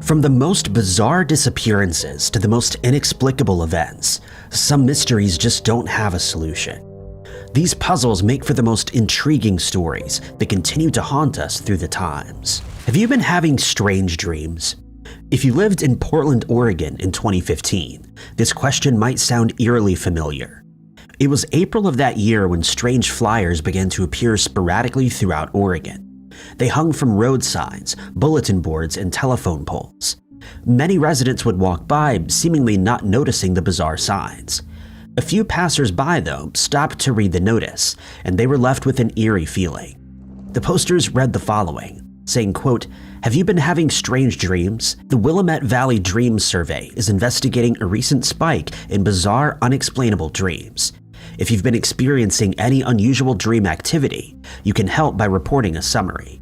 From the most bizarre disappearances to the most inexplicable events, some mysteries just don't have a solution. These puzzles make for the most intriguing stories that continue to haunt us through the times. Have you been having strange dreams? If you lived in Portland, Oregon in 2015, this question might sound eerily familiar. It was April of that year when strange flyers began to appear sporadically throughout Oregon. They hung from road signs, bulletin boards, and telephone poles. Many residents would walk by, seemingly not noticing the bizarre signs. A few passers-by, though, stopped to read the notice, and they were left with an eerie feeling. The posters read the following, saying, quote, "Have you been having strange dreams? The Willamette Valley Dream Survey is investigating a recent spike in bizarre, unexplainable dreams. If you've been experiencing any unusual dream activity, you can help by reporting a summary."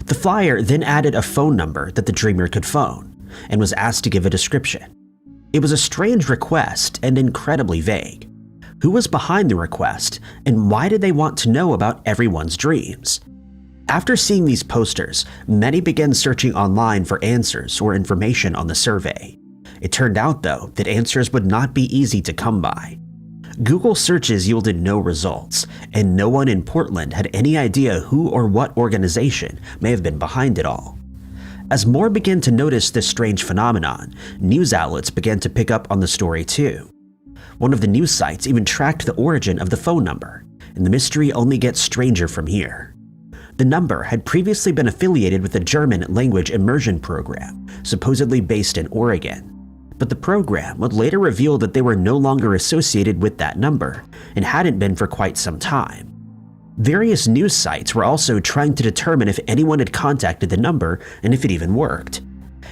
The flyer then added a phone number that the dreamer could phone, and was asked to give a description. It was a strange request and incredibly vague. Who was behind the request, and why did they want to know about everyone's dreams? After seeing these posters, many began searching online for answers or information on the survey. It turned out, though, that answers would not be easy to come by. Google searches yielded no results, and no one in Portland had any idea who or what organization may have been behind it all. As more began to notice this strange phenomenon, news outlets began to pick up on the story too. One of the news sites even tracked the origin of the phone number, and the mystery only gets stranger from here. The number had previously been affiliated with a German language immersion program, supposedly based in Oregon. But the program would later reveal that they were no longer associated with that number, and hadn't been for quite some time. Various news sites were also trying to determine if anyone had contacted the number and if it even worked.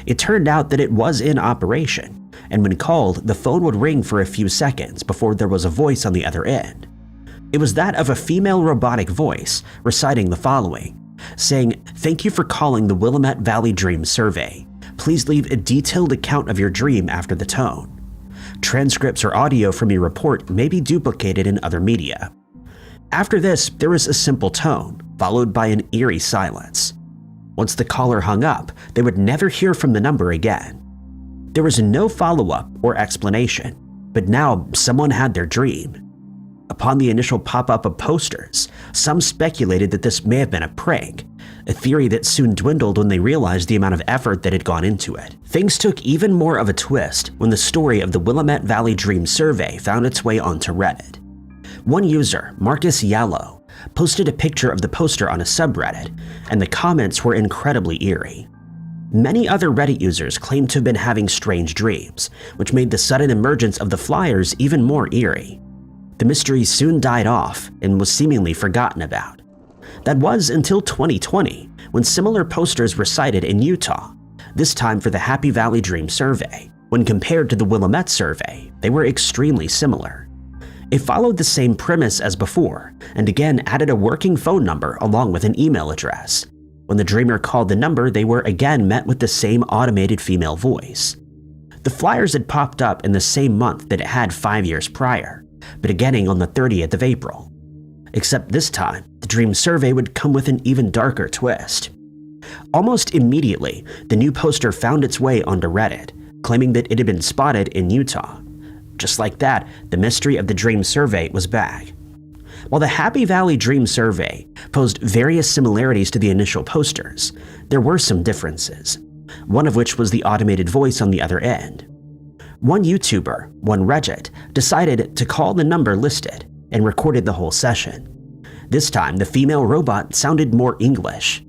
It turned out that it was in operation, and when called, the phone would ring for a few seconds before there was a voice on the other end. It was that of a female robotic voice reciting the following, saying, "Thank you for calling the Willamette Valley Dream Survey. Please leave a detailed account of your dream after the tone. Transcripts or audio from your report may be duplicated in other media." After this, there was a simple tone, followed by an eerie silence. Once the caller hung up, they would never hear from the number again. There was no follow-up or explanation, but now someone had their dream. Upon the initial pop-up of posters, some speculated that this may have been a prank, a theory that soon dwindled when they realized the amount of effort that had gone into it. Things took even more of a twist when the story of the Willamette Valley Dream Survey found its way onto Reddit. One user, Marcus Yallow, posted a picture of the poster on a subreddit, and the comments were incredibly eerie. Many other Reddit users claimed to have been having strange dreams, which made the sudden emergence of the flyers even more eerie. The mystery soon died off and was seemingly forgotten about. That was until 2020, when similar posters were sighted in Utah, this time for the Happy Valley Dream Survey. When compared to the Willamette survey, they were extremely similar. It followed the same premise as before, and again added a working phone number along with an email address. When the dreamer called the number, they were again met with the same automated female voice. The flyers had popped up in the same month that it had 5 years prior, but beginning on the 30th of April. Except this time, the dream survey would come with an even darker twist. Almost immediately, the new poster found its way onto Reddit, claiming that it had been spotted in Utah. Just like that, the mystery of the dream survey was back. While the Happy Valley Dream Survey posed various similarities to the initial posters, there were some differences, one of which was the automated voice on the other end. One YouTuber, one Reddit, decided to call the number listed and recorded the whole session. This time, the female robot sounded more English.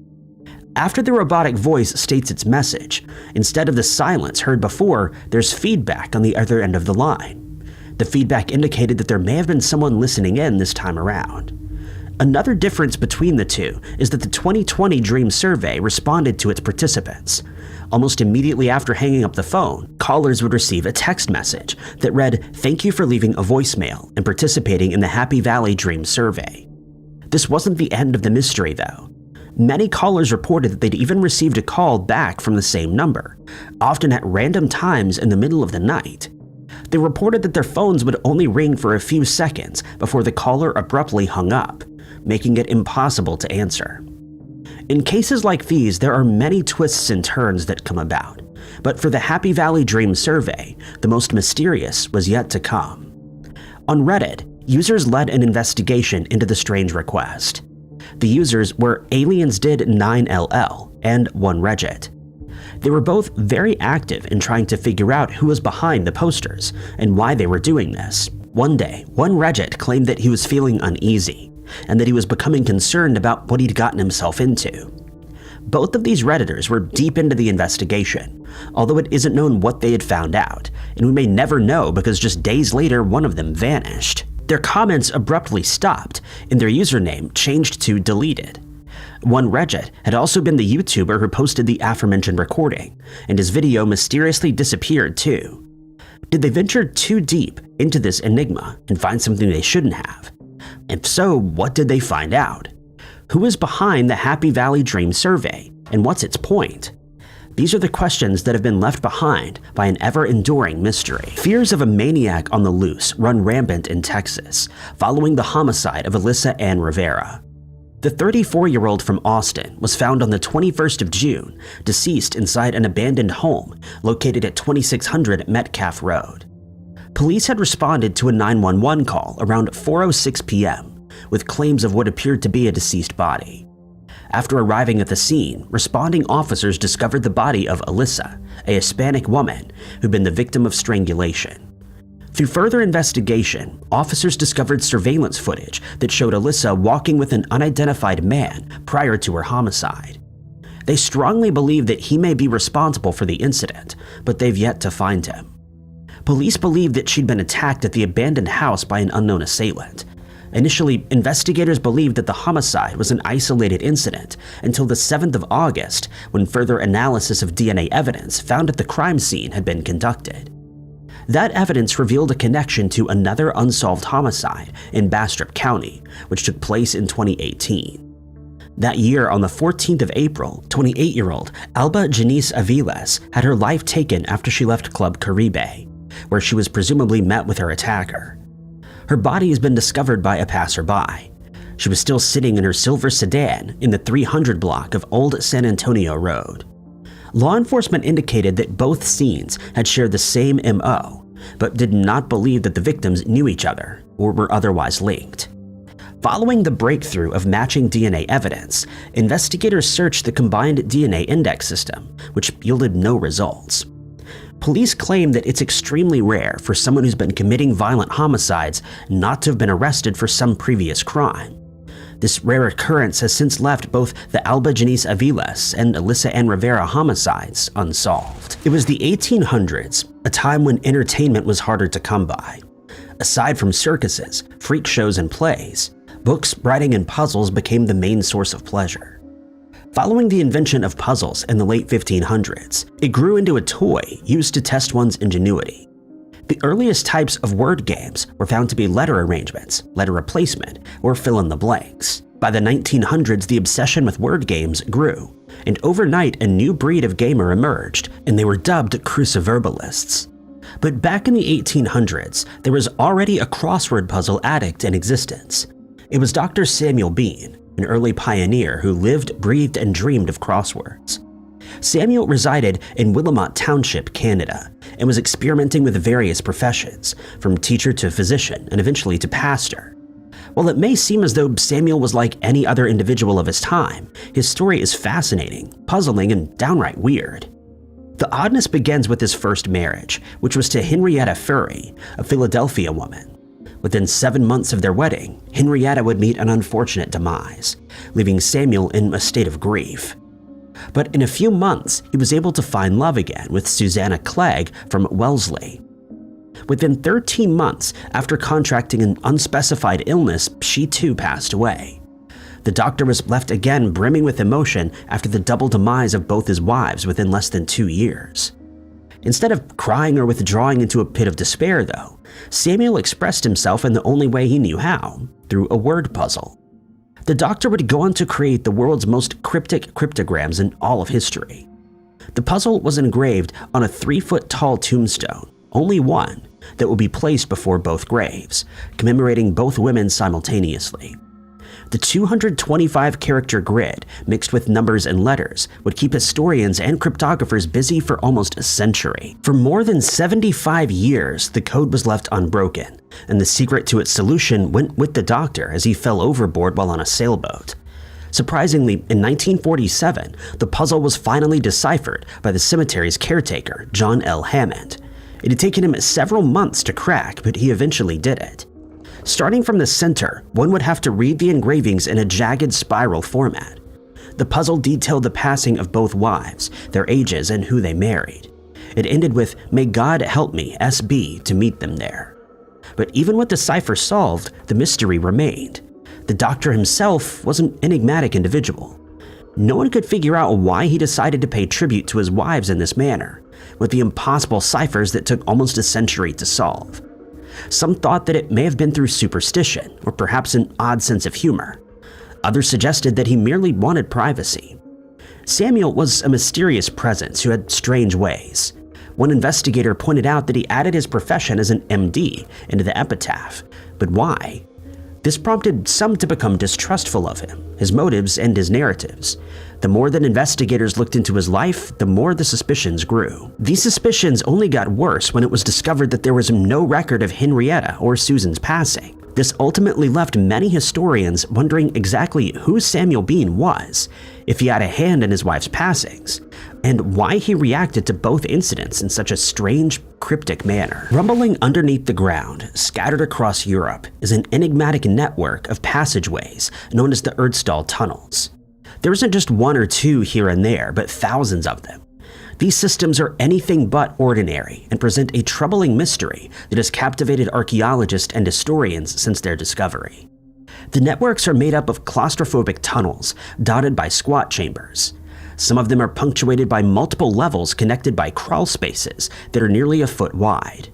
After the robotic voice states its message, instead of the silence heard before, there's feedback on the other end of the line. The feedback indicated that there may have been someone listening in this time around. Another difference between the two is that the 2020 Dream Survey responded to its participants. Almost immediately after hanging up the phone, callers would receive a text message that read, "Thank you for leaving a voicemail and participating in the Happy Valley Dream Survey." This wasn't the end of the mystery, though. Many callers reported that they'd even received a call back from the same number, often at random times in the middle of the night. They reported that their phones would only ring for a few seconds before the caller abruptly hung up, making it impossible to answer. In cases like these, there are many twists and turns that come about, But for the Happy Valley Dream survey, the most mysterious was yet to come. On Reddit, users led an investigation into the strange request. The users were AliensDid9LL and OneRegit. They were both very active in trying to figure out who was behind the posters and why they were doing this. One day, OneRegit claimed that he was feeling uneasy and that he was becoming concerned about what he'd gotten himself into. Both of these Redditors were deep into the investigation, although it isn't known what they had found out, and we may never know because just days later one of them vanished. Their comments abruptly stopped, and their username changed to deleted. OneRegit had also been the YouTuber who posted the aforementioned recording, and his video mysteriously disappeared too. Did they venture too deep into this enigma and find something they shouldn't have? If so, what did they find out? Who is behind the Happy Valley Dream survey, and what's its point? These are the questions that have been left behind by an ever-enduring mystery. Fears of a maniac on the loose run rampant in Texas, following the homicide of Alyssa Ann Rivera. The 34-year-old from Austin was found on the 21st of June, deceased inside an abandoned home located at 2600 Metcalf Road. Police had responded to a 911 call around 4:06 p.m. with claims of what appeared to be a deceased body. After arriving at the scene, responding officers discovered the body of Alyssa, a Hispanic woman who'd been the victim of strangulation. Through further investigation, officers discovered surveillance footage that showed Alyssa walking with an unidentified man prior to her homicide. They strongly believe that he may be responsible for the incident, but they've yet to find him. Police believe that she'd been attacked at the abandoned house by an unknown assailant. Initially, investigators believed that the homicide was an isolated incident until the 7th of August, when further analysis of DNA evidence found at the crime scene had been conducted. That evidence revealed a connection to another unsolved homicide in Bastrop County, which took place in 2018. That year, on the 14th of April, 28-year-old Alba Janice Aviles had her life taken after she left Club Caribe, where she was presumably met with her attacker. Her body has been discovered by a passerby. She was still sitting in her silver sedan in the 300 block of Old San Antonio Road. Law enforcement indicated that both scenes had shared the same MO, but did not believe that the victims knew each other or were otherwise linked. Following the breakthrough of matching DNA evidence, investigators searched the combined DNA index system, which yielded no results. Police claim that it's extremely rare for someone who's been committing violent homicides not to have been arrested for some previous crime. This rare occurrence has since left both the Alba Janice Aviles and Alyssa Ann Rivera homicides unsolved. It was the 1800s, a time when entertainment was harder to come by. Aside from circuses, freak shows, and plays, books, writing, and puzzles became the main source of pleasure. Following the invention of puzzles in the late 1500s, it grew into a toy used to test one's ingenuity. The earliest types of word games were found to be letter arrangements, letter replacement, or fill in the blanks. By the 1900s, the obsession with word games grew, and overnight a new breed of gamer emerged, and they were dubbed cruciverbalists. But back in the 1800s, there was already a crossword puzzle addict in existence. It was Dr. Samuel Bean, an early pioneer who lived, breathed, and dreamed of crosswords. Samuel resided in Willamette Township, Canada, and was experimenting with various professions, from teacher to physician and eventually to pastor. While it may seem as though Samuel was like any other individual of his time, his story is fascinating, puzzling, and downright weird. The oddness begins with his first marriage, which was to Henrietta Furry, a Philadelphia woman. Within 7 months of their wedding, Henrietta would meet an unfortunate demise, leaving Samuel in a state of grief. But in a few months, he was able to find love again with Susanna Clegg from Wellesley. Within 13 months after contracting an unspecified illness, she too passed away. The doctor was left again brimming with emotion after the double demise of both his wives within less than 2 years. Instead of crying or withdrawing into a pit of despair, though, Samuel expressed himself in the only way he knew how, through a word puzzle. The doctor would go on to create the world's most cryptic cryptograms in all of history. The puzzle was engraved on a 3-foot-tall tombstone, only one, that would be placed before both graves, commemorating both women simultaneously. The 225-character grid, mixed with numbers and letters, would keep historians and cryptographers busy for almost a century. For more than 75 years, the code was left unbroken, and the secret to its solution went with the doctor as he fell overboard while on a sailboat. Surprisingly, in 1947, the puzzle was finally deciphered by the cemetery's caretaker, John L. Hammond. It had taken him several months to crack, but he eventually did it. Starting from the center, one would have to read the engravings in a jagged spiral format. The puzzle detailed the passing of both wives, their ages, and who they married. It ended with, "May God help me, SB, to meet them there." But even with the cipher solved, the mystery remained. The doctor himself was an enigmatic individual. No one could figure out why he decided to pay tribute to his wives in this manner, with the impossible ciphers that took almost a century to solve. Some thought that it may have been through superstition, or perhaps an odd sense of humor. Others suggested that he merely wanted privacy. Samuel was a mysterious presence who had strange ways. One investigator pointed out that he added his profession as an MD into the epitaph, but why? This prompted some to become distrustful of him, his motives, and his narratives. The more that investigators looked into his life, the more the suspicions grew. These suspicions only got worse when it was discovered that there was no record of Henrietta or Susan's passing. This ultimately left many historians wondering exactly who Samuel Bean was, if he had a hand in his wife's passings, and why he reacted to both incidents in such a strange, cryptic manner. Rumbling underneath the ground, scattered across Europe, is an enigmatic network of passageways known as the Erdstall tunnels. There isn't just one or two here and there, but thousands of them. These systems are anything but ordinary and present a troubling mystery that has captivated archaeologists and historians since their discovery. The networks are made up of claustrophobic tunnels dotted by squat chambers. Some of them are punctuated by multiple levels connected by crawl spaces that are nearly a foot wide.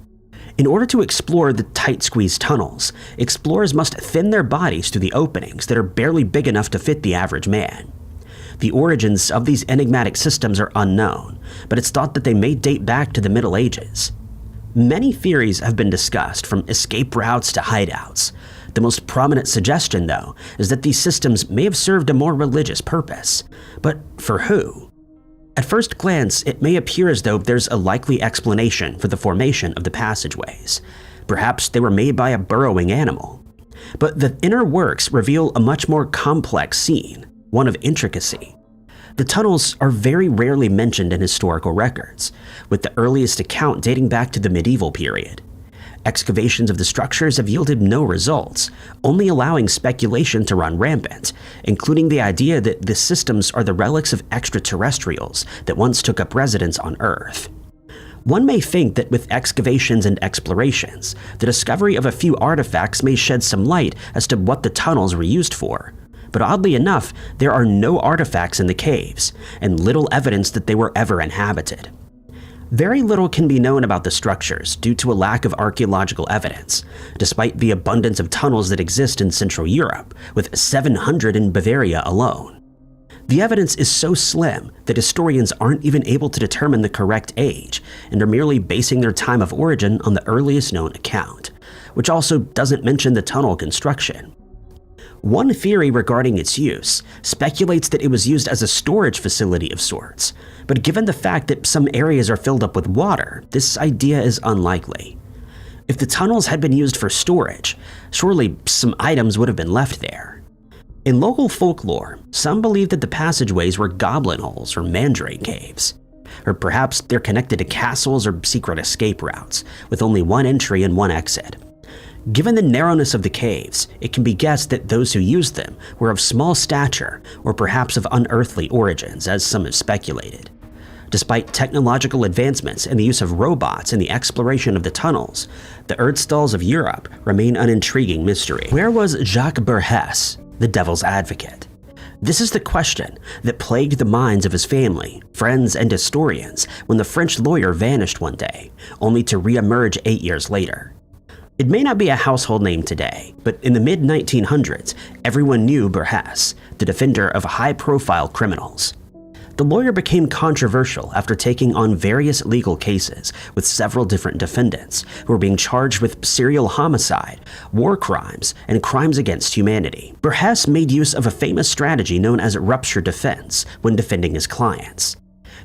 In order to explore the tight-squeezed tunnels, explorers must thin their bodies through the openings that are barely big enough to fit the average man. The origins of these enigmatic systems are unknown, but it's thought that they may date back to the Middle Ages. Many theories have been discussed, from escape routes to hideouts. The most prominent suggestion, though, is that these systems may have served a more religious purpose. But for who? At first glance, it may appear as though there's a likely explanation for the formation of the passageways. Perhaps they were made by a burrowing animal. But the inner works reveal a much more complex scene, one of intricacy. The tunnels are very rarely mentioned in historical records, with the earliest account dating back to the medieval period. Excavations of the structures have yielded no results, only allowing speculation to run rampant, including the idea that the systems are the relics of extraterrestrials that once took up residence on Earth. One may think that with excavations and explorations, the discovery of a few artifacts may shed some light as to what the tunnels were used for. But oddly enough, there are no artifacts in the caves, and little evidence that they were ever inhabited. Very little can be known about the structures due to a lack of archaeological evidence, despite the abundance of tunnels that exist in Central Europe, with 700 in Bavaria alone. The evidence is so slim that historians aren't even able to determine the correct age, and are merely basing their time of origin on the earliest known account, which also doesn't mention the tunnel construction. One theory regarding its use speculates that it was used as a storage facility of sorts, but given the fact that some areas are filled up with water, this idea is unlikely. If the tunnels had been used for storage, surely some items would have been left there. In local folklore, some believe that the passageways were goblin holes or mandrake caves. Or perhaps they're connected to castles or secret escape routes, with only one entry and one exit. Given the narrowness of the caves, it can be guessed that those who used them were of small stature or perhaps of unearthly origins, as some have speculated. Despite technological advancements and the use of robots in the exploration of the tunnels, the Erdstalls of Europe remain an intriguing mystery. Where was Jacques Berhès, the devil's advocate? This is the question that plagued the minds of his family, friends, and historians when the French lawyer vanished one day, only to re-emerge 8 years later. It may not be a household name today, but in the mid-1900s, everyone knew Berhès, the defender of high-profile criminals. The lawyer became controversial after taking on various legal cases with several different defendants who were being charged with serial homicide, war crimes, and crimes against humanity. Preiss made use of a famous strategy known as rupture defense when defending his clients.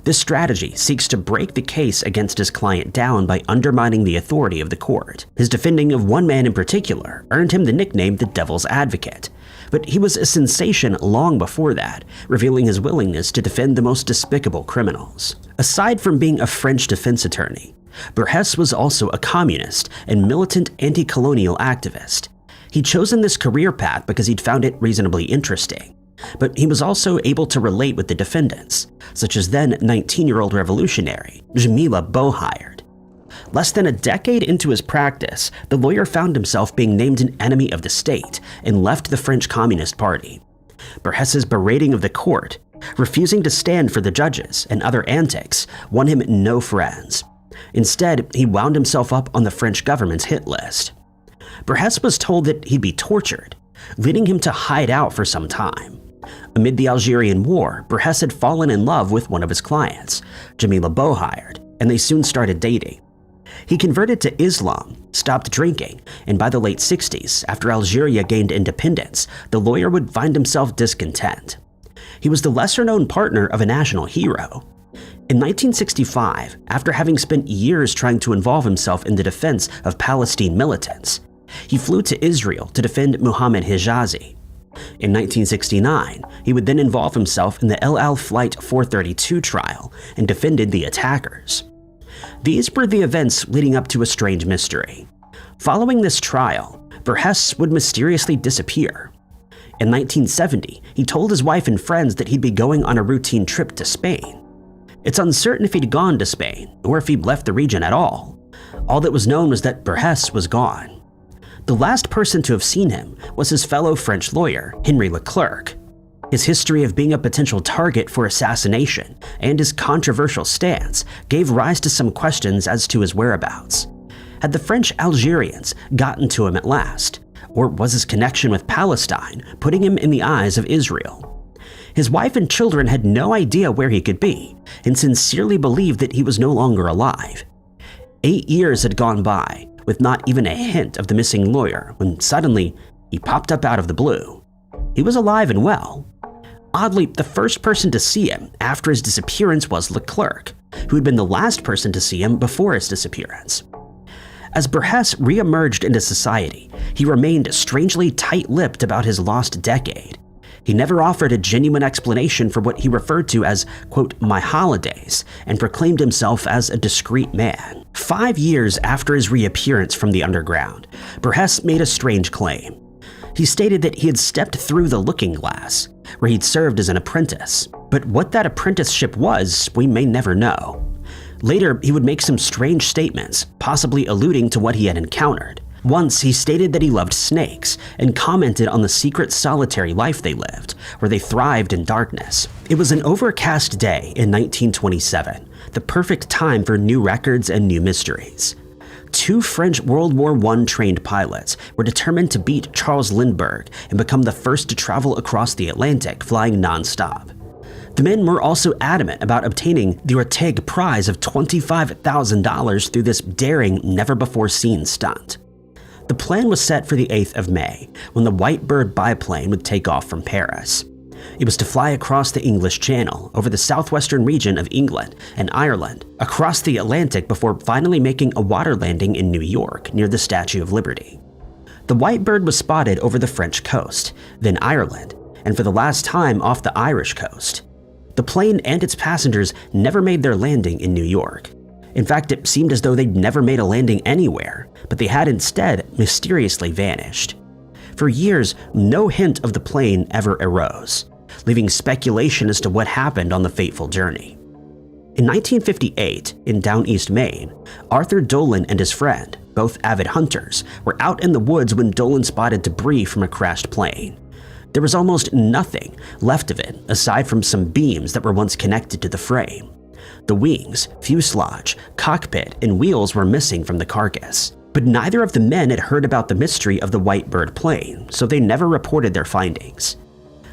This strategy seeks to break the case against his client down by undermining the authority of the court. His defending of one man in particular earned him the nickname the Devil's Advocate, but he was a sensation long before that, revealing his willingness to defend the most despicable criminals. Aside from being a French defense attorney, Preiss was also a communist and militant anti-colonial activist. He'd chosen this career path because he'd found it reasonably interesting, but he was also able to relate with the defendants, such as then 19-year-old revolutionary Jamila Bohired. Less than a decade into his practice, the lawyer found himself being named an enemy of the state and left the French Communist Party. Preiss's berating of the court, refusing to stand for the judges, and other antics won him no friends. Instead, he wound himself up on the French government's hit list. Preiss was told that he'd be tortured, leading him to hide out for some time. Amid the Algerian War, Preiss had fallen in love with one of his clients, Jamila Bohired, and they soon started dating. He converted to Islam, stopped drinking, and by the late 60s, after Algeria gained independence, the lawyer would find himself discontent. He was the lesser-known partner of a national hero. In 1965, after having spent years trying to involve himself in the defense of Palestine militants, he flew to Israel to defend Mohammed Hijazi. In 1969, he would then involve himself in the El Al Flight 432 trial and defended the attackers. These were the events leading up to a strange mystery. Following this trial, Preiss would mysteriously disappear. In 1970, he told his wife and friends that he'd be going on a routine trip to Spain. It's uncertain if he'd gone to Spain or if he'd left the region at all. All that was known was that Preiss was gone. The last person to have seen him was his fellow French lawyer, Henry Leclerc. His history of being a potential target for assassination and his controversial stance gave rise to some questions as to his whereabouts. Had the French Algerians gotten to him at last, or was his connection with Palestine putting him in the eyes of Israel? His wife and children had no idea where he could be and sincerely believed that he was no longer alive. 8 years had gone by with not even a hint of the missing lawyer when suddenly he popped up out of the blue. He was alive and well. Oddly, the first person to see him after his disappearance was Leclerc, who had been the last person to see him before his disappearance. As Preiss re-emerged into society, he remained strangely tight-lipped about his lost decade. He never offered a genuine explanation for what he referred to as, quote, my holidays, and proclaimed himself as a discreet man. 5 years after his reappearance from the underground, Preiss made a strange claim. He stated that he had stepped through the looking glass, where he'd served as an apprentice. But what that apprenticeship was, we may never know. Later, he would make some strange statements, possibly alluding to what he had encountered. Once, he stated that he loved snakes and commented on the secret solitary life they lived, where they thrived in darkness. It was an overcast day in 1927, the perfect time for new records and new mysteries. 2 French World War I trained pilots were determined to beat Charles Lindbergh and become the first to travel across the Atlantic flying non-stop. The men were also adamant about obtaining the Orteig prize of $25,000 through this daring, never-before-seen stunt. The plan was set for the 8th of May, when the Whitebird biplane would take off from Paris. It was to fly across the English Channel, over the southwestern region of England and Ireland, across the Atlantic before finally making a water landing in New York near the Statue of Liberty. The Whitebird was spotted over the French coast, then Ireland, and for the last time off the Irish coast. The plane and its passengers never made their landing in New York. In fact, it seemed as though they'd never made a landing anywhere, but they had instead mysteriously vanished. For years, no hint of the plane ever arose, leaving speculation as to what happened on the fateful journey. In 1958, in Down East Maine, Arthur Dolan and his friend, both avid hunters, were out in the woods when Dolan spotted debris from a crashed plane. There was almost nothing left of it aside from some beams that were once connected to the frame. The wings, fuselage, cockpit, and wheels were missing from the carcass. But neither of the men had heard about the mystery of the Whitebird plane, so they never reported their findings.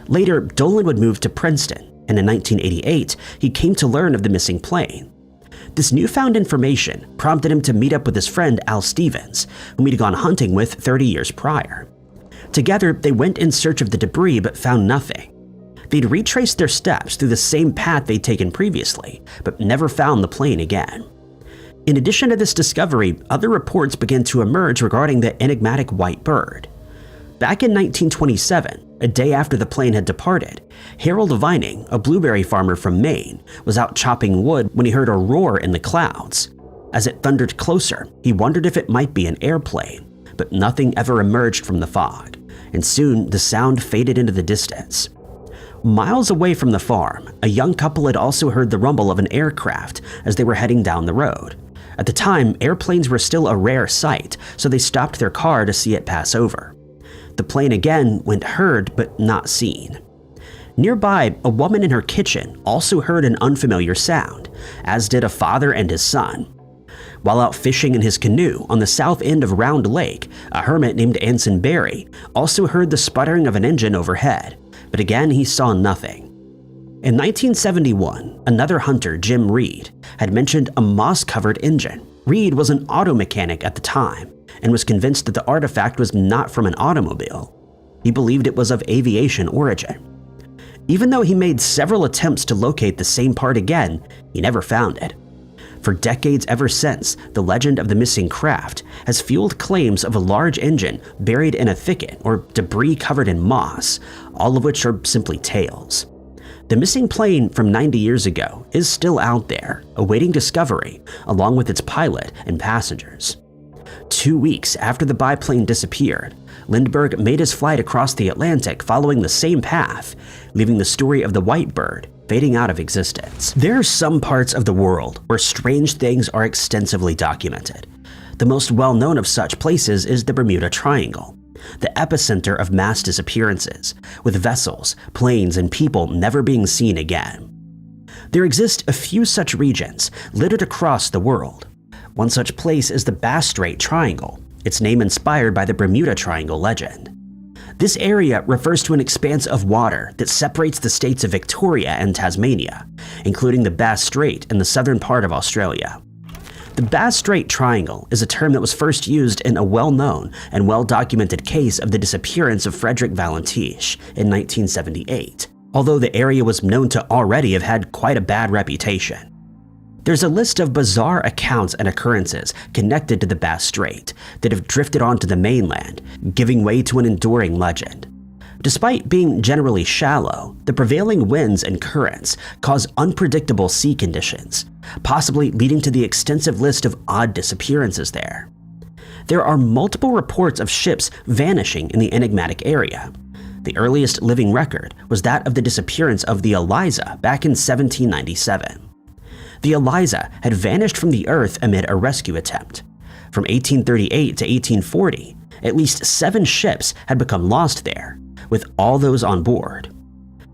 Later, Dolan would move to Princeton, and in 1988, he came to learn of the missing plane. This newfound information prompted him to meet up with his friend Al Stevens, whom he'd gone hunting with 30 years prior. Together, they went in search of the debris but found nothing. They'd retraced their steps through the same path they'd taken previously, but never found the plane again. In addition to this discovery, other reports began to emerge regarding the enigmatic white bird. Back in 1927, a day after the plane had departed, Harold Vining, a blueberry farmer from Maine, was out chopping wood when he heard a roar in the clouds. As it thundered closer, he wondered if it might be an airplane, but nothing ever emerged from the fog, and soon the sound faded into the distance. Miles away from the farm, a young couple had also heard the rumble of an aircraft as they were heading down the road. At the time, airplanes were still a rare sight, so they stopped their car to see it pass over. The plane again went heard but not seen. Nearby, a woman in her kitchen also heard an unfamiliar sound, as did a father and his son. While out fishing in his canoe on the south end of Round Lake, a hermit named Anson Berry also heard the sputtering of an engine overhead, but again he saw nothing. In 1971, another hunter, Jim Reed, had mentioned a moss-covered engine. Reed was an auto mechanic at the time and was convinced that the artifact was not from an automobile. He believed it was of aviation origin. Even though he made several attempts to locate the same part again, he never found it. For decades ever since, the legend of the missing craft has fueled claims of a large engine buried in a thicket or debris covered in moss, all of which are simply tales. The missing plane from 90 years ago is still out there, awaiting discovery, along with its pilot and passengers. 2 weeks after the biplane disappeared, Lindbergh made his flight across the Atlantic following the same path, leaving the story of the white bird fading out of existence. There are some parts of the world where strange things are extensively documented. The most well-known of such places is the Bermuda Triangle, the epicenter of mass disappearances, with vessels, planes, and people never being seen again. There exist a few such regions littered across the world. One such place is the Bass Strait Triangle, its name inspired by the Bermuda Triangle legend. This area refers to an expanse of water that separates the states of Victoria and Tasmania, including the Bass Strait in the southern part of Australia. The Bass Strait Triangle is a term that was first used in a well-known and well-documented case of the disappearance of Frederick Valentiche in 1978, although the area was known to already have had quite a bad reputation. There's a list of bizarre accounts and occurrences connected to the Bass Strait that have drifted onto the mainland, giving way to an enduring legend. Despite being generally shallow, the prevailing winds and currents cause unpredictable sea conditions, possibly leading to the extensive list of odd disappearances there. There are multiple reports of ships vanishing in the enigmatic area. The earliest living record was that of the disappearance of the Eliza back in 1797. The Eliza had vanished from the Earth amid a rescue attempt. From 1838 to 1840, at least 7 ships had become lost there, with all those on board.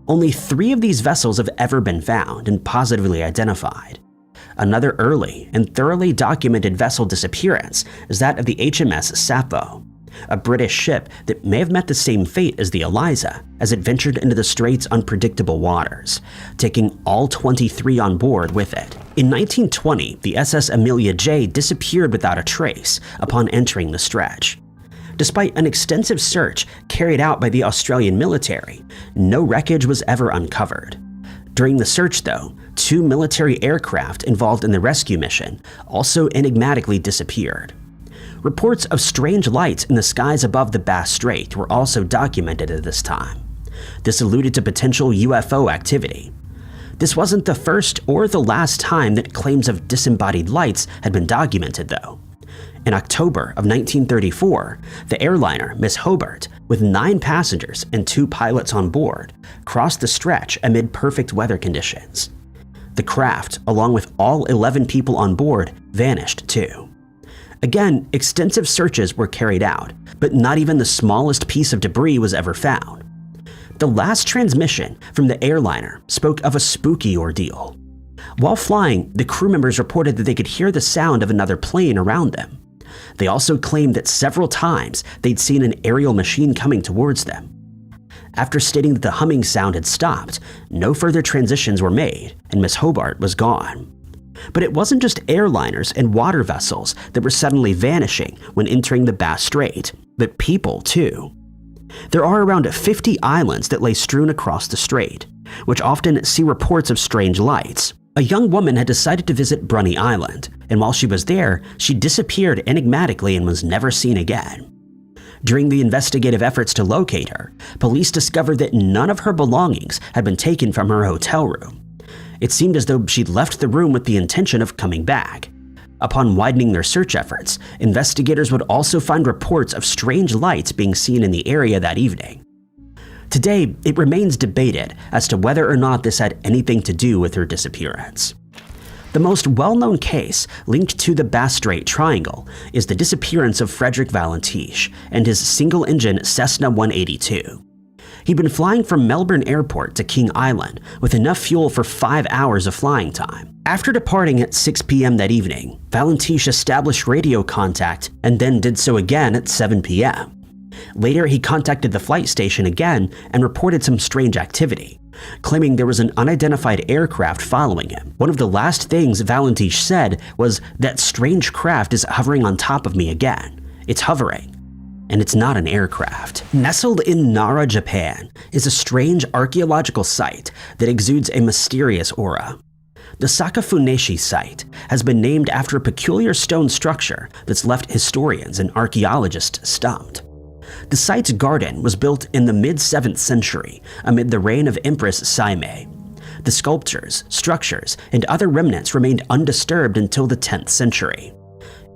Only 3 of these vessels have ever been found and positively identified. Another early and thoroughly documented vessel disappearance is that of the HMS Sappho, a British ship that may have met the same fate as the Eliza as it ventured into the Strait's unpredictable waters, taking all 23 on board with it. In 1920, the SS Amelia J disappeared without a trace upon entering the stretch. Despite an extensive search carried out by the Australian military, no wreckage was ever uncovered. During the search, though, 2 military aircraft involved in the rescue mission also enigmatically disappeared. Reports of strange lights in the skies above the Bass Strait were also documented at this time. This alluded to potential UFO activity. This wasn't the first or the last time that claims of disembodied lights had been documented, though. In October of 1934, the airliner Miss Hobart, with 9 passengers and 2 pilots on board, crossed the stretch amid perfect weather conditions. The craft, along with all 11 people on board, vanished too. Again, extensive searches were carried out, but not even the smallest piece of debris was ever found. The last transmission from the airliner spoke of a spooky ordeal. While flying, the crew members reported that they could hear the sound of another plane around them. They also claimed that several times they'd seen an aerial machine coming towards them. After stating that the humming sound had stopped, no further transitions were made, and Miss Hobart was gone. But it wasn't just airliners and water vessels that were suddenly vanishing when entering the Bass Strait, but people too. There are around 50 islands that lay strewn across the strait, which often see reports of strange lights. A young woman had decided to visit Brunny Island, and while she was there, she disappeared enigmatically and was never seen again. During the investigative efforts to locate her, police discovered that none of her belongings had been taken from her hotel room. It seemed as though she'd left the room with the intention of coming back. Upon widening their search efforts, investigators would also find reports of strange lights being seen in the area that evening. Today, it remains debated as to whether or not this had anything to do with her disappearance. The most well-known case linked to the Bass Strait Triangle is the disappearance of Frederick Valentiche and his single-engine Cessna 182. He'd been flying from Melbourne Airport to King Island with enough fuel for 5 hours of flying time. After departing at 6 p.m. that evening, Valentiche established radio contact and then did so again at 7 p.m. Later, he contacted the flight station again and reported some strange activity, claiming there was an unidentified aircraft following him. One of the last things Valentiche said was, "That strange craft is hovering on top of me again. It's hovering. And it's not an aircraft." Nestled in Nara, Japan, is a strange archaeological site that exudes a mysterious aura. The Sakafuneshi site has been named after a peculiar stone structure that's left historians and archaeologists stumped. The site's garden was built in the mid-7th century amid the reign of Empress Saimei. The sculptures, structures, and other remnants remained undisturbed until the 10th century.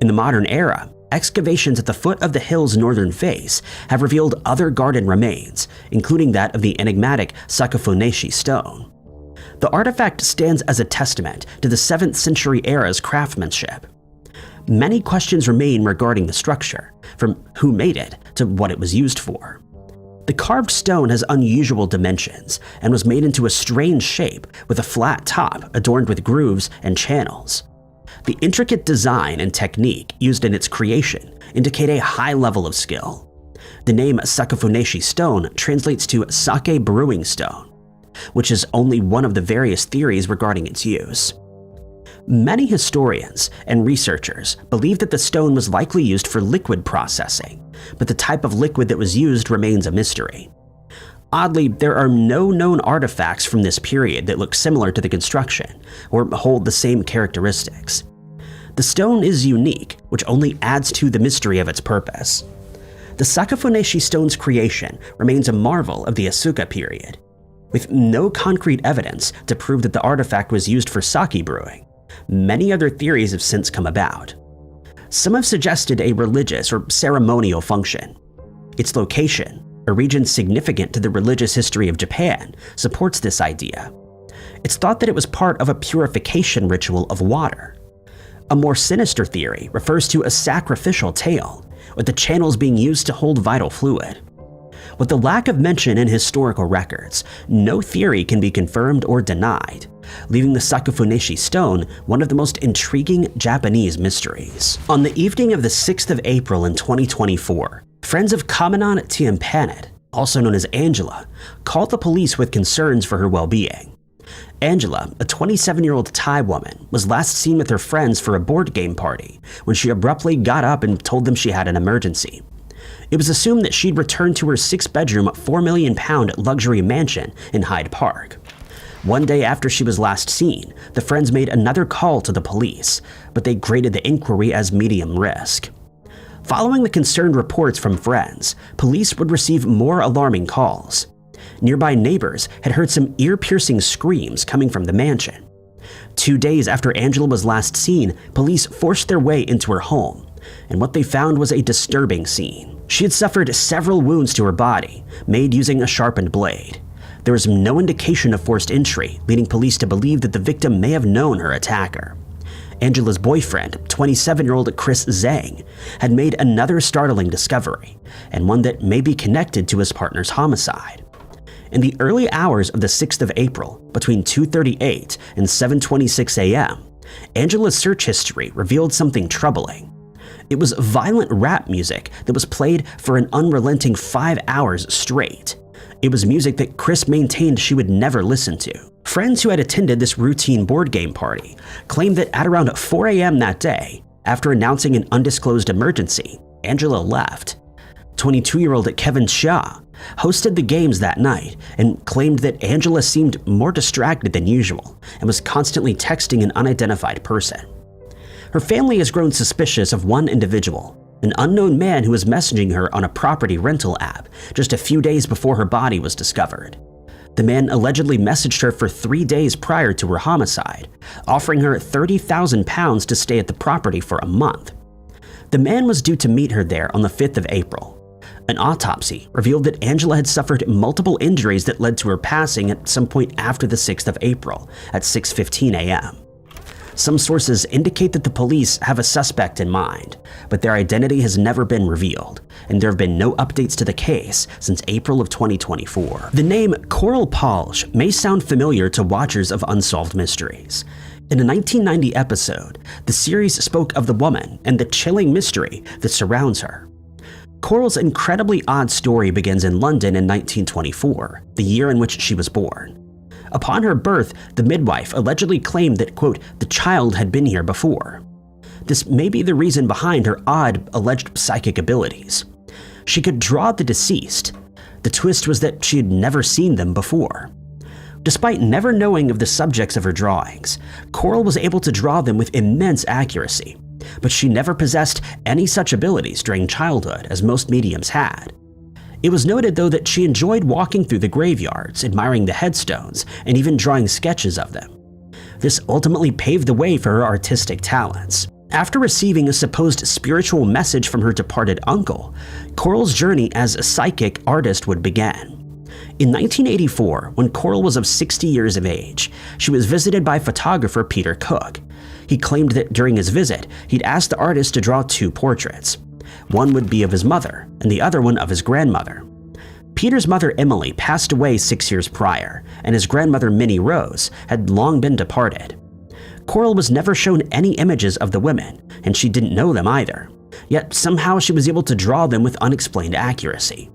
In the modern era, excavations at the foot of the hill's northern face have revealed other garden remains, including that of the enigmatic Sakafuneshi stone. The artifact stands as a testament to the 7th century era's craftsmanship. Many questions remain regarding the structure, from who made it to what it was used for. The carved stone has unusual dimensions and was made into a strange shape with a flat top adorned with grooves and channels. The intricate design and technique used in its creation indicate a high level of skill. The name Sakafuneshi stone translates to sake brewing stone, which is only one of the various theories regarding its use. Many historians and researchers believe that the stone was likely used for liquid processing, but the type of liquid that was used remains a mystery. Oddly, there are no known artifacts from this period that look similar to the construction or hold the same characteristics. The stone is unique, which only adds to the mystery of its purpose. The Sakafuneshi stone's creation remains a marvel of the Asuka period. With no concrete evidence to prove that the artifact was used for sake brewing, many other theories have since come about. Some have suggested a religious or ceremonial function. Its location, a region significant to the religious history of Japan, supports this idea. It's thought that it was part of a purification ritual of water. A more sinister theory refers to a sacrificial tale, with the channels being used to hold vital fluid. With the lack of mention in historical records, no theory can be confirmed or denied, leaving the Sakafuneshi stone one of the most intriguing Japanese mysteries. On the evening of the 6th of April in 2024, friends of Kamanan Tiampanit, also known as Angela, called the police with concerns for her well-being. Angela, a 27-year-old Thai woman, was last seen with her friends for a board game party when she abruptly got up and told them she had an emergency. It was assumed that she'd returned to her 6-bedroom, £4 million luxury mansion in Hyde Park. One day after she was last seen, the friends made another call to the police, but they graded the inquiry as medium risk. Following the concerned reports from friends, police would receive more alarming calls. Nearby neighbors had heard some ear-piercing screams coming from the mansion. 2 days after Angela was last seen, police forced their way into her home, and what they found was a disturbing scene. She had suffered several wounds to her body, made using a sharpened blade. There was no indication of forced entry, leading police to believe that the victim may have known her attacker. Angela's boyfriend, 27-year-old Chris Zhang, had made another startling discovery, and one that may be connected to his partner's homicide. In the early hours of the 6th of April, between 2:38 and 7:26 a.m., Angela's search history revealed something troubling. It was violent rap music that was played for an unrelenting 5 hours straight. It was music that Chris maintained she would never listen to. Friends who had attended this routine board game party claimed that at around 4 a.m. that day, after announcing an undisclosed emergency, Angela left. 22-year-old Kevin Shaw hosted the games that night and claimed that Angela seemed more distracted than usual and was constantly texting an unidentified person. Her family has grown suspicious of one individual, an unknown man who was messaging her on a property rental app just a few days before her body was discovered. The man allegedly messaged her for 3 days prior to her homicide, offering her £30,000 to stay at the property for a month. The man was due to meet her there on the 5th of April. An autopsy revealed that Angela had suffered multiple injuries that led to her passing at some point after the 6th of April at 6:15 a.m. Some sources indicate that the police have a suspect in mind, but their identity has never been revealed, and there have been no updates to the case since April of 2024. The name Coral Palge may sound familiar to watchers of Unsolved Mysteries. In a 1990 episode, the series spoke of the woman and the chilling mystery that surrounds her. Coral's incredibly odd story begins in London in 1924, the year in which she was born. Upon her birth, the midwife allegedly claimed that, quote, the child had been here before. This may be the reason behind her odd alleged psychic abilities. She could draw the deceased. The twist was that she had never seen them before. Despite never knowing of the subjects of her drawings, Coral was able to draw them with immense accuracy, but she never possessed any such abilities during childhood as most mediums had. It was noted, though, that she enjoyed walking through the graveyards, admiring the headstones, and even drawing sketches of them. This ultimately paved the way for her artistic talents. After receiving a supposed spiritual message from her departed uncle, Coral's journey as a psychic artist would begin. In 1984, when Coral was of 60 years of age, she was visited by photographer Peter Cook. He claimed that during his visit, he'd asked the artist to draw 2 portraits. One would be of his mother, and the other one of his grandmother. Peter's mother Emily passed away 6 years prior, and his grandmother Minnie Rose had long been departed. Coral was never shown any images of the women, and she didn't know them either. Yet somehow she was able to draw them with unexplained accuracy.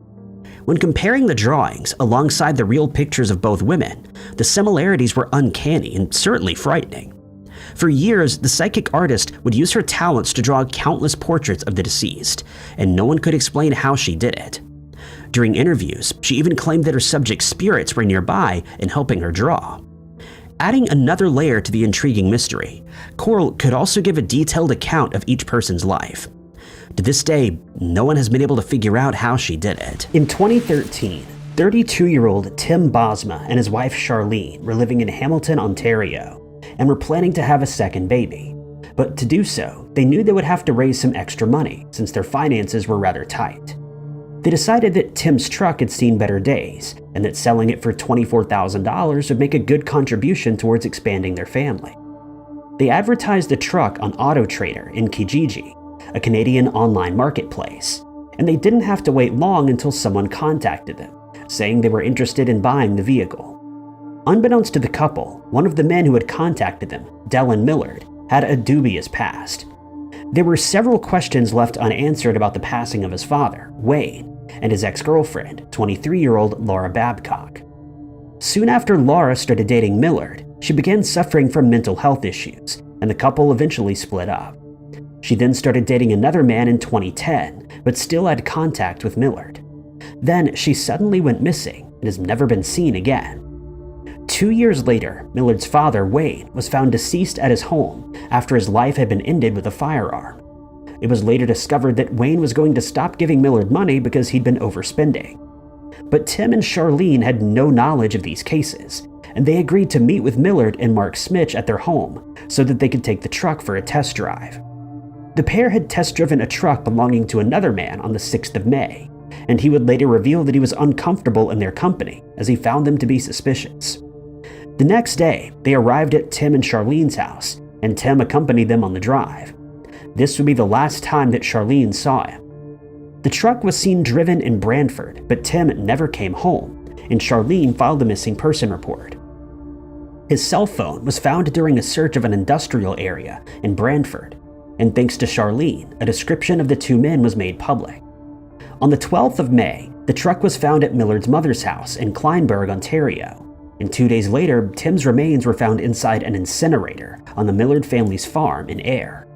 When comparing the drawings alongside the real pictures of both women, the similarities were uncanny and certainly frightening. For years, the psychic artist would use her talents to draw countless portraits of the deceased, and no one could explain how she did it. During interviews, she even claimed that her subject's spirits were nearby and helping her draw. Adding another layer to the intriguing mystery, Coral could also give a detailed account of each person's life. To this day, no one has been able to figure out how she did it. In 2013, 32-year-old Tim Bosma and his wife Charlene were living in Hamilton, Ontario, and were planning to have a second baby. But to do so, they knew they would have to raise some extra money since their finances were rather tight. They decided that Tim's truck had seen better days, and that selling it for $24,000 would make a good contribution towards expanding their family. They advertised the truck on AutoTrader in Kijiji, a Canadian online marketplace, and they didn't have to wait long until someone contacted them, saying they were interested in buying the vehicle. Unbeknownst to the couple, one of the men who had contacted them, Dylan Millard, had a dubious past. There were several questions left unanswered about the passing of his father, Wayne, and his ex-girlfriend, 23-year-old Laura Babcock. Soon after Laura started dating Millard, she began suffering from mental health issues, and the couple eventually split up. She then started dating another man in 2010, but still had contact with Millard. Then she suddenly went missing and has never been seen again. 2 years later, Millard's father, Wayne, was found deceased at his home after his life had been ended with a firearm. It was later discovered that Wayne was going to stop giving Millard money because he'd been overspending. But Tim and Charlene had no knowledge of these cases, and they agreed to meet with Millard and Mark Smitch at their home so that they could take the truck for a test drive. The pair had test-driven a truck belonging to another man on the 6th of May, and he would later reveal that he was uncomfortable in their company as he found them to be suspicious. The next day, they arrived at Tim and Charlene's house, and Tim accompanied them on the drive. This would be the last time that Charlene saw him. The truck was seen driven in Brantford, but Tim never came home, and Charlene filed a missing person report. His cell phone was found during a search of an industrial area in Brantford, and thanks to Charlene, a description of the 2 men was made public. On the 12th of May, The truck was found at Millard's mother's house in Kleinburg, Ontario, and 2 days later, Tim's remains were found inside an incinerator on the Millard family's farm in Ayr.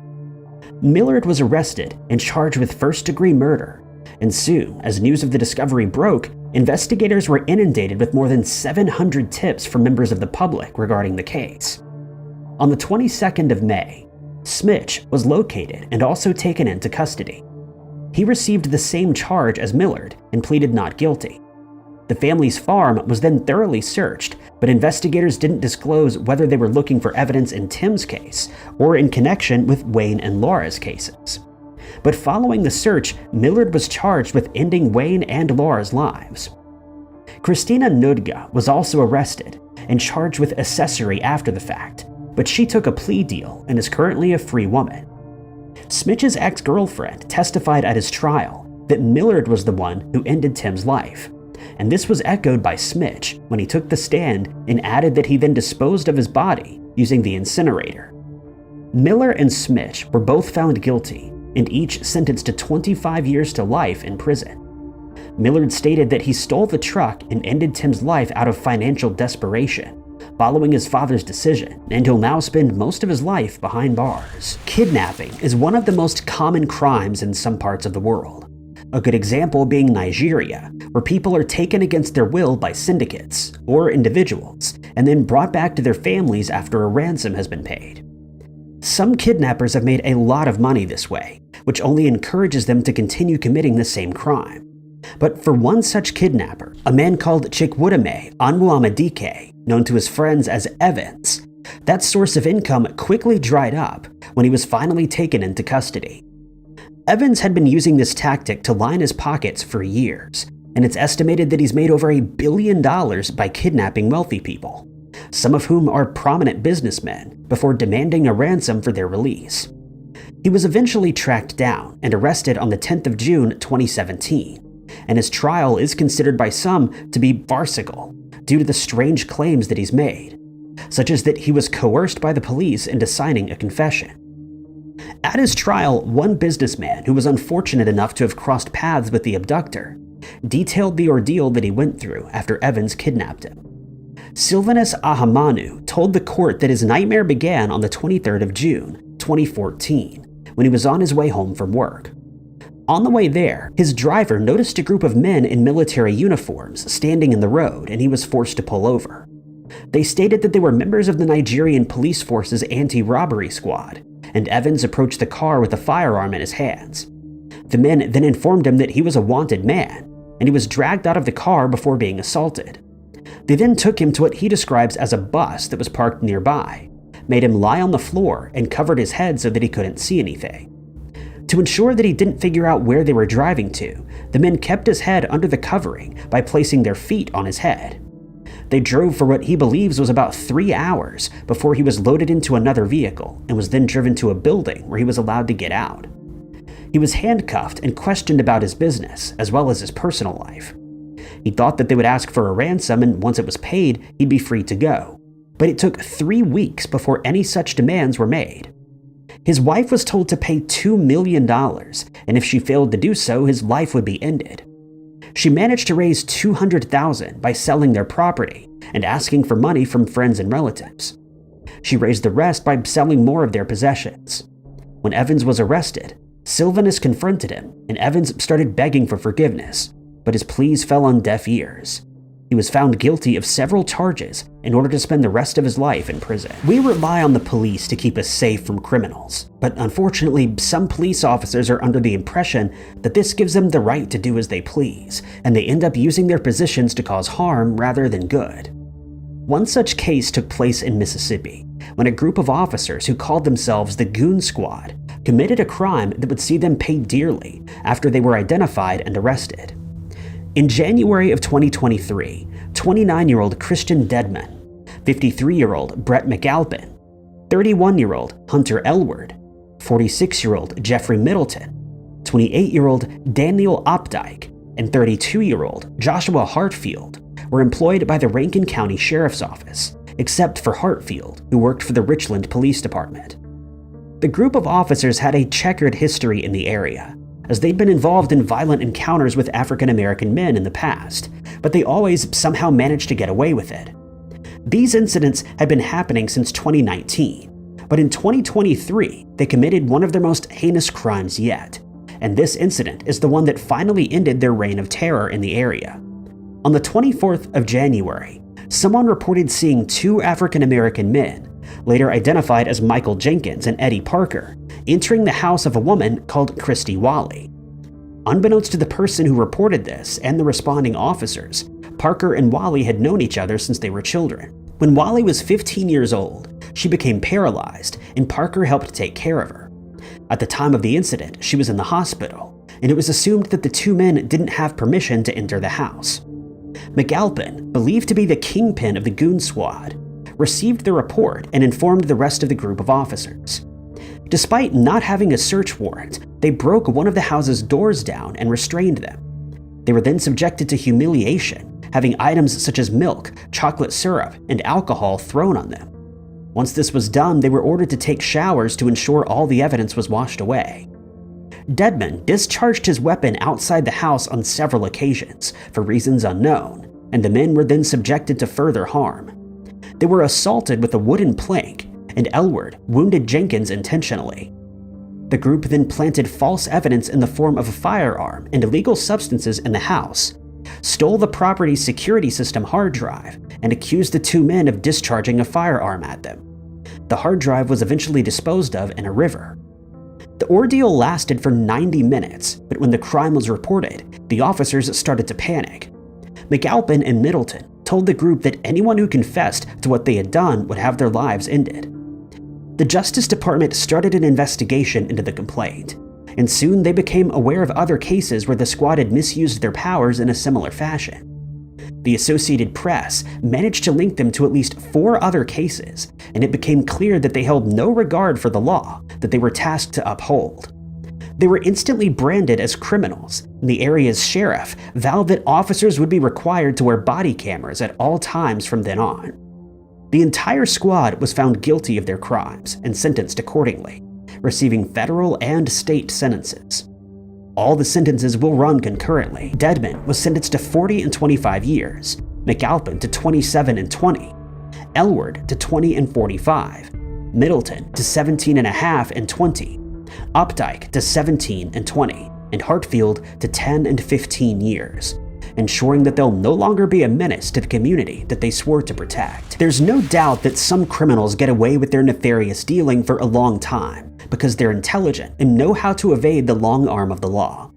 Millard was arrested and charged with first-degree murder, and soon, as news of the discovery broke, investigators were inundated with more than 700 tips from members of the public regarding the case. On the 22nd of May, Smitch was located and also taken into custody. He received the same charge as Millard and pleaded not guilty. The family's farm was then thoroughly searched, but investigators didn't disclose whether they were looking for evidence in Tim's case or in connection with Wayne and Laura's cases. But following the search, Millard was charged with ending Wayne and Laura's lives. Christina Nudga was also arrested and charged with accessory after the fact, but she took a plea deal and is currently a free woman. Smitch's ex-girlfriend testified at his trial that Millard was the one who ended Tim's life, and this was echoed by Smitch when he took the stand and added that he then disposed of his body using the incinerator. Miller and Smitch were both found guilty and each sentenced to 25 years to life in prison. Millard stated that he stole the truck and ended Tim's life out of financial desperation, following his father's decision, and he'll now spend most of his life behind bars. Kidnapping is one of the most common crimes in some parts of the world. A good example being Nigeria, where people are taken against their will by syndicates or individuals, and then brought back to their families after a ransom has been paid. Some kidnappers have made a lot of money this way, which only encourages them to continue committing the same crime. But for one such kidnapper, a man called Chikwudeme Onwuamadike, known to his friends as Evans, that source of income quickly dried up when he was finally taken into custody. Evans had been using this tactic to line his pockets for years, and it's estimated that he's made over $1 billion by kidnapping wealthy people, some of whom are prominent businessmen, before demanding a ransom for their release. He was eventually tracked down and arrested on the 10th of June 2017, and his trial is considered by some to be farcical due to the strange claims that he's made, such as that he was coerced by the police into signing a confession. At his trial, one businessman who was unfortunate enough to have crossed paths with the abductor detailed the ordeal that he went through after Evans kidnapped him. Sylvanus Ahamanu told the court that his nightmare began on the 23rd of June, 2014, when he was on his way home from work. On the way there, his driver noticed a group of men in military uniforms standing in the road, and he was forced to pull over. They stated that they were members of the Nigerian police force's anti-robbery squad, and Evans approached the car with a firearm in his hands. The men then informed him that he was a wanted man, and he was dragged out of the car before being assaulted. They then took him to what he describes as a bus that was parked nearby, made him lie on the floor, and covered his head so that he couldn't see anything. To ensure that he didn't figure out where they were driving to, the men kept his head under the covering by placing their feet on his head. They drove for what he believes was about 3 hours before he was loaded into another vehicle and was then driven to a building where he was allowed to get out. He was handcuffed and questioned about his business as well as his personal life. He thought that they would ask for a ransom, and once it was paid, he'd be free to go. But it took 3 weeks before any such demands were made. His wife was told to pay $2 million, and if she failed to do so, his life would be ended. She managed to raise $200,000 by selling their property and asking for money from friends and relatives. She raised the rest by selling more of their possessions. When Evans was arrested, Sylvanus confronted him, and Evans started begging for forgiveness, but his pleas fell on deaf ears. He was found guilty of several charges in order to spend the rest of his life in prison. We rely on the police to keep us safe from criminals, but unfortunately, some police officers are under the impression that this gives them the right to do as they please, and they end up using their positions to cause harm rather than good. One such case took place in Mississippi, when a group of officers who called themselves the Goon Squad committed a crime that would see them pay dearly after they were identified and arrested. In January of 2023, 29-year-old Christian Dedman, 53-year-old Brett McAlpin, 31-year-old Hunter Elward, 46-year-old Jeffrey Middleton, 28-year-old Daniel Opdyke, and 32-year-old Joshua Hartfield were employed by the Rankin County Sheriff's Office, except for Hartfield, who worked for the Richland Police Department. The group of officers had a checkered history in the area, as they'd been involved in violent encounters with African American men in the past, but they always somehow managed to get away with it. These incidents had been happening since 2019, but in 2023, they committed one of their most heinous crimes yet, and this incident is the one that finally ended their reign of terror in the area. On the 24th of January, someone reported seeing two African American men, later identified as Michael Jenkins and Eddie Parker, entering the house of a woman called Christy Wally. Unbeknownst to the person who reported this and the responding officers, Parker and Wally had known each other since they were children. When Wally was 15 years old, she became paralyzed, and Parker helped take care of her. At the time of the incident, she was in the hospital, and it was assumed that the two men didn't have permission to enter the house. McAlpin, believed to be the kingpin of the Goon squad, received the report and informed the rest of the group of officers. Despite not having a search warrant, they broke one of the house's doors down and restrained them. They were then subjected to humiliation, having items such as milk, chocolate syrup, and alcohol thrown on them. Once this was done, they were ordered to take showers to ensure all the evidence was washed away. Dedman discharged his weapon outside the house on several occasions, for reasons unknown, and the men were then subjected to further harm. They were assaulted with a wooden plank, and Elward wounded Jenkins intentionally. The group then planted false evidence in the form of a firearm and illegal substances in the house, stole the property's security system hard drive, and accused the two men of discharging a firearm at them. The hard drive was eventually disposed of in a river. The ordeal lasted for 90 minutes, but when the crime was reported, the officers started to panic. McAlpin and Middleton told the group that anyone who confessed to what they had done would have their lives ended. The Justice Department started an investigation into the complaint, and soon they became aware of other cases where the squad had misused their powers in a similar fashion. The Associated Press managed to link them to at least 4 other cases, and it became clear that they held no regard for the law that they were tasked to uphold. They were instantly branded as criminals, and the area's sheriff vowed that officers would be required to wear body cameras at all times from then on. The entire squad was found guilty of their crimes and sentenced accordingly, receiving federal and state sentences. All the sentences will run concurrently. Dedman was sentenced to 40 and 25 years, McAlpin to 27 and 20, Elward to 20 and 45, Middleton to 17 and a half and 20, Updike to 17 and 20, and Hartfield to 10 and 15 years, ensuring that they'll no longer be a menace to the community that they swore to protect. There's no doubt that some criminals get away with their nefarious dealing for a long time because they're intelligent and know how to evade the long arm of the law.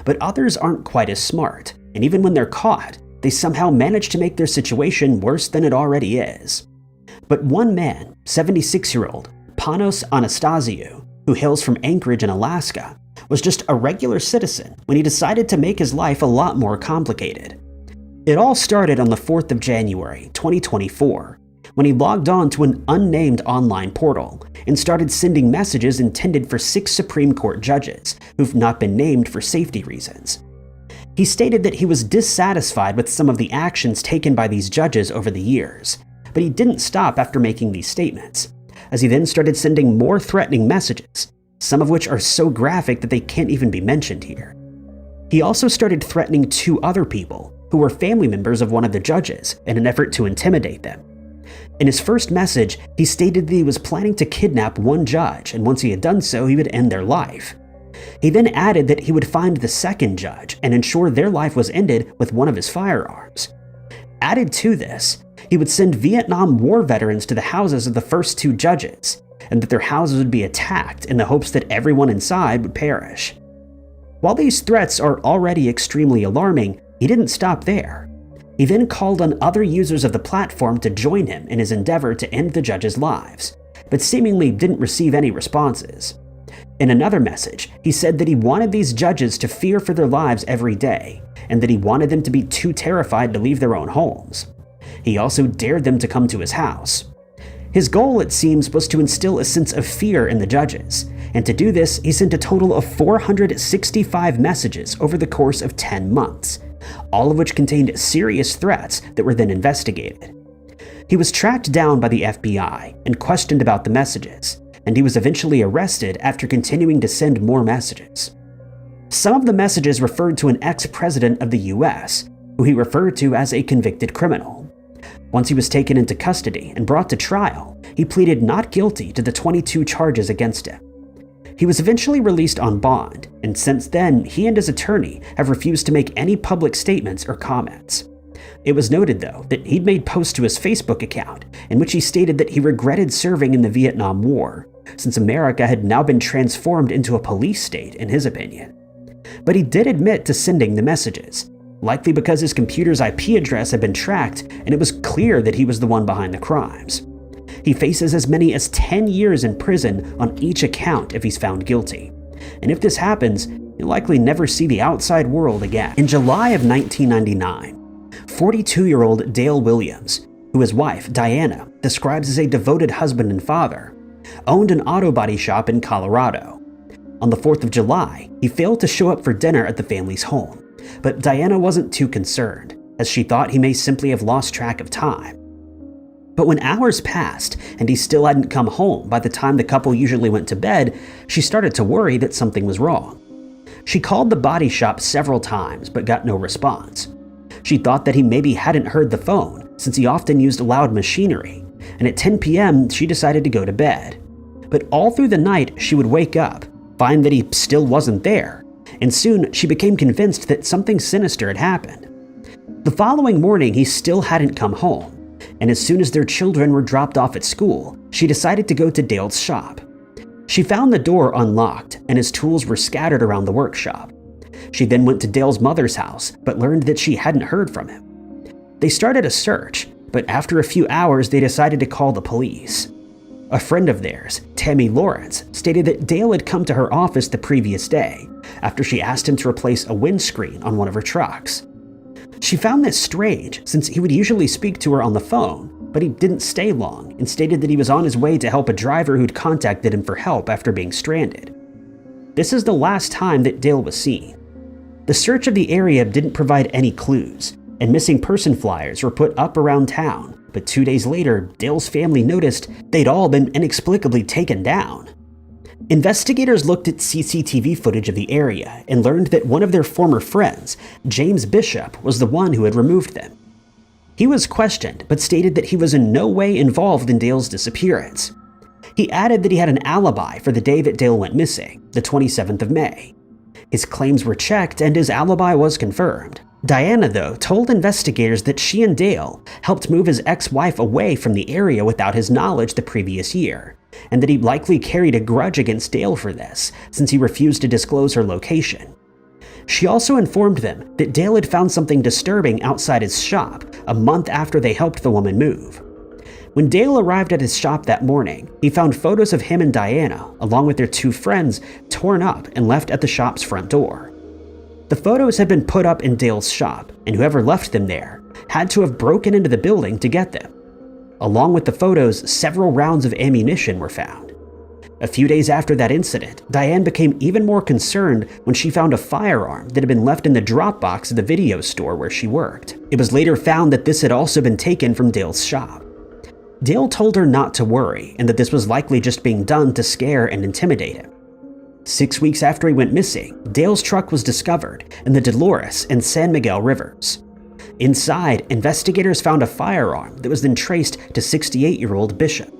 But others aren't quite as smart, and even when they're caught, they somehow manage to make their situation worse than it already is. But one man, 76-year-old Panos Anastasiou, who hails from Anchorage in Alaska, was just a regular citizen when he decided to make his life a lot more complicated. It all started on the 4th of January, 2024, when he logged on to an unnamed online portal and started sending messages intended for 6 Supreme Court judges who've not been named for safety reasons. He stated that he was dissatisfied with some of the actions taken by these judges over the years, but he didn't stop after making these statements, as he then started sending more threatening messages, some of which are so graphic that they can't even be mentioned here. He also started threatening 2 other people who were family members of one of the judges in an effort to intimidate them. In his first message, he stated that he was planning to kidnap one judge, and once he had done so, he would end their life. He then added that he would find the second judge and ensure their life was ended with one of his firearms. Added to this, he would send Vietnam War veterans to the houses of the first 2 judges, and that their houses would be attacked in the hopes that everyone inside would perish. While these threats are already extremely alarming, he didn't stop there. He then called on other users of the platform to join him in his endeavor to end the judges' lives, but seemingly didn't receive any responses. In another message, he said that he wanted these judges to fear for their lives every day, and that he wanted them to be too terrified to leave their own homes. He also dared them to come to his house. His goal, it seems, was to instill a sense of fear in the judges, and to do this, he sent a total of 465 messages over the course of 10 months, all of which contained serious threats that were then investigated. He was tracked down by the FBI and questioned about the messages, and he was eventually arrested after continuing to send more messages. Some of the messages referred to an ex-president of the US, who he referred to as a convicted criminal. Once he was taken into custody and brought to trial, he pleaded not guilty to the 22 charges against him. He was eventually released on bond, and since then, he and his attorney have refused to make any public statements or comments. It was noted, though, that he'd made posts to his Facebook account in which he stated that he regretted serving in the Vietnam War, since America had now been transformed into a police state, in his opinion. But he did admit to sending the messages, likely because his computer's IP address had been tracked and it was clear that he was the one behind the crimes. He faces as many as 10 years in prison on each account if he's found guilty. And if this happens, he'll likely never see the outside world again. In July of 1999, 42-year-old Dale Williams, who his wife, Diana, describes as a devoted husband and father, owned an auto body shop in Colorado. On the 4th of July, he failed to show up for dinner at the family's home, but Diana wasn't too concerned, as she thought he may simply have lost track of time. But when hours passed and he still hadn't come home by the time the couple usually went to bed, she started to worry that something was wrong. She called the body shop several times but got no response. She thought that he maybe hadn't heard the phone, since he often used loud machinery, and at 10 p.m. she decided to go to bed. But all through the night she would wake up, find that he still wasn't there, and soon she became convinced that something sinister had happened. The following morning he still hadn't come home, and as soon as their children were dropped off at school, she decided to go to Dale's shop. She found the door unlocked and his tools were scattered around the workshop. She then went to Dale's mother's house, but learned that she hadn't heard from him. They started a search, but after a few hours they decided to call the police. A friend of theirs, Tammy Lawrence, stated that Dale had come to her office the previous day, after she asked him to replace a windscreen on one of her trucks. She found this strange, since he would usually speak to her on the phone, but he didn't stay long and stated that he was on his way to help a driver who'd contacted him for help after being stranded. This is the last time that Dale was seen. The search of the area didn't provide any clues, and missing person flyers were put up around town, but 2 days later, Dale's family noticed they'd all been inexplicably taken down. Investigators looked at CCTV footage of the area and learned that one of their former friends, James Bishop, was the one who had removed them. He was questioned, but stated that he was in no way involved in Dale's disappearance. He added that he had an alibi for the day that Dale went missing, the 27th of May. His claims were checked and his alibi was confirmed. Diana, though, told investigators that she and Dale helped move his ex-wife away from the area without his knowledge the previous year, and that he likely carried a grudge against Dale for this, since he refused to disclose her location. She also informed them that Dale had found something disturbing outside his shop a month after they helped the woman move. When Dale arrived at his shop that morning, he found photos of him and Diana, along with their 2 friends, torn up and left at the shop's front door. The photos had been put up in Dale's shop, and whoever left them there had to have broken into the building to get them. Along with the photos, several rounds of ammunition were found. A few days after that incident, Diane became even more concerned when she found a firearm that had been left in the drop box of the video store where she worked. It was later found that this had also been taken from Dale's shop. Dale told her not to worry and that this was likely just being done to scare and intimidate him. 6 weeks after he went missing, Dale's truck was discovered in the Dolores and San Miguel rivers. Inside, investigators found a firearm that was then traced to 68-year-old Bishop.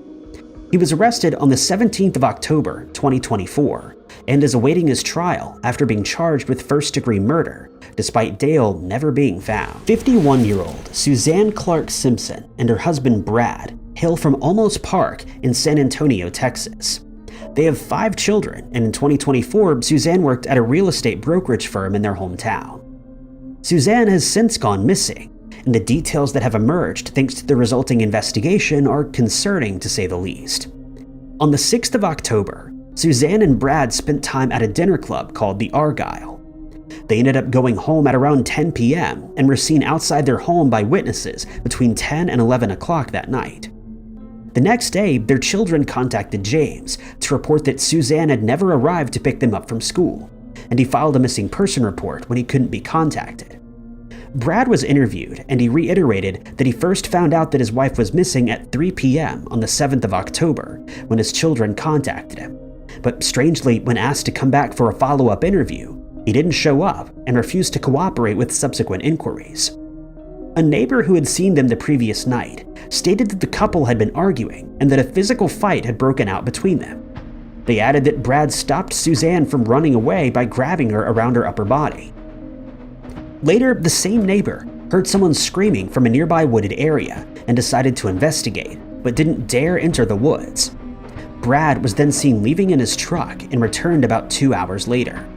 He was arrested on the 17th of October, 2024, and is awaiting his trial after being charged with first-degree murder, despite Dale never being found. 51-year-old Suzanne Clark Simpson and her husband Brad hail from Olmos Park in San Antonio, Texas. They have 5 children, and in 2024, Suzanne worked at a real estate brokerage firm in their hometown. Suzanne has since gone missing, and the details that have emerged thanks to the resulting investigation are concerning to say the least. On the 6th of October, Suzanne and Brad spent time at a dinner club called the Argyle. They ended up going home at around 10 p.m. and were seen outside their home by witnesses between 10 and 11 o'clock that night. The next day, their children contacted James to report that Suzanne had never arrived to pick them up from school, and he filed a missing person report when he couldn't be contacted. Brad was interviewed, and he reiterated that he first found out that his wife was missing at 3 p.m. on the 7th of October when his children contacted him. But strangely, when asked to come back for a follow-up interview, He didn't show up and refused to cooperate with subsequent inquiries. A neighbor who had seen them the previous night stated that the couple had been arguing and that a physical fight had broken out between them. They added that Brad stopped Suzanne from running away by grabbing her around her upper body. Later, the same neighbor heard someone screaming from a nearby wooded area and decided to investigate, but didn't dare enter the woods. Brad was then seen leaving in his truck and returned about 2 hours later.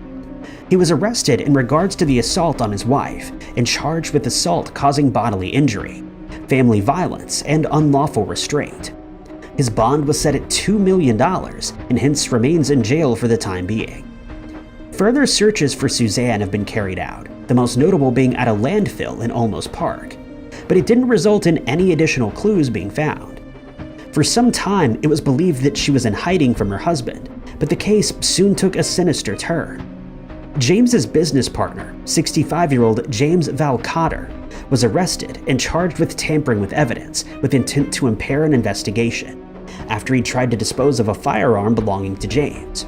He was arrested in regards to the assault on his wife and charged with assault causing bodily injury, family violence, and unlawful restraint. His bond was set at $2 million and hence remains in jail for the time being. Further searches for Suzanne have been carried out, the most notable being at a landfill in Olmos Park, but it didn't result in any additional clues being found. For some time, it was believed that she was in hiding from her husband, but the case soon took a sinister turn. James's business partner, 65-year-old James Val Cotter, was arrested and charged with tampering with evidence with intent to impair an investigation after he tried to dispose of a firearm belonging to James.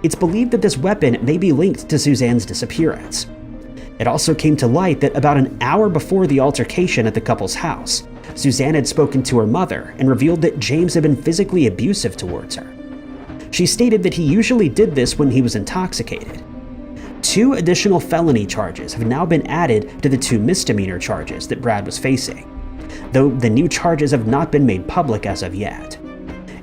It's believed that this weapon may be linked to Suzanne's disappearance. It also came to light that about an hour before the altercation at the couple's house, Suzanne had spoken to her mother and revealed that James had been physically abusive towards her. She stated that he usually did this when he was intoxicated. 2 additional felony charges have now been added to the 2 misdemeanor charges that Brad was facing, though the new charges have not been made public as of yet.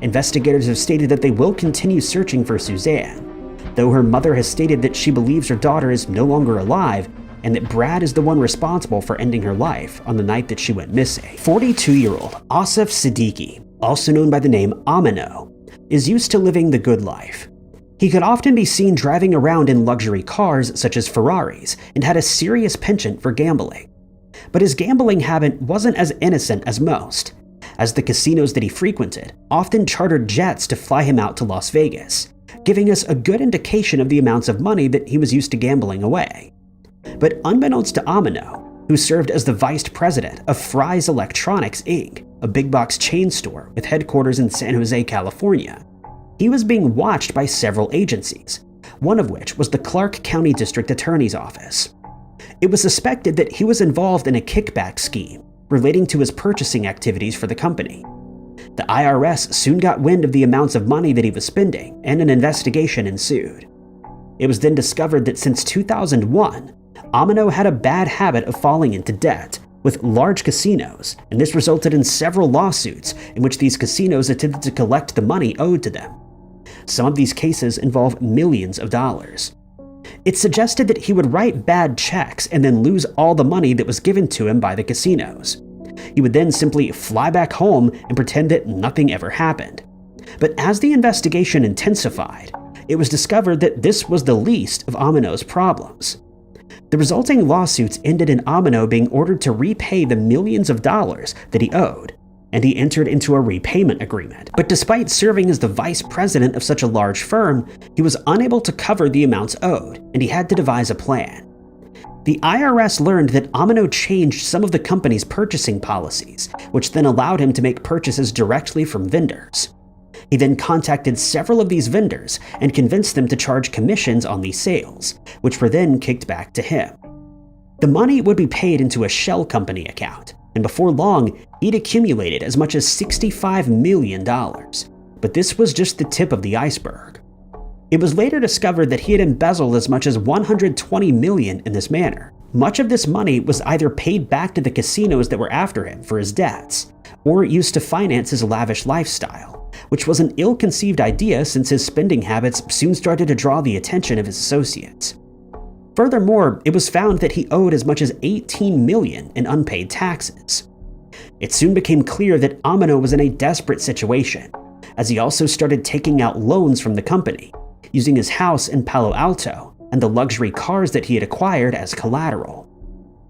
Investigators have stated that they will continue searching for Suzanne, though her mother has stated that she believes her daughter is no longer alive and that Brad is the one responsible for ending her life on the night that she went missing. 42-year-old Asif Siddiqui, also known by the name Amino, is used to living the good life. He could often be seen driving around in luxury cars such as Ferraris and had a serious penchant for gambling. But his gambling habit wasn't as innocent as most, as the casinos that he frequented often chartered jets to fly him out to Las Vegas, giving us a good indication of the amounts of money that he was used to gambling away. But unbeknownst to Amino, who served as the vice president of Fry's Electronics Inc., a big box chain store with headquarters in San Jose, California, he was being watched by several agencies, one of which was the Clark County District Attorney's Office. It was suspected that he was involved in a kickback scheme relating to his purchasing activities for the company. The IRS soon got wind of the amounts of money that he was spending, and an investigation ensued. It was then discovered that since 2001, Amino had a bad habit of falling into debt with large casinos, and this resulted in several lawsuits in which these casinos attempted to collect the money owed to them. Some of these cases involve millions of dollars. It suggested that he would write bad checks and then lose all the money that was given to him by the casinos. He would then simply fly back home and pretend that nothing ever happened. But as the investigation intensified, it was discovered that this was the least of Amino's problems. The resulting lawsuits ended in Amino being ordered to repay the millions of dollars that he owed, and he entered into a repayment agreement. But despite serving as the vice president of such a large firm, he was unable to cover the amounts owed, and he had to devise a plan. The IRS learned that Amino changed some of the company's purchasing policies, which then allowed him to make purchases directly from vendors. He then contacted several of these vendors and convinced them to charge commissions on these sales, which were then kicked back to him. The money would be paid into a shell company account, and before long, he'd accumulated as much as $65 million. But this was just the tip of the iceberg. It was later discovered that he had embezzled as much as $120 million in this manner. Much of this money was either paid back to the casinos that were after him for his debts, or used to finance his lavish lifestyle, which was an ill-conceived idea since his spending habits soon started to draw the attention of his associates. Furthermore, it was found that he owed as much as $18 million in unpaid taxes. It soon became clear that Amino was in a desperate situation, as he also started taking out loans from the company, using his house in Palo Alto and the luxury cars that he had acquired as collateral.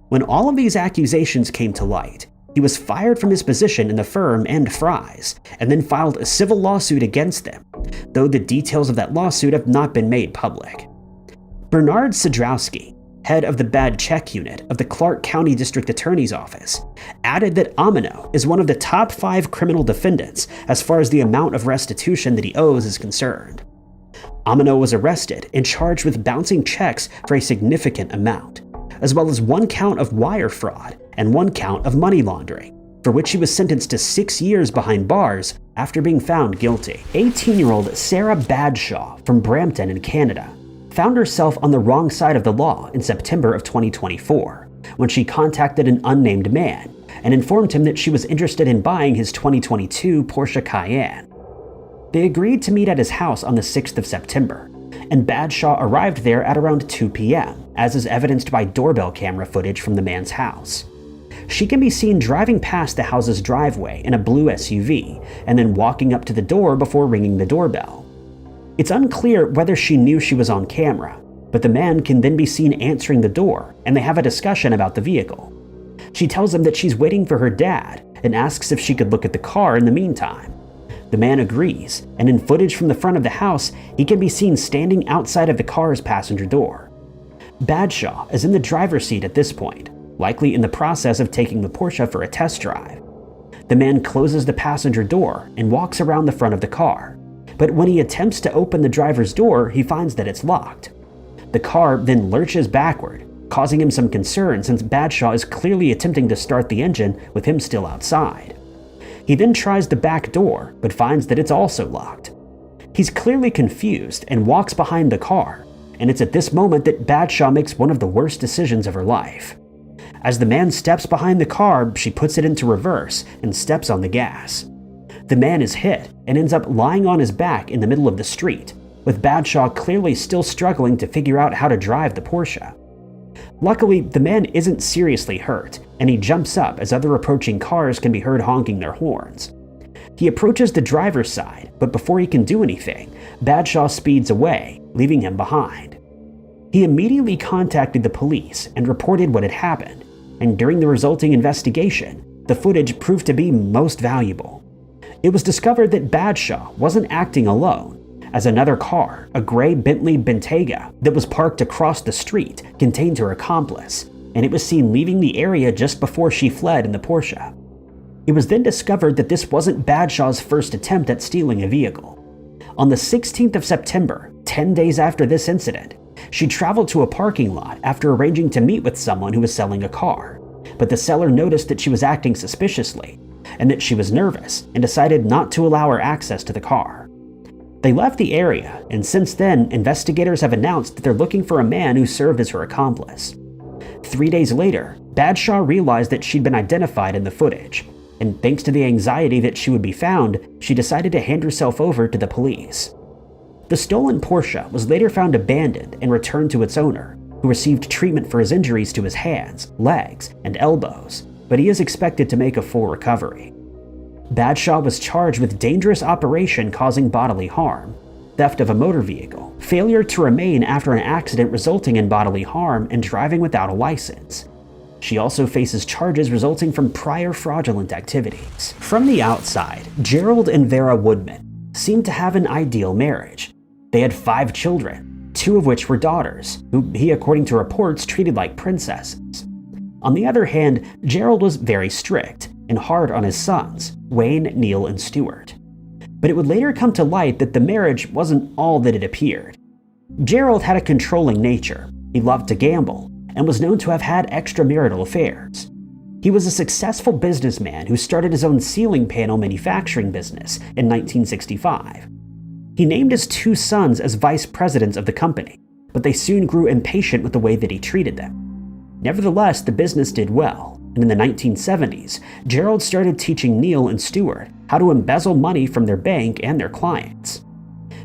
When all of these accusations came to light, he was fired from his position in the firm and Fry's, and then filed a civil lawsuit against them, though the details of that lawsuit have not been made public. Bernard Sadrowski, head of the bad check unit of the Clark County District Attorney's Office, added that Amino is one of the top 5 criminal defendants as far as the amount of restitution that he owes is concerned. Amino was arrested and charged with bouncing checks for a significant amount, as well as 1 count of wire fraud and 1 count of money laundering, for which he was sentenced to 6 years behind bars after being found guilty. 18-year-old Sarah Badshaw from Brampton in Canada found herself on the wrong side of the law in September of 2024 when she contacted an unnamed man and informed him that she was interested in buying his 2022 Porsche Cayenne. They agreed to meet at his house on the 6th of September, and Badshaw arrived there at around 2 p.m., as is evidenced by doorbell camera footage from the man's house. She can be seen driving past the house's driveway in a blue SUV and then walking up to the door before ringing the doorbell. It's unclear whether she knew she was on camera, but the man can then be seen answering the door and they have a discussion about the vehicle. She tells him that she's waiting for her dad and asks if she could look at the car in the meantime. The man agrees, and in footage from the front of the house, he can be seen standing outside of the car's passenger door. Badshaw is in the driver's seat at this point, likely in the process of taking the Porsche for a test drive. The man closes the passenger door and walks around the front of the car, but when he attempts to open the driver's door, he finds that it's locked. The car then lurches backward, causing him some concern since Badshaw is clearly attempting to start the engine with him still outside. He then tries the back door, but finds that it's also locked. He's clearly confused and walks behind the car, and it's at this moment that Badshaw makes one of the worst decisions of her life. As the man steps behind the car, she puts it into reverse and steps on the gas. The man is hit and ends up lying on his back in the middle of the street, with Badshaw clearly still struggling to figure out how to drive the Porsche. Luckily, the man isn't seriously hurt, and he jumps up as other approaching cars can be heard honking their horns. He approaches the driver's side, but before he can do anything, Badshaw speeds away, leaving him behind. He immediately contacted the police and reported what had happened, and during the resulting investigation, the footage proved to be most valuable. It was discovered that Badshaw wasn't acting alone, as another car, a gray Bentley Bentayga that was parked across the street, contained her accomplice, and it was seen leaving the area just before she fled in the Porsche. It was then discovered that this wasn't Badshaw's first attempt at stealing a vehicle. On the 16th of September, 10 days after this incident, she traveled to a parking lot after arranging to meet with someone who was selling a car, but the seller noticed that she was acting suspiciously and that she was nervous and decided not to allow her access to the car. They left the area, and since then, investigators have announced that they're looking for a man who served as her accomplice. 3 days later, Badshaw realized that she'd been identified in the footage, and thanks to the anxiety that she would be found, she decided to hand herself over to the police. The stolen Porsche was later found abandoned and returned to its owner, who received treatment for his injuries to his hands, legs, and elbows, but he is expected to make a full recovery. Badshaw was charged with dangerous operation causing bodily harm, theft of a motor vehicle, failure to remain after an accident resulting in bodily harm, and driving without a license. She also faces charges resulting from prior fraudulent activities. From the outside, Gerald and Vera Woodman seemed to have an ideal marriage. They had 5 children, 2 of which were daughters, who he, according to reports, treated like princesses. On the other hand, Gerald was very strict and hard on his sons, Wayne, Neil, and Stuart. But it would later come to light that the marriage wasn't all that it appeared. Gerald had a controlling nature, he loved to gamble, and was known to have had extramarital affairs. He was a successful businessman who started his own ceiling panel manufacturing business in 1965. He named his 2 sons as vice presidents of the company, but they soon grew impatient with the way that he treated them. Nevertheless, the business did well, and in the 1970s, Gerald started teaching Neil and Stuart how to embezzle money from their bank and their clients.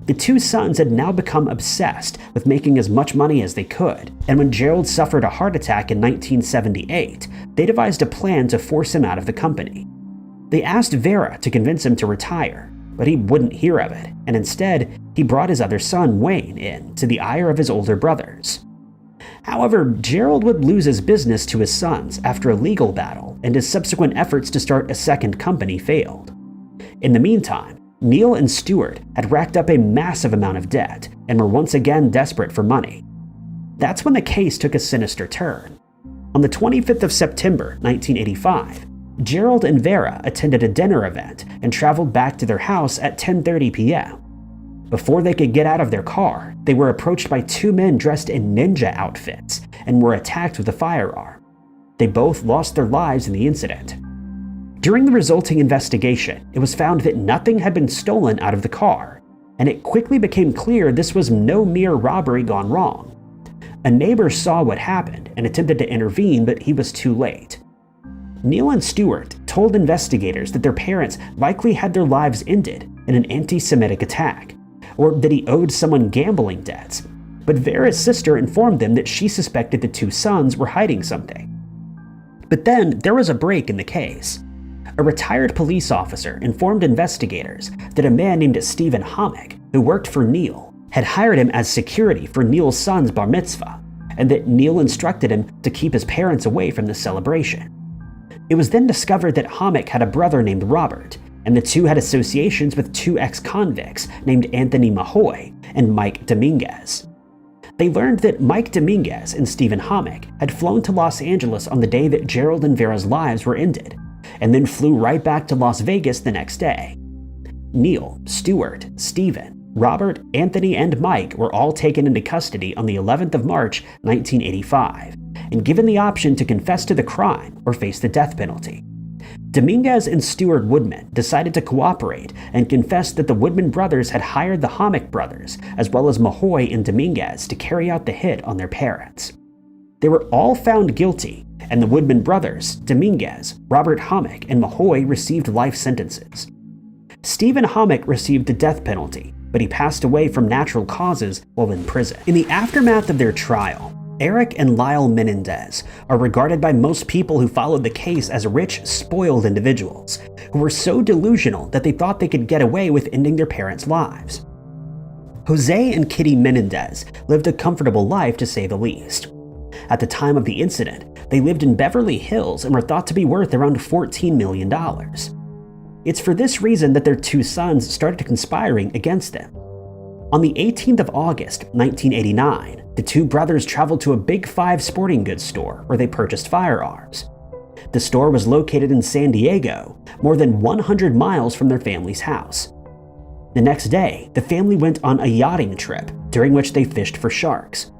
The 2 sons had now become obsessed with making as much money as they could, and when Gerald suffered a heart attack in 1978, they devised a plan to force him out of the company. They asked Vera to convince him to retire, but he wouldn't hear of it, and instead, he brought his other son, Wayne, in to the ire of his older brothers. However, Gerald would lose his business to his sons after a legal battle, and his subsequent efforts to start a second company failed. In the meantime, Neil and Stuart had racked up a massive amount of debt and were once again desperate for money. That's when the case took a sinister turn. On the 25th of September, 1985, Gerald and Vera attended a dinner event and traveled back to their house at 10:30 p.m. Before they could get out of their car, they were approached by two men dressed in ninja outfits and were attacked with a firearm. They both lost their lives in the incident. During the resulting investigation, it was found that nothing had been stolen out of the car, and it quickly became clear this was no mere robbery gone wrong. A neighbor saw what happened and attempted to intervene, but he was too late. Neil and Stewart told investigators that their parents likely had their lives ended in an anti-Semitic attack, or that he owed someone gambling debts, but Vera's sister informed them that she suspected the two sons were hiding something. But then there was a break in the case. A retired police officer informed investigators that a man named Stephen Hommick, who worked for Neil, had hired him as security for Neil's son's bar mitzvah, and that Neil instructed him to keep his parents away from the celebration. It was then discovered that Hommick had a brother named Robert, and the two had associations with two ex-convicts named Anthony Mahoy and Mike Dominguez. They learned that Mike Dominguez and Stephen Hommick had flown to Los Angeles on the day that Gerald and Vera's lives were ended, and then flew right back to Las Vegas the next day. Neil, Stewart, Stephen, Robert, Anthony, and Mike were all taken into custody on the 11th of March, 1985, and given the option to confess to the crime or face the death penalty. Dominguez and Stewart Woodman decided to cooperate and confessed that the Woodman brothers had hired the Hommick brothers, as well as Mahoy and Dominguez, to carry out the hit on their parents. They were all found guilty, and the Woodman brothers, Dominguez, Robert Hommick, and Mahoy received life sentences. Stephen Hommick received the death penalty, but he passed away from natural causes while in prison. In the aftermath of their trial, Eric and Lyle Menendez are regarded by most people who followed the case as rich, spoiled individuals who were so delusional that they thought they could get away with ending their parents' lives. Jose and Kitty Menendez lived a comfortable life, to say the least. At the time of the incident, they lived in Beverly Hills and were thought to be worth around $14 million. It's for this reason that their two sons started conspiring against them. On the 18th of August, 1989, the two brothers traveled to a Big Five sporting goods store where they purchased firearms. The store was located in San Diego, more than 100 miles from their family's house. The next day, the family went on a yachting trip, during which they fished for sharks.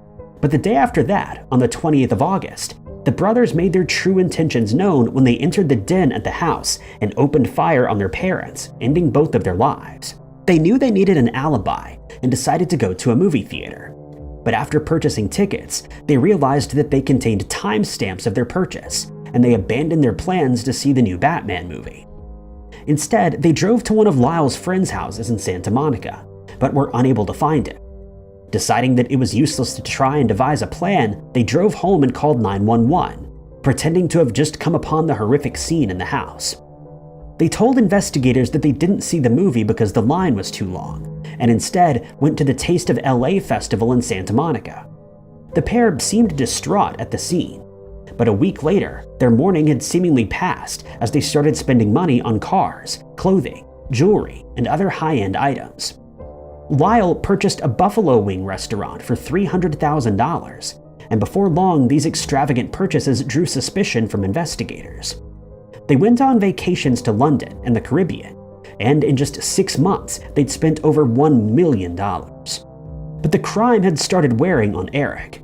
But the day after that, on the 20th of August, the brothers made their true intentions known when they entered the den at the house and opened fire on their parents, ending both of their lives. They knew they needed an alibi and decided to go to a movie theater. But after purchasing tickets, they realized that they contained timestamps of their purchase, and they abandoned their plans to see the new Batman movie. Instead, they drove to one of Lyle's friends' houses in Santa Monica, but were unable to find him. Deciding that it was useless to try and devise a plan, they drove home and called 911, pretending to have just come upon the horrific scene in the house. They told investigators that they didn't see the movie because the line was too long, and instead went to the Taste of LA festival in Santa Monica. The pair seemed distraught at the scene, but a week later, their mourning had seemingly passed as they started spending money on cars, clothing, jewelry, and other high-end items. Lyle purchased a buffalo wing restaurant for $300,000, and before long, these extravagant purchases drew suspicion from investigators. They went on vacations to London and the Caribbean, and in just 6 months, they'd spent over $1 million. But the crime had started wearing on Eric.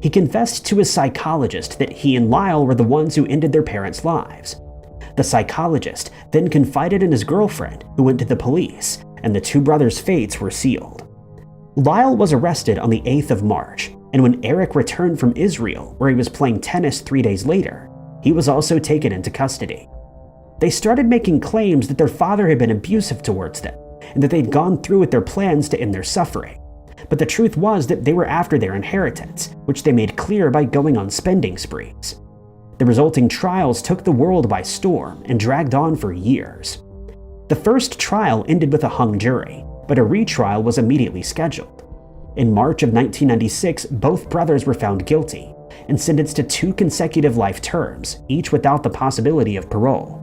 He confessed to his psychologist that he and Lyle were the ones who ended their parents' lives. The psychologist then confided in his girlfriend, who went to the police, and the two brothers' fates were sealed. Lyle was arrested on the 8th of March, and when Eric returned from Israel, where he was playing tennis 3 days later, he was also taken into custody. They started making claims that their father had been abusive towards them, and that they'd gone through with their plans to end their suffering. But the truth was that they were after their inheritance, which they made clear by going on spending sprees. The resulting trials took the world by storm and dragged on for years. The first trial ended with a hung jury, but a retrial was immediately scheduled. In March of 1996, both brothers were found guilty and sentenced to 2 consecutive life terms, each without the possibility of parole.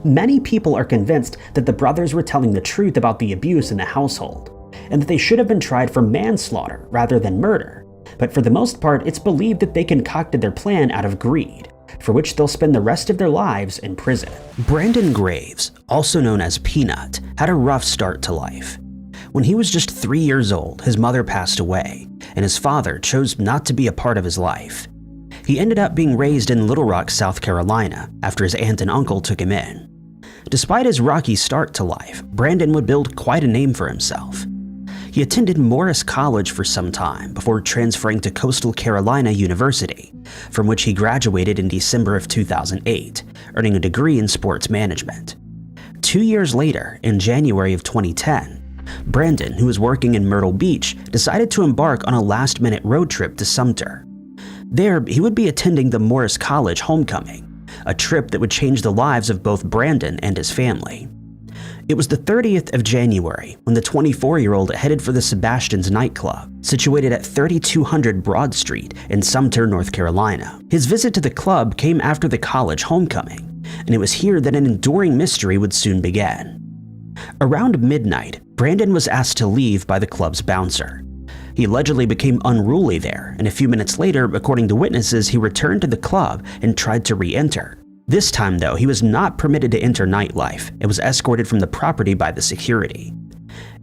Many people are convinced that the brothers were telling the truth about the abuse in the household, and that they should have been tried for manslaughter rather than murder, but for the most part, it's believed that they concocted their plan out of greed, for which they'll spend the rest of their lives in prison. Brandon Graves, also known as Peanut, had a rough start to life. When he was just 3 years old, his mother passed away, and his father chose not to be a part of his life. He ended up being raised in Little Rock, South Carolina, after his aunt and uncle took him in. Despite his rocky start to life, Brandon would build quite a name for himself. He attended Morris College for some time before transferring to Coastal Carolina University, from which he graduated in December of 2008, earning a degree in sports management. 2 years later, in January of 2010, Brandon, who was working in Myrtle Beach, decided to embark on a last-minute road trip to Sumter. There, he would be attending the Morris College homecoming, a trip that would change the lives of both Brandon and his family. It was the 30th of January when the 24-year-old headed for the Sebastian's nightclub, situated at 3200 Broad Street in Sumter, North Carolina. His visit to the club came after the college homecoming, and it was here that an enduring mystery would soon begin. Around midnight, Brandon was asked to leave by the club's bouncer. He allegedly became unruly there, and a few minutes later, according to witnesses, he returned to the club and tried to re-enter. This time, though, he was not permitted to enter nightlife and was escorted from the property by the security.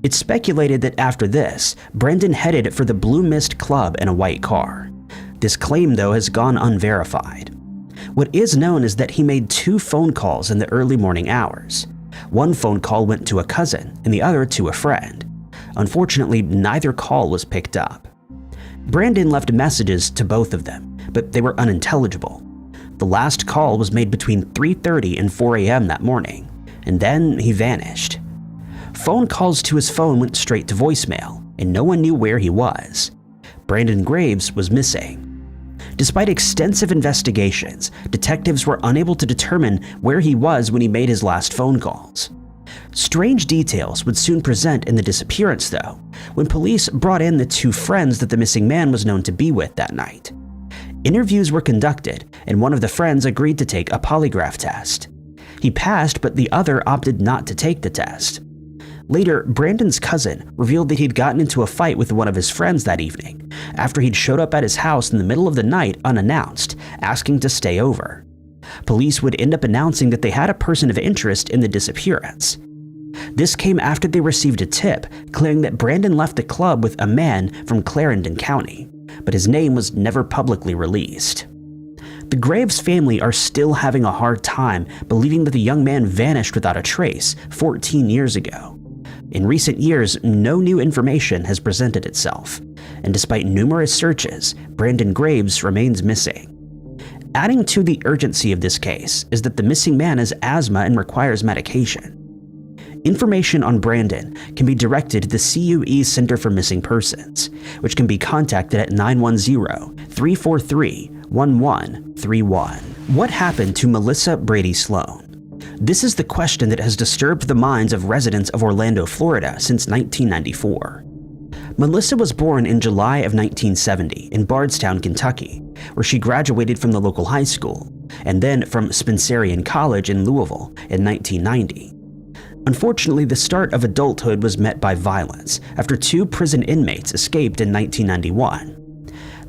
It's speculated that after this, Brandon headed for the Blue Mist Club in a white car. This claim, though, has gone unverified. What is known is that he made 2 phone calls in the early morning hours. One phone call went to a cousin and the other to a friend. Unfortunately, neither call was picked up. Brandon left messages to both of them, but they were unintelligible. The last call was made between 3:30 and 4 a.m. that morning, and then he vanished. Phone calls to his phone went straight to voicemail, and no one knew where he was. Brandon Graves was missing. Despite extensive investigations, detectives were unable to determine where he was when he made his last phone calls. Strange details would soon present in the disappearance, though, when police brought in the 2 friends that the missing man was known to be with that night. Interviews were conducted, and one of the friends agreed to take a polygraph test. He passed, but the other opted not to take the test. Later, Brandon's cousin revealed that he'd gotten into a fight with one of his friends that evening, after he'd showed up at his house in the middle of the night unannounced, asking to stay over. Police would end up announcing that they had a person of interest in the disappearance. This came after they received a tip claiming that Brandon left the club with a man from Clarendon County, but his name was never publicly released. The Graves family are still having a hard time believing that the young man vanished without a trace 14 years ago. In recent years, no new information has presented itself, and despite numerous searches, Brandon Graves remains missing. Adding to the urgency of this case is that the missing man has asthma and requires medication. Information on Brandon can be directed to the CUE Center for Missing Persons, which can be contacted at 910-343-1131. What happened to Melissa Brady Sloan? This is the question that has disturbed the minds of residents of Orlando, Florida since 1994. Melissa was born in July of 1970 in Bardstown, Kentucky, where she graduated from the local high school, and then from Spencerian College in Louisville in 1990. Unfortunately, the start of adulthood was met by violence after 2 prison inmates escaped in 1991.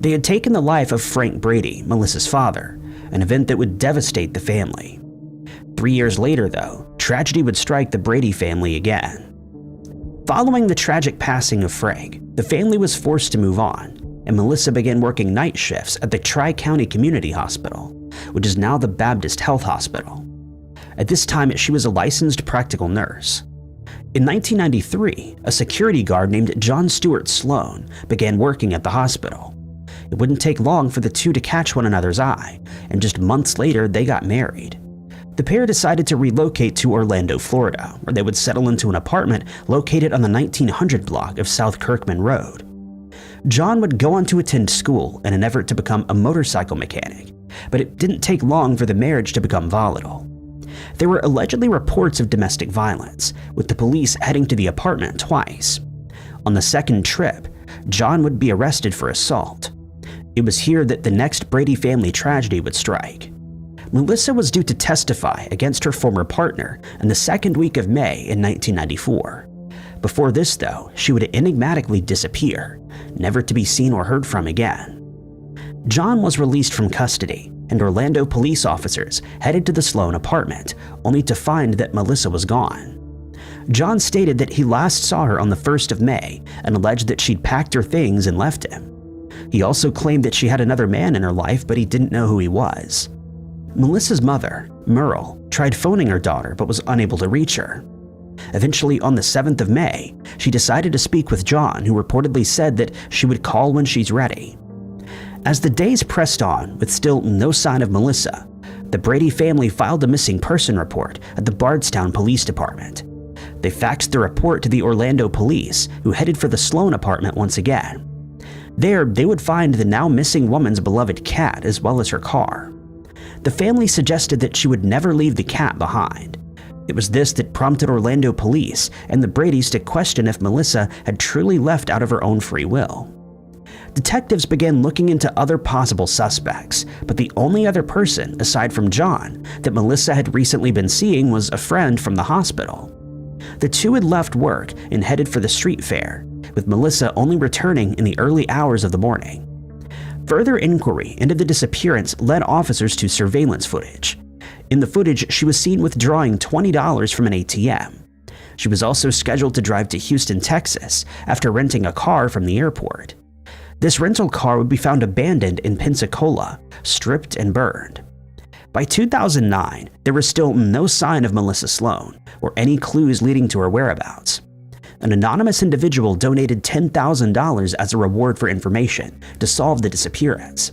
They had taken the life of Frank Brady, Melissa's father, an event that would devastate the family. 3 years later, though, tragedy would strike the Brady family again. Following the tragic passing of Frank, the family was forced to move on, and Melissa began working night shifts at the Tri-County Community Hospital, which is now the Baptist Health Hospital. At this time, she was a licensed practical nurse. In 1993, a security guard named John Stewart Sloan began working at the hospital. It wouldn't take long for the two to catch one another's eye, and just months later, they got married. The pair decided to relocate to Orlando, Florida, where they would settle into an apartment located on the 1900 block of South Kirkman Road. John would go on to attend school in an effort to become a motorcycle mechanic, but it didn't take long for the marriage to become volatile. There were allegedly reports of domestic violence, with the police heading to the apartment twice. On the second trip, John would be arrested for assault. It was here that the next Brady family tragedy would strike. Melissa was due to testify against her former partner in the second week of May in 1994. Before this, though, she would enigmatically disappear, never to be seen or heard from again. John was released from custody, and Orlando police officers headed to the Sloan apartment, only to find that Melissa was gone. John stated that he last saw her on the 1st of May and alleged that she'd packed her things and left him. He also claimed that she had another man in her life, but he didn't know who he was. Melissa's mother, Merle, tried phoning her daughter but was unable to reach her. Eventually, on the 7th of May, she decided to speak with John, who reportedly said that she would call when she's ready. As the days pressed on with still no sign of Melissa, the Brady family filed a missing person report at the Bardstown Police Department. They faxed the report to the Orlando police, who headed for the Sloan apartment once again. There, they would find the now missing woman's beloved cat as well as her car. The family suggested that she would never leave the cat behind. It was this that prompted Orlando police and the Bradys to question if Melissa had truly left out of her own free will. Detectives began looking into other possible suspects, but the only other person, aside from John, that Melissa had recently been seeing was a friend from the hospital. The two had left work and headed for the street fair, with Melissa only returning in the early hours of the morning. Further inquiry into the disappearance led officers to surveillance footage. In the footage, she was seen withdrawing $20 from an ATM. She was also scheduled to drive to Houston, Texas, after renting a car from the airport. This rental car would be found abandoned in Pensacola, stripped and burned. By 2009, there was still no sign of Melissa Sloan or any clues leading to her whereabouts. An anonymous individual donated $10,000 as a reward for information to solve the disappearance.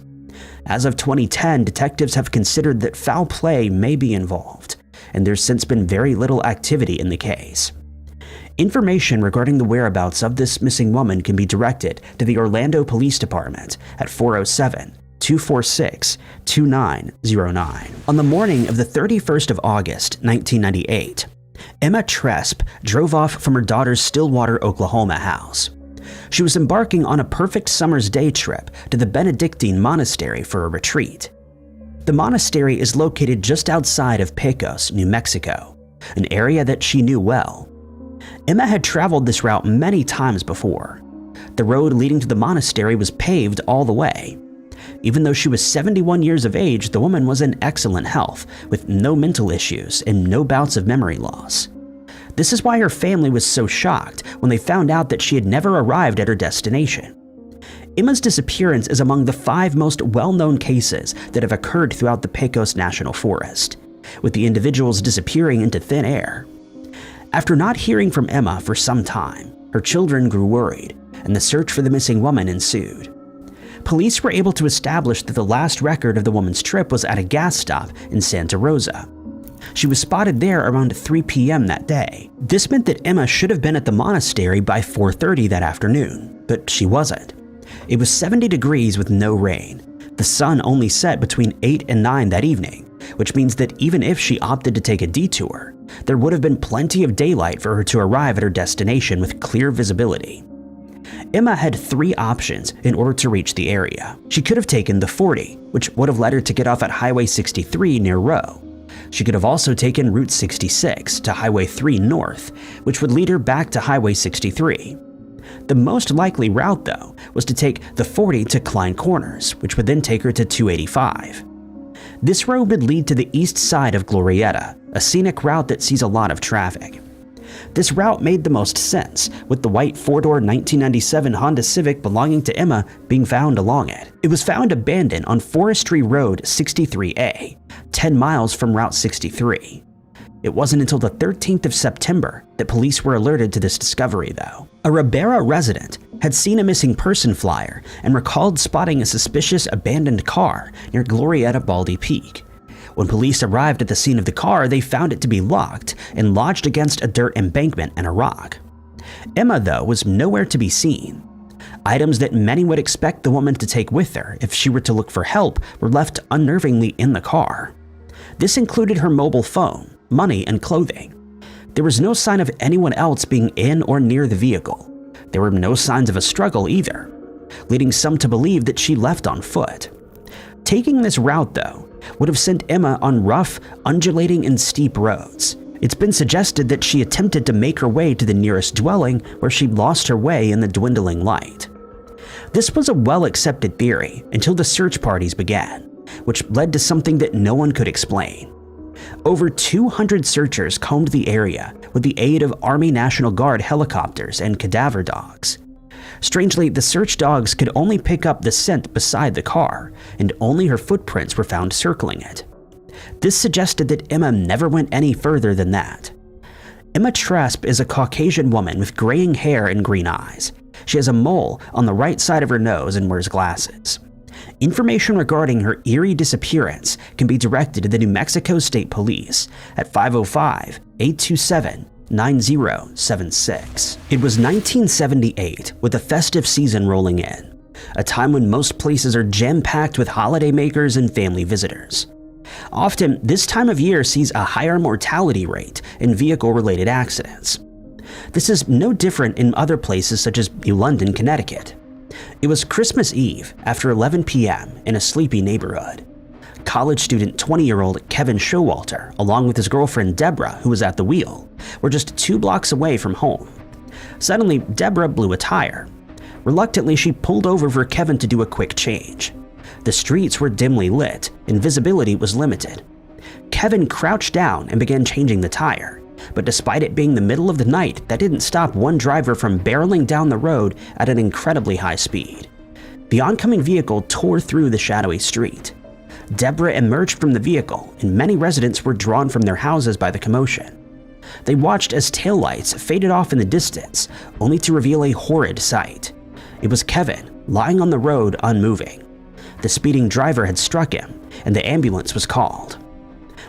As of 2010, detectives have considered that foul play may be involved, and there's since been very little activity in the case. Information regarding the whereabouts of this missing woman can be directed to the Orlando Police Department at 407-246-2909. On the morning of the 31st of August, 1998, Emma Tresp drove off from her daughter's Stillwater, Oklahoma house. She was embarking on a perfect summer's day trip to the Benedictine Monastery for a retreat. The monastery is located just outside of Pecos, New Mexico, an area that she knew well. Emma had traveled this route many times before. The road leading to the monastery was paved all the way. Even though she was 71 years of age, the woman was in excellent health, with no mental issues and no bouts of memory loss. This is why her family was so shocked when they found out that she had never arrived at her destination. Emma's disappearance is among the 5 most well-known cases that have occurred throughout the Pecos National Forest, with the individuals disappearing into thin air. After not hearing from Emma for some time, her children grew worried, and the search for the missing woman ensued. Police were able to establish that the last record of the woman's trip was at a gas stop in Santa Rosa. She was spotted there around 3 p.m. that day. This meant that Emma should have been at the monastery by 4:30 that afternoon, but she wasn't. It was 70 degrees with no rain. The sun only set between 8 and 9 that evening, which means that even if she opted to take a detour, there would have been plenty of daylight for her to arrive at her destination with clear visibility. Emma had 3 options in order to reach the area. She could have taken the 40, which would have led her to get off at Highway 63 near Rowe. She could have also taken Route 66 to Highway 3 north, which would lead her back to Highway 63. The most likely route, though, was to take the 40 to Klein Corners, which would then take her to 285. This road would lead to the east side of Glorieta, a scenic route that sees a lot of traffic. This route made the most sense, with the white 4-door 1997 Honda Civic belonging to Emma being found along it. It was found abandoned on Forestry Road 63A, 10 miles from Route 63. It wasn't until the 13th of September that police were alerted to this discovery, though. A Ribera resident had seen a missing person flyer and recalled spotting a suspicious abandoned car near Glorieta Baldy Peak. When police arrived at the scene of the car, they found it to be locked and lodged against a dirt embankment and a rock. Emma, though, was nowhere to be seen. Items that many would expect the woman to take with her if she were to look for help were left unnervingly in the car. This included her mobile phone, money, and clothing. There was no sign of anyone else being in or near the vehicle. There were no signs of a struggle either, leading some to believe that she left on foot. Taking this route, though, would have sent Emma on rough, undulating, and steep roads. It's been suggested that she attempted to make her way to the nearest dwelling where she lost her way in the dwindling light. This was a well-accepted theory until the search parties began, which led to something that no one could explain. Over 200 searchers combed the area with the aid of Army National Guard helicopters and cadaver dogs. Strangely, the search dogs could only pick up the scent beside the car, and only her footprints were found circling it. This suggested that Emma never went any further than that. Emma Tresp is a Caucasian woman with graying hair and green eyes. She has a mole on the right side of her nose and wears glasses. Information regarding her eerie disappearance can be directed to the New Mexico State Police at 505-827-9076. It was 1978, with the festive season rolling in, a time when most places are jam-packed with holiday makers and family visitors. Often, this time of year sees a higher mortality rate in vehicle-related accidents. This is no different in other places such as New London, Connecticut. It was Christmas Eve after 11 p.m. in a sleepy neighborhood. College student 20-year-old Kevin Showalter, along with his girlfriend Deborah, who was at the wheel, were just 2 blocks away from home. Suddenly, Deborah blew a tire. Reluctantly, she pulled over for Kevin to do a quick change. The streets were dimly lit and visibility was limited. Kevin crouched down and began changing the tire, but despite it being the middle of the night, that didn't stop one driver from barreling down the road at an incredibly high speed. The oncoming vehicle tore through the shadowy street. Deborah emerged from the vehicle, and many residents were drawn from their houses by the commotion. They watched as taillights faded off in the distance, only to reveal a horrid sight. It was Kevin, lying on the road unmoving. The speeding driver had struck him, and the ambulance was called.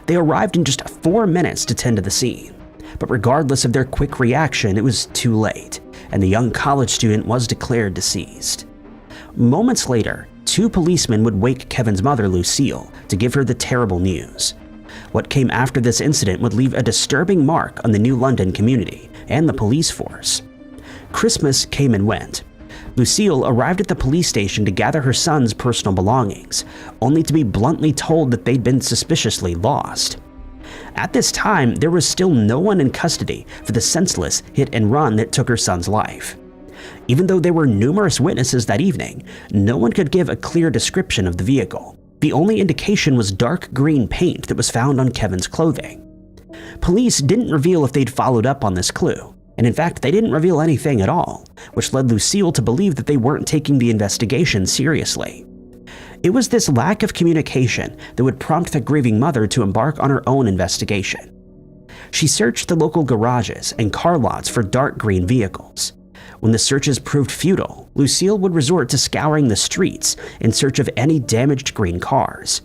They arrived in just 4 minutes to tend to the scene, but regardless of their quick reaction, it was too late, and the young college student was declared deceased. Moments later, 2 policemen would wake Kevin's mother, Lucille, to give her the terrible news. What came after this incident would leave a disturbing mark on the New London community and the police force. Christmas came and went. Lucille arrived at the police station to gather her son's personal belongings, only to be bluntly told that they'd been suspiciously lost. At this time, there was still no one in custody for the senseless hit and run that took her son's life. Even though there were numerous witnesses that evening, no one could give a clear description of the vehicle. The only indication was dark green paint that was found on Kevin's clothing. Police didn't reveal if they'd followed up on this clue, and in fact, they didn't reveal anything at all, which led Lucille to believe that they weren't taking the investigation seriously. It was this lack of communication that would prompt the grieving mother to embark on her own investigation. She searched the local garages and car lots for dark green vehicles. When the searches proved futile, Lucille would resort to scouring the streets in search of any damaged green cars.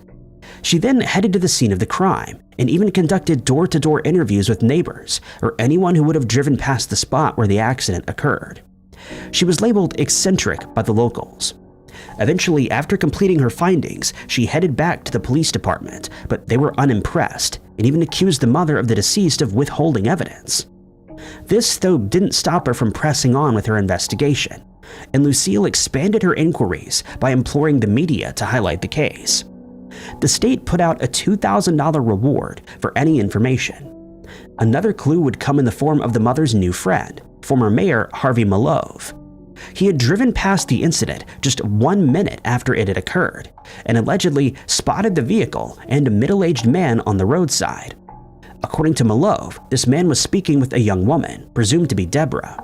She then headed to the scene of the crime and even conducted door-to-door interviews with neighbors or anyone who would have driven past the spot where the accident occurred. She was labeled eccentric by the locals. Eventually, after completing her findings, she headed back to the police department, but they were unimpressed and even accused the mother of the deceased of withholding evidence. This, though, didn't stop her from pressing on with her investigation, and Lucille expanded her inquiries by imploring the media to highlight the case. The state put out a $2,000 reward for any information. Another clue would come in the form of the mother's new friend, former Mayor Harvey Malove. He had driven past the incident just 1 minute after it had occurred, and allegedly spotted the vehicle and a middle-aged man on the roadside. According to Malove, this man was speaking with a young woman, presumed to be Deborah.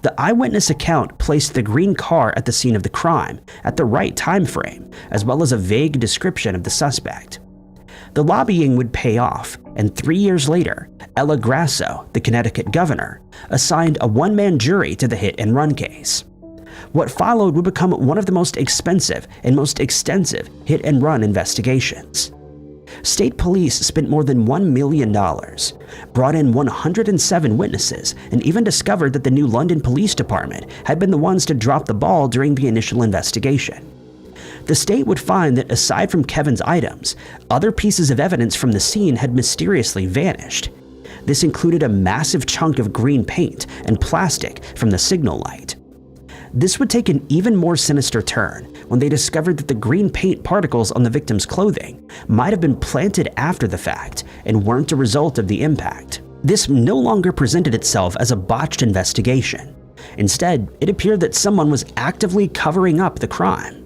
The eyewitness account placed the green car at the scene of the crime at the right time frame, as well as a vague description of the suspect. The lobbying would pay off, and 3 years later, Ella Grasso, the Connecticut governor, assigned a one-man jury to the hit-and-run case. What followed would become one of the most expensive and most extensive hit-and-run investigations. State police spent more than $1 million, brought in 107 witnesses, and even discovered that the New London Police Department had been the ones to drop the ball during the initial investigation. The state would find that aside from Kevin's items, other pieces of evidence from the scene had mysteriously vanished. This included a massive chunk of green paint and plastic from the signal light. This would take an even more sinister turn when they discovered that the green paint particles on the victim's clothing might have been planted after the fact and weren't a result of the impact. This no longer presented itself as a botched investigation. Instead, it appeared that someone was actively covering up the crime.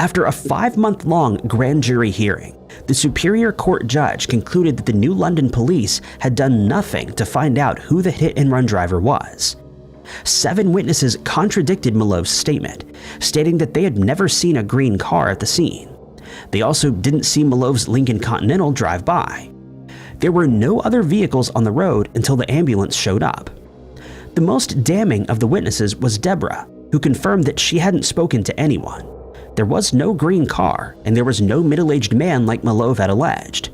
After a 5-month-long grand jury hearing, The Superior Court judge concluded that the New London police had done nothing to find out who the hit-and-run driver was. 7 witnesses contradicted Malov's statement, stating that they had never seen a green car at the scene. They also didn't see Malov's Lincoln Continental drive by. There were no other vehicles on the road until the ambulance showed up. The most damning of the witnesses was Deborah, who confirmed that she hadn't spoken to anyone. There was no green car, and there was no middle-aged man like Malov had alleged.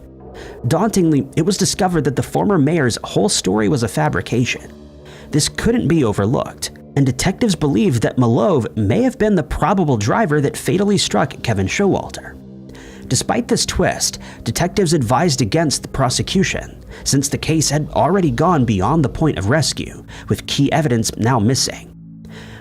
Dauntingly, it was discovered that the former mayor's whole story was a fabrication. This couldn't be overlooked, and detectives believed that Malov may have been the probable driver that fatally struck Kevin Showalter. Despite this twist, detectives advised against the prosecution, since the case had already gone beyond the point of rescue, with key evidence now missing.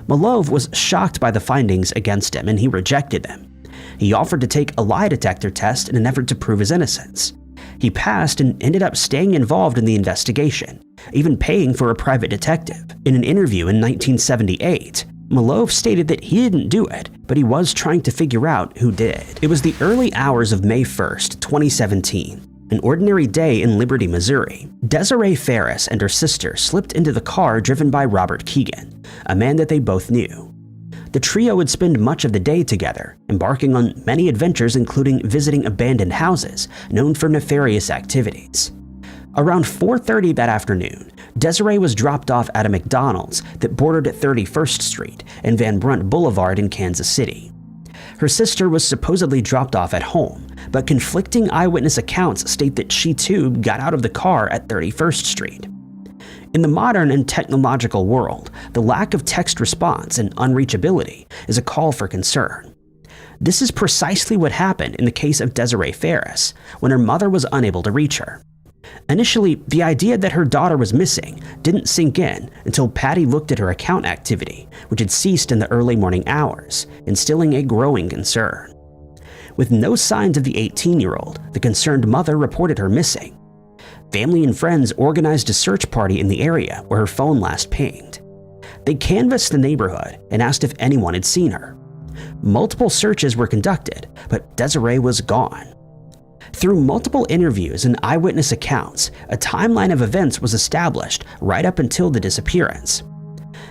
Malov was shocked by the findings against him, and he rejected them. He offered to take a lie detector test in an effort to prove his innocence. He passed and ended up staying involved in the investigation, even paying for a private detective. In an interview in 1978, Malov stated that he didn't do it, but he was trying to figure out who did. It was the early hours of May 1st, 2017. An ordinary day in Liberty, Missouri. Desiree Ferris and her sister slipped into the car driven by Robert Keegan, a man that they both knew. The trio would spend much of the day together, embarking on many adventures including visiting abandoned houses known for nefarious activities. Around 4:30 that afternoon, Desiree was dropped off at a McDonald's that bordered 31st Street and Van Brunt Boulevard in Kansas City. Her sister was supposedly dropped off at home, but conflicting eyewitness accounts state that she too got out of the car at 31st Street. In the modern and technological world, the lack of text response and unreachability is a call for concern. This is precisely what happened in the case of Desiree Ferris, when her mother was unable to reach her. Initially, the idea that her daughter was missing didn't sink in until Patty looked at her account activity, which had ceased in the early morning hours, instilling a growing concern. With no signs of the 18-year-old, the concerned mother reported her missing. Family and friends organized a search party in the area where her phone last pinged. They canvassed the neighborhood and asked if anyone had seen her. Multiple searches were conducted, but Desiree was gone. Through multiple interviews and eyewitness accounts, a timeline of events was established right up until the disappearance.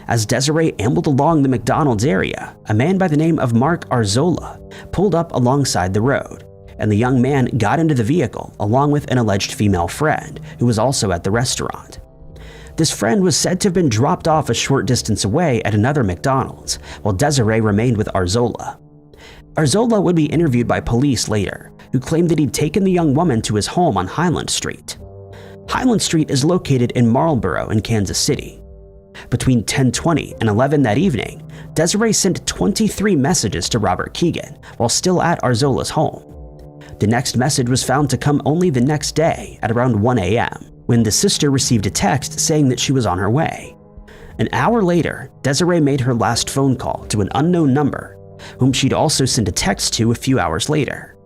As Desiree ambled along the McDonald's area, a man by the name of Mark Arzola pulled up alongside the road, and the young man got into the vehicle along with an alleged female friend who was also at the restaurant. This friend was said to have been dropped off a short distance away at another McDonald's, while Desiree remained with Arzola. Arzola would be interviewed by police later, who claimed that he'd taken the young woman to his home on Highland Street. Highland Street is located in Marlboro in Kansas City. Between 10:20 and 11 that evening, Desiree sent 23 messages to Robert Keegan while still at Arzola's home. The next message was found to come only the next day at around 1 a.m., when the sister received a text saying that she was on her way. An hour later, Desiree made her last phone call to an unknown number, whom she'd also sent a text to a few hours later.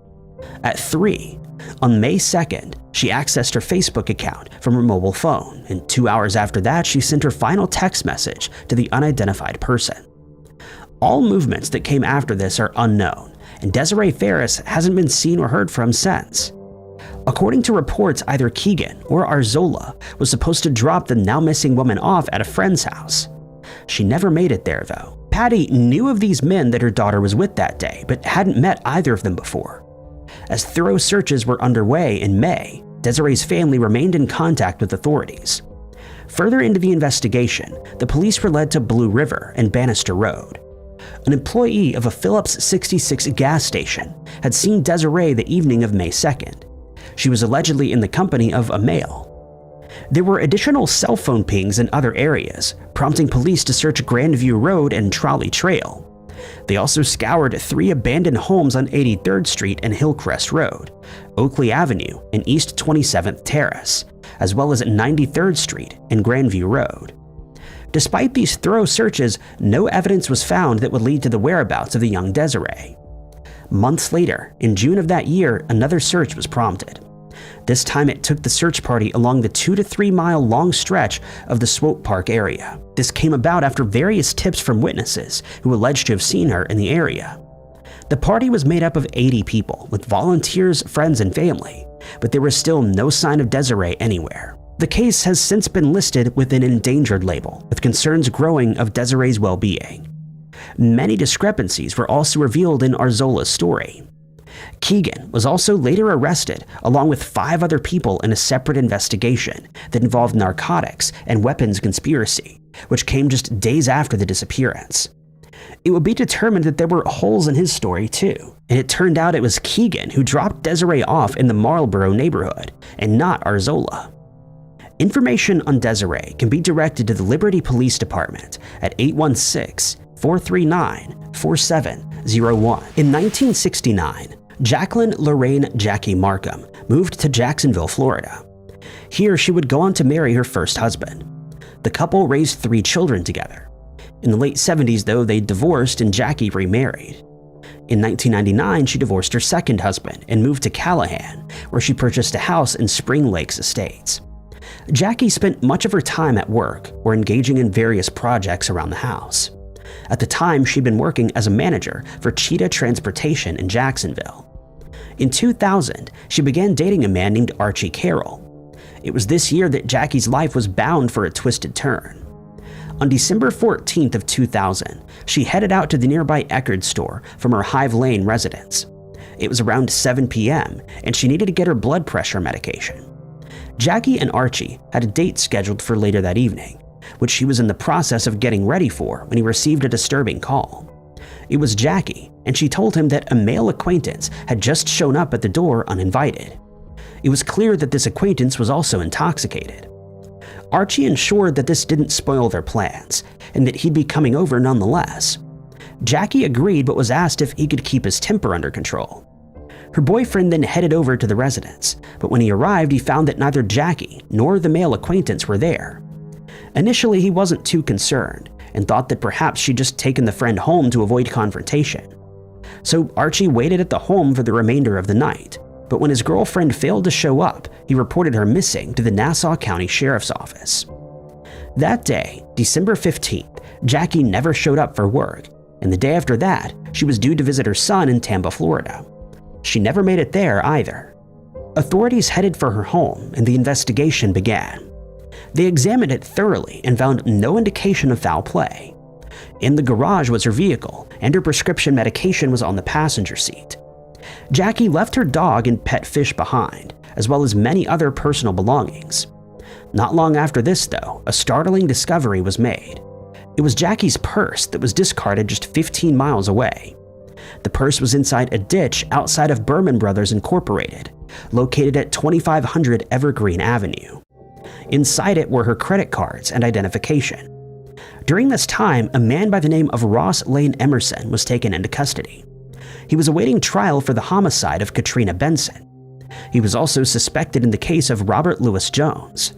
At 3, on May 2nd, she accessed her Facebook account from her mobile phone, and 2 hours after that, she sent her final text message to the unidentified person. All movements that came after this are unknown, and Desiree Ferris hasn't been seen or heard from since. According to reports, either Keegan or Arzola was supposed to drop the now missing woman off at a friend's house. She never made it there, though. Patty knew of these men that her daughter was with that day, but hadn't met either of them before. As thorough searches were underway in May, Desiree's family remained in contact with authorities. Further into the investigation, the police were led to Blue River and Bannister Road. An employee of a Phillips 66 gas station had seen Desiree the evening of May 2nd. She was allegedly in the company of a male. There were additional cell phone pings in other areas, prompting police to search Grandview Road and Trolley Trail. They also scoured 3 abandoned homes on 83rd Street and Hillcrest Road, Oakley Avenue and East 27th Terrace, as well as 93rd Street and Grandview Road. Despite these thorough searches, no evidence was found that would lead to the whereabouts of the young Desiree. Months later, in June of that year, another search was prompted. This time it took the search party along the 2 to 3 mile long stretch of the Swope Park area. This came about after various tips from witnesses who alleged to have seen her in the area. The party was made up of 80 people, with volunteers, friends, and family, but there was still no sign of Desiree anywhere. The case has since been listed with an endangered label, with concerns growing of Desiree's well-being. Many discrepancies were also revealed in Arzola's story. Keegan was also later arrested along with 5 other people in a separate investigation that involved narcotics and weapons conspiracy, which came just days after the disappearance. It would be determined that there were holes in his story too, and it turned out it was Keegan who dropped Desiree off in the Marlboro neighborhood and not Arzola. Information on Desiree can be directed to the Liberty Police Department at 816-439-4701. In 1969, Jacqueline Lorraine Jackie Markham moved to Jacksonville, Florida. Here she would go on to marry her first husband. The couple raised 3 children together. In the late 70s, though, they divorced and Jackie remarried. In 1999, she divorced her second husband and moved to Callahan, where she purchased a house in Spring Lakes Estates. Jackie spent much of her time at work or engaging in various projects around the house. At the time, she'd been working as a manager for Cheetah Transportation in Jacksonville. In 2000, she began dating a man named Archie Carroll. It was this year that Jackie's life was bound for a twisted turn. On December 14th of 2000, she headed out to the nearby Eckerd store from her Hive Lane residence. It was around 7 p.m., and she needed to get her blood pressure medication. Jackie and Archie had a date scheduled for later that evening, which she was in the process of getting ready for when he received a disturbing call. It was Jackie, and she told him that a male acquaintance had just shown up at the door uninvited. It was clear that this acquaintance was also intoxicated. Archie ensured that this didn't spoil their plans, and that he'd be coming over nonetheless. Jackie agreed but was asked if he could keep his temper under control. Her boyfriend then headed over to the residence, but when he arrived he found that neither Jackie nor the male acquaintance were there. Initially he wasn't too concerned, and thought that perhaps she'd just taken the friend home to avoid confrontation. So Archie waited at the home for the remainder of the night, but when his girlfriend failed to show up, he reported her missing to the Nassau County Sheriff's Office. That day, December 15th, Jackie never showed up for work, and the day after that, she was due to visit her son in Tampa, Florida. She never made it there either. Authorities headed for her home, and the investigation began. They examined it thoroughly and found no indication of foul play. In the garage was her vehicle, and her prescription medication was on the passenger seat. Jackie left her dog and pet fish behind, as well as many other personal belongings. Not long after this, though, a startling discovery was made. It was Jackie's purse that was discarded just 15 miles away. The purse was inside a ditch outside of Berman Brothers Incorporated, located at 2500 Evergreen Avenue. Inside it were her credit cards and identification. During this time, a man by the name of Ross Lane Emerson was taken into custody. He was awaiting trial for the homicide of Katrina Benson. He was also suspected in the case of Robert Louis Jones.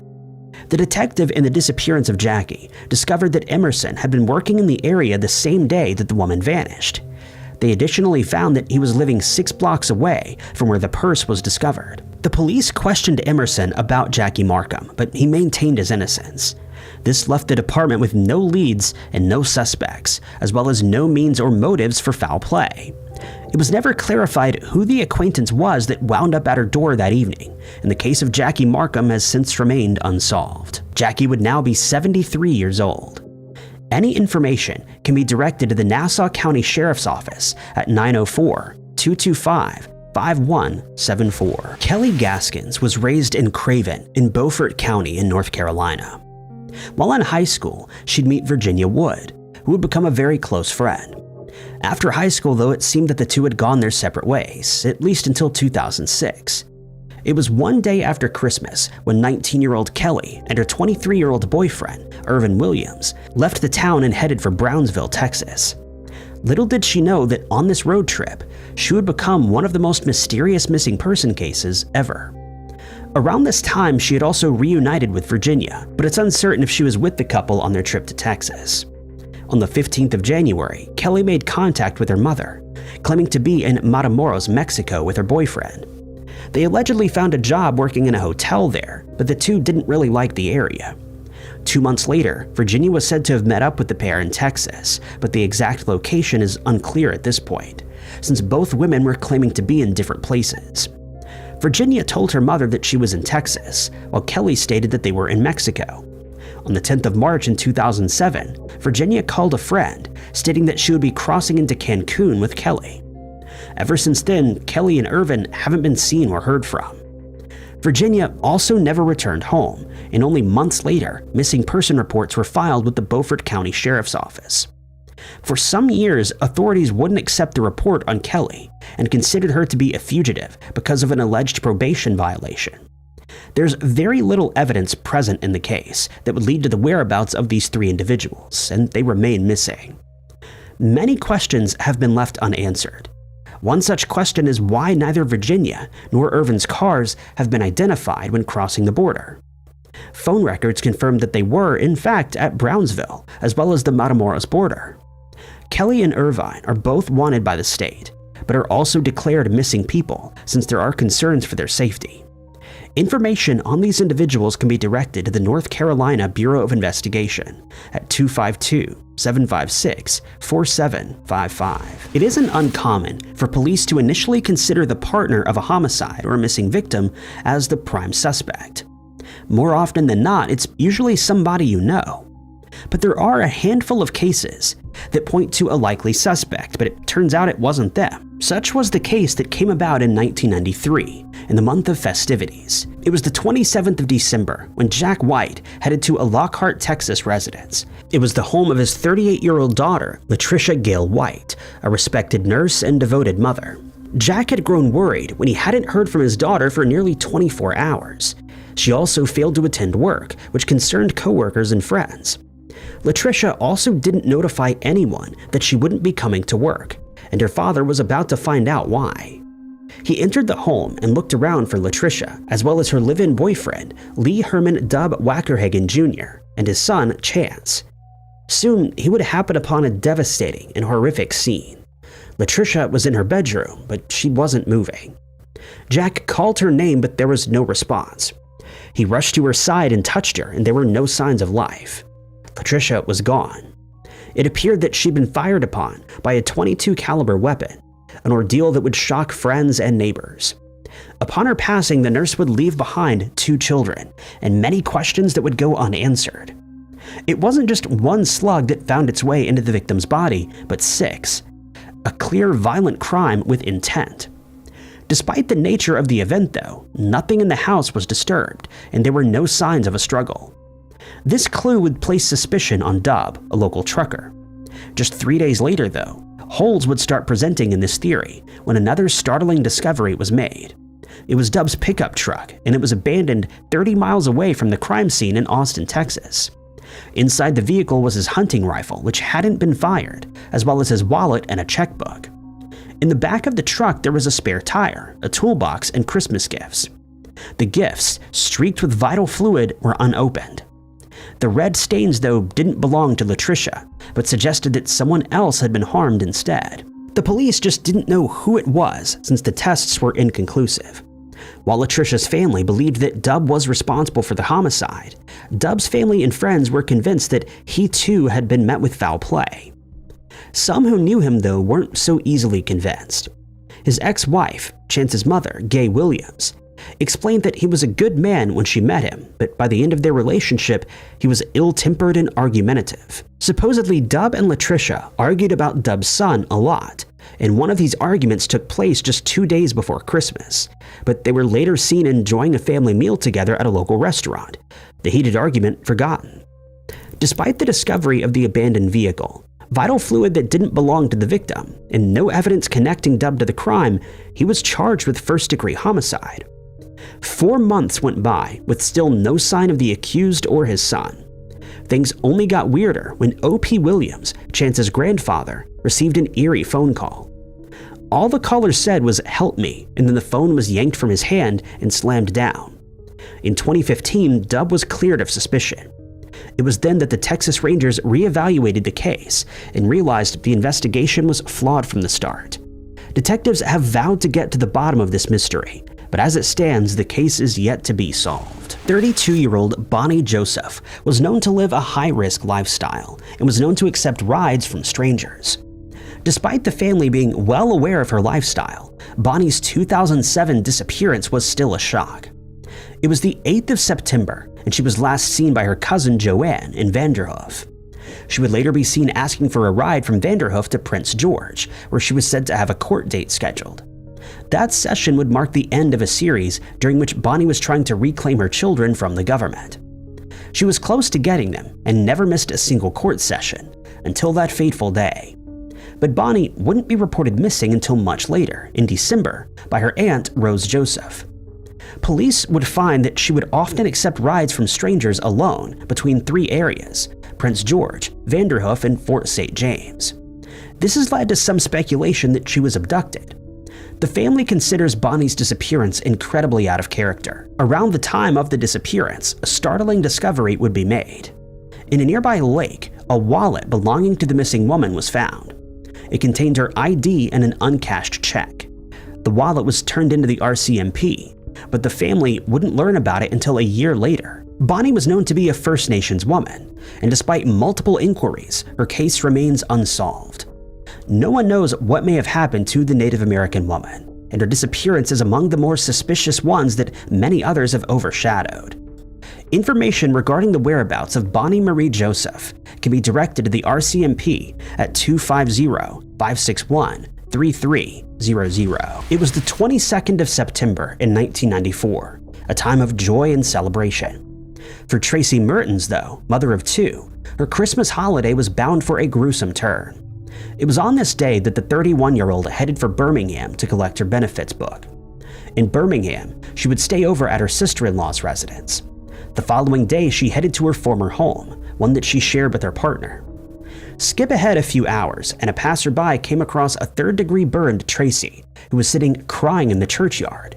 The detective in the disappearance of Jackie discovered that Emerson had been working in the area the same day that the woman vanished. They additionally found that he was living 6 blocks away from where the purse was discovered. The police questioned Emerson about Jackie Markham, but he maintained his innocence. This left the department with no leads and no suspects, as well as no means or motives for foul play. It was never clarified who the acquaintance was that wound up at her door that evening, and the case of Jackie Markham has since remained unsolved. Jackie would now be 73 years old. Any information can be directed to the Nassau County Sheriff's Office at 904-225-5174. Kelly Gaskins was raised in Craven in Beaufort County in North Carolina. While in high school, she'd meet Virginia Wood, who would become a very close friend. After high school, though, it seemed that the two had gone their separate ways, at least until 2006. It was one day after Christmas when 19-year-old Kelly and her 23-year-old boyfriend, Irvin Williams, left the town and headed for Brownsville, Texas. Little did she know that on this road trip, she would become one of the most mysterious missing person cases ever. Around this time, she had also reunited with Virginia, but it's uncertain if she was with the couple on their trip to Texas. On the 15th of January, Kelly made contact with her mother, claiming to be in Matamoros, Mexico with her boyfriend. They allegedly found a job working in a hotel there, but the two didn't really like the area. 2 months later, Virginia was said to have met up with the pair in Texas, but the exact location is unclear at this point. since both women were claiming to be in different places. Virginia told her mother that she was in Texas, while Kelly stated that they were in Mexico. On the 10th of March in 2007, Virginia called a friend, stating that she would be crossing into Cancun with Kelly. Ever since then, Kelly and Irvin haven't been seen or heard from. Virginia also never returned home, and only months later, missing person reports were filed with the Beaufort County Sheriff's Office. For some years, authorities wouldn't accept the report on Kelly and considered her to be a fugitive because of an alleged probation violation. There's very little evidence present in the case that would lead to the whereabouts of these three individuals, and they remain missing. Many questions have been left unanswered. One such question is why neither Virginia nor Irvin's cars have been identified when crossing the border. Phone records confirm that they were, in fact, at Brownsville, as well as the Matamoros border. Kelly and Irvine are both wanted by the state, but are also declared missing people since there are concerns for their safety. Information on these individuals can be directed to the North Carolina Bureau of Investigation at 252-756-4755. It isn't uncommon for police to initially consider the partner of a homicide or a missing victim as the prime suspect. More often than not, it's usually somebody you know. But there are a handful of cases that point to a likely suspect, but it turns out it wasn't them. Such was the case that came about in 1993, in the month of festivities. It was the 27th of December when Jack White headed to a Lockheart, Texas residence. It was the home of his 38-year-old daughter, Latricia Gale White, a respected nurse and devoted mother. Jack had grown worried when he hadn't heard from his daughter for nearly 24 hours. She also failed to attend work, which concerned coworkers and friends. Latricia also didn't notify anyone that she wouldn't be coming to work, and her father was about to find out why. He entered the home and looked around for Latricia, as well as her live-in boyfriend, Lee Herman Dub Wackerhagen Jr., and his son, Chance. Soon, he would happen upon a devastating and horrific scene. Latricia was in her bedroom, but she wasn't moving. Jack called her name, but there was no response. He rushed to her side and touched her, and there were no signs of life. Latricia was gone. It appeared that she'd been fired upon by a .22 caliber weapon, an ordeal that would shock friends and neighbors. Upon her passing, the nurse would leave behind 2 children and many questions that would go unanswered. It wasn't just one slug that found its way into the victim's body, but 6. A clear, violent crime with intent. Despite the nature of the event, though, nothing in the house was disturbed, and there were no signs of a struggle. This clue would place suspicion on Dub, a local trucker. Just 3 days later, though, holes would start presenting in this theory when another startling discovery was made. It was Dub's pickup truck, and it was abandoned 30 miles away from the crime scene in Austin, Texas. Inside the vehicle was his hunting rifle, which hadn't been fired, as well as his wallet and a checkbook. In the back of the truck, there was a spare tire, a toolbox, and Christmas gifts. The gifts, streaked with vital fluid, were unopened. The red stains, though, didn't belong to Latricia, but suggested that someone else had been harmed instead. The police just didn't know who it was since the tests were inconclusive. While Latricia's family believed that Dub was responsible for the homicide, Dub's family and friends were convinced that he too had been met with foul play. Some who knew him, though, weren't so easily convinced. His ex-wife, Chance's mother, Gay Williams, explained that he was a good man when she met him, but by the end of their relationship, he was ill-tempered and argumentative. Supposedly, Dub and Latricia argued about Dub's son a lot, and one of these arguments took place just 2 days before Christmas, but they were later seen enjoying a family meal together at a local restaurant, the heated argument forgotten. Despite the discovery of the abandoned vehicle, vital fluid that didn't belong to the victim, and no evidence connecting Dub to the crime, he was charged with first-degree homicide. 4 months went by with still no sign of the accused or his son. Things only got weirder when O.P. Williams, Chance's grandfather, received an eerie phone call. All the caller said was, "Help me," and then the phone was yanked from his hand and slammed down. In 2015, Dub was cleared of suspicion. It was then that the Texas Rangers reevaluated the case and realized the investigation was flawed from the start. Detectives have vowed to get to the bottom of this mystery, but as it stands, the case is yet to be solved. 32-year-old Bonnie Joseph was known to live a high-risk lifestyle and was known to accept rides from strangers. Despite the family being well aware of her lifestyle, Bonnie's 2007 disappearance was still a shock. It was the 8th of September, and she was last seen by her cousin Joanne in Vanderhoof. She would later be seen asking for a ride from Vanderhoof to Prince George, where she was said to have a court date scheduled. That session would mark the end of a series during which Bonnie was trying to reclaim her children from the government. She was close to getting them and never missed a single court session until that fateful day. But Bonnie wouldn't be reported missing until much later, in December, by her aunt Rose Joseph. Police would find that she would often accept rides from strangers alone between 3 areas: Prince George, Vanderhoof, and Fort St. James. This has led to some speculation that she was abducted. The family considers Bonnie's disappearance incredibly out of character. Around the time of the disappearance, a startling discovery would be made. In a nearby lake, a wallet belonging to the missing woman was found. It contained her ID and an uncashed check. The wallet was turned into the RCMP, but the family wouldn't learn about it until a year later. Bonnie was known to be a First Nations woman, and despite multiple inquiries, her case remains unsolved. No one knows what may have happened to the Native American woman, and her disappearance is among the more suspicious ones that many others have overshadowed. Information regarding the whereabouts of Bonnie Marie Joseph can be directed to the RCMP at 250-561-3300. It was the 22nd of September in 1994, a time of joy and celebration. For Tracy Mertens, though, mother of 2, her Christmas holiday was bound for a gruesome turn. It was on this day that the 31-year-old headed for Birmingham to collect her benefits book. In Birmingham, she would stay over at her sister-in-law's residence. The following day, she headed to her former home, one that she shared with her partner. Skip ahead a few hours, and a passerby came across a third-degree burned Tracy, who was sitting crying in the churchyard.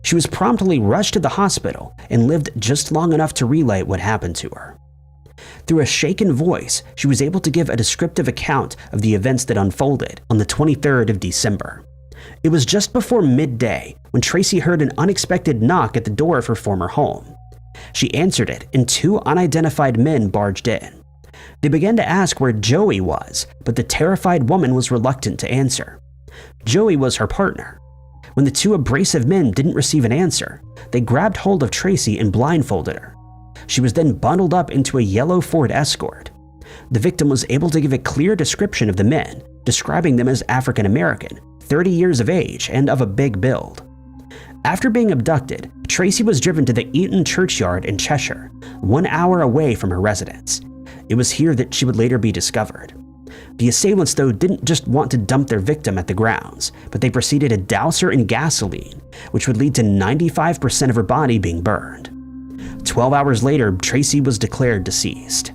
She was promptly rushed to the hospital and lived just long enough to relay what happened to her. Through a shaken voice, she was able to give a descriptive account of the events that unfolded on the 23rd of December. It was just before midday when Tracy heard an unexpected knock at the door of her former home. She answered it, and 2 unidentified men barged in. They began to ask where Joey was, but the terrified woman was reluctant to answer. Joey was her partner. When the 2 abrasive men didn't receive an answer, they grabbed hold of Tracy and blindfolded her. She was then bundled up into a yellow Ford Escort. The victim was able to give a clear description of the men, describing them as African American, 30 years of age, and of a big build. After being abducted, Tracy was driven to the Eaton Churchyard in Cheshire, 1 hour away from her residence. It was here that she would later be discovered. The assailants, though, didn't just want to dump their victim at the grounds, but they proceeded to douse her in gasoline, which would lead to 95% of her body being burned. 12 hours later, Tracy was declared deceased.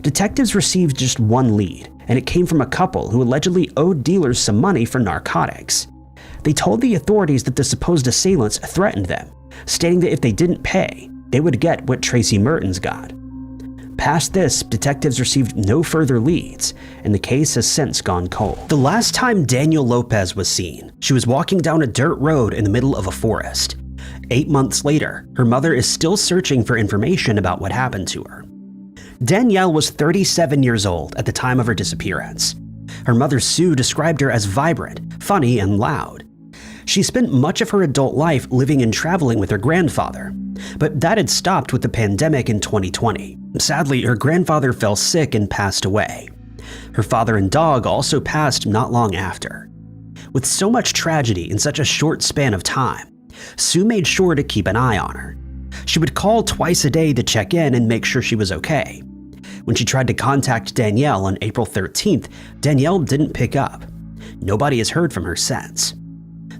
Detectives received just one lead, and it came from a couple who allegedly owed dealers some money for narcotics. They told the authorities that the supposed assailants threatened them, stating that if they didn't pay, they would get what Tracy Mertens got. Past this, detectives received no further leads, and the case has since gone cold. The last time Danielle Lopez was seen, she was walking down a dirt road in the middle of a forest. 8 months later, her mother is still searching for information about what happened to her. Danielle was 37 years old at the time of her disappearance. Her mother Sue described her as vibrant, funny, and loud. She spent much of her adult life living and traveling with her grandfather, but that had stopped with the pandemic in 2020. Sadly, her grandfather fell sick and passed away. Her father and dog also passed not long after. With so much tragedy in such a short span of time, Sue made sure to keep an eye on her. She would call twice a day to check in and make sure she was okay. When she tried to contact Danielle on April 13th, Danielle didn't pick up. Nobody has heard from her since.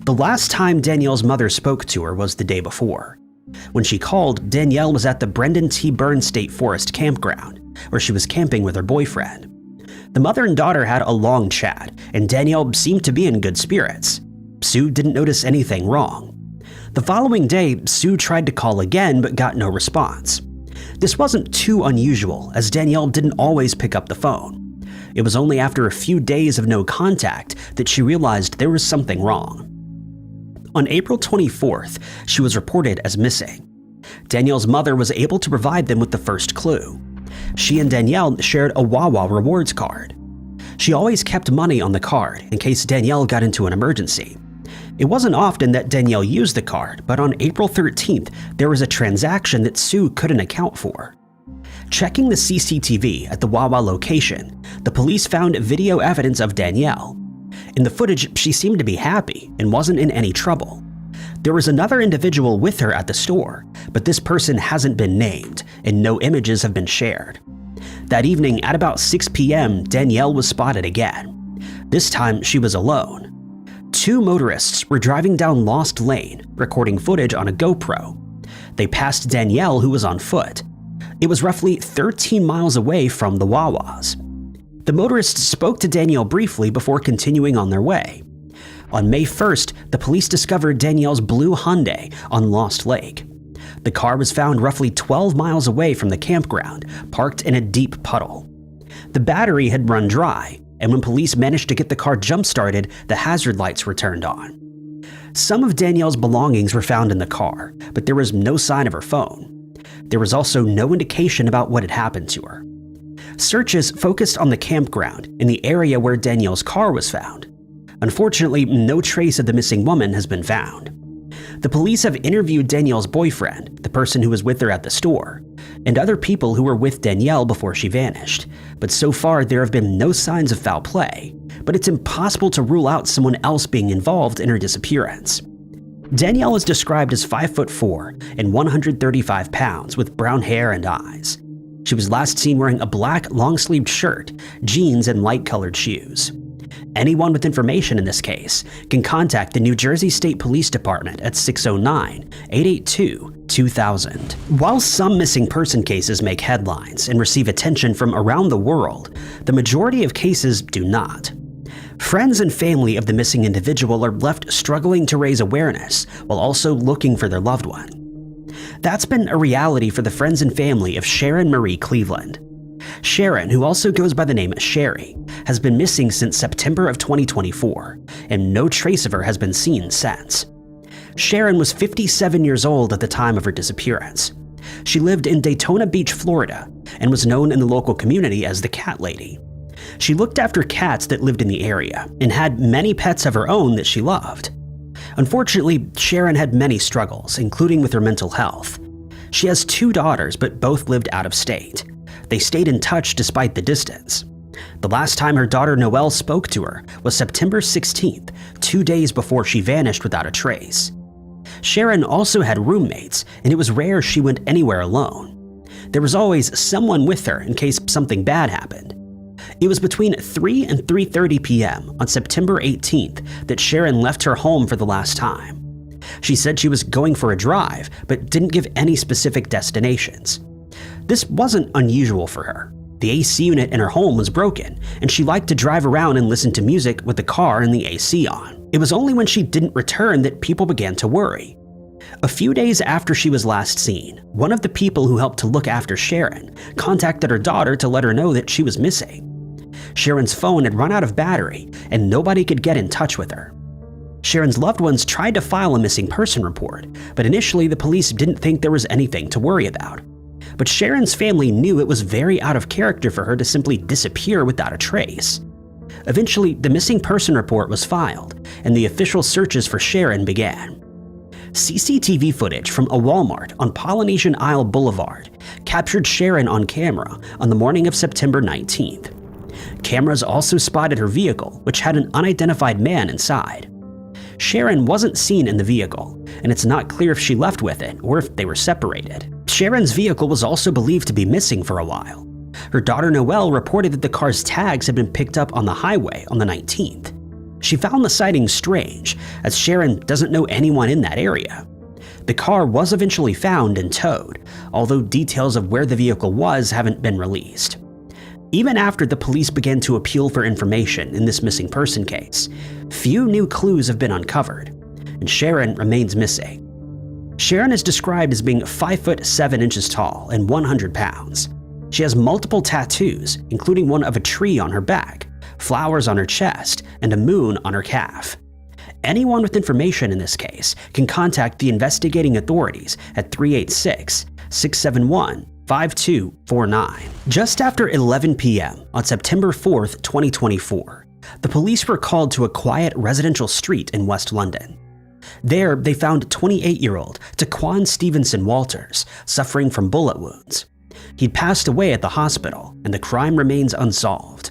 The last time Danielle's mother spoke to her was the day before. When she called, Danielle was at the Brendan T. Burns State Forest campground, where she was camping with her boyfriend. The mother and daughter had a long chat, and Danielle seemed to be in good spirits. Sue didn't notice anything wrong. The following day, Sue tried to call again but got no response. This wasn't too unusual, as Danielle didn't always pick up the phone. It was only after a few days of no contact that she realized there was something wrong. On April 24th, she was reported as missing. Danielle's mother was able to provide them with the first clue. She and Danielle shared a Wawa rewards card. She always kept money on the card in case Danielle got into an emergency. It wasn't often that Danielle used the card, but on April 13th, there was a transaction that Sue couldn't account for. Checking the CCTV at the Wawa location, the police found video evidence of Danielle. In the footage, she seemed to be happy and wasn't in any trouble. There was another individual with her at the store, but this person hasn't been named and no images have been shared. That evening at about 6 p.m., Danielle was spotted again. This time, she was alone. Two motorists were driving down Lost Lane, recording footage on a GoPro. They passed Danielle, who was on foot. It was roughly 13 miles away from the Wawas. The motorists spoke to Danielle briefly before continuing on their way. On May 1st, the police discovered Danielle's blue Hyundai on Lost Lake. The car was found roughly 12 miles away from the campground, parked in a deep puddle. The battery had run dry, and when police managed to get the car jump-started, the hazard lights were turned on. Some of Danielle's belongings were found in the car, but there was no sign of her phone. There was also no indication about what had happened to her. Searches focused on the campground in the area where Danielle's car was found. Unfortunately, no trace of the missing woman has been found. The police have interviewed Danielle's boyfriend, the person who was with her at the store, and other people who were with Danielle before she vanished, but so far there have been no signs of foul play, but it's impossible to rule out someone else being involved in her disappearance. Danielle is described as 5'4" and 135 pounds with brown hair and eyes. She was last seen wearing a black long-sleeved shirt, jeans, and light-colored shoes. Anyone with information in this case can contact the New Jersey State Police Department at 609-882-2000. While some missing person cases make headlines and receive attention from around the world, the majority of cases do not. Friends and family of the missing individual are left struggling to raise awareness while also looking for their loved one. That's been a reality for the friends and family of Sharon Marie Cleveland. Sharon, who also goes by the name Sherry, has been missing since September of 2024, and no trace of her has been seen since. Sharon was 57 years old at the time of her disappearance. She lived in Daytona Beach, Florida, and was known in the local community as the Cat Lady. She looked after cats that lived in the area and had many pets of her own that she loved. Unfortunately, Sharon had many struggles, including with her mental health. She has 2 daughters, but both lived out of state. They stayed in touch despite the distance. The last time her daughter Noelle spoke to her was September 16th, 2 days before she vanished without a trace. Sharon also had roommates, and it was rare she went anywhere alone. There was always someone with her in case something bad happened. It was between 3 and 3:30 p.m. on September 18th that Sharon left her home for the last time. She said she was going for a drive, but didn't give any specific destinations. This wasn't unusual for her. The AC unit in her home was broken, and she liked to drive around and listen to music with the car and the AC on. It was only when she didn't return that people began to worry. A few days after she was last seen, one of the people who helped to look after Sharon contacted her daughter to let her know that she was missing. Sharon's phone had run out of battery, and nobody could get in touch with her. Sharon's loved ones tried to file a missing person report, but initially the police didn't think there was anything to worry about. But Sharon's family knew it was very out of character for her to simply disappear without a trace. Eventually, the missing person report was filed, and the official searches for Sharon began. CCTV footage from a Walmart on Polynesian Isle Boulevard captured Sharon on camera on the morning of September 19th. Cameras also spotted her vehicle, which had an unidentified man inside. Sharon wasn't seen in the vehicle, and it's not clear if she left with it or if they were separated. Sharon's vehicle was also believed to be missing for a while. Her daughter Noelle reported that the car's tags had been picked up on the highway on the 19th. She found the sighting strange, as Sharon doesn't know anyone in that area. The car was eventually found and towed, although details of where the vehicle was haven't been released. Even after the police began to appeal for information in this missing person case, few new clues have been uncovered, and Sharon remains missing. Sharon is described as being 5'7" tall and 100 pounds. She has multiple tattoos, including one of a tree on her back, flowers on her chest, and a moon on her calf. Anyone with information in this case can contact the investigating authorities at 386-671-5700. 5249. Just after 11 p.m. on September 4th, 2024, the police were called to a quiet residential street in West London. There, they found 28-year-old Taquan Stevenson Walters suffering from bullet wounds. He'd passed away at the hospital, and the crime remains unsolved.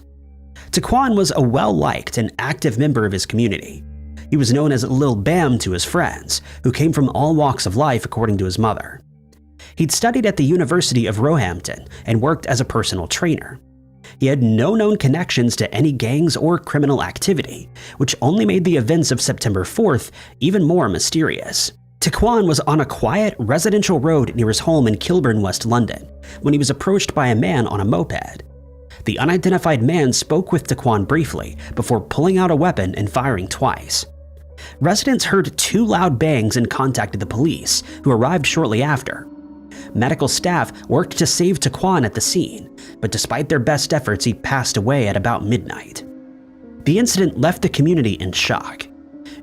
Taquan was a well-liked and active member of his community. He was known as Lil Bam to his friends, who came from all walks of life according to his mother. He'd studied at the University of Roehampton and worked as a personal trainer. He had no known connections to any gangs or criminal activity, which only made the events of September 4th even more mysterious. Taquan was on a quiet residential road near his home in Kilburn, West London, when he was approached by a man on a moped. The unidentified man spoke with Taquan briefly before pulling out a weapon and firing twice. Residents heard 2 loud bangs and contacted the police, who arrived shortly after. Medical staff worked to save Taquan at the scene, but despite their best efforts, he passed away at about midnight. The incident left the community in shock.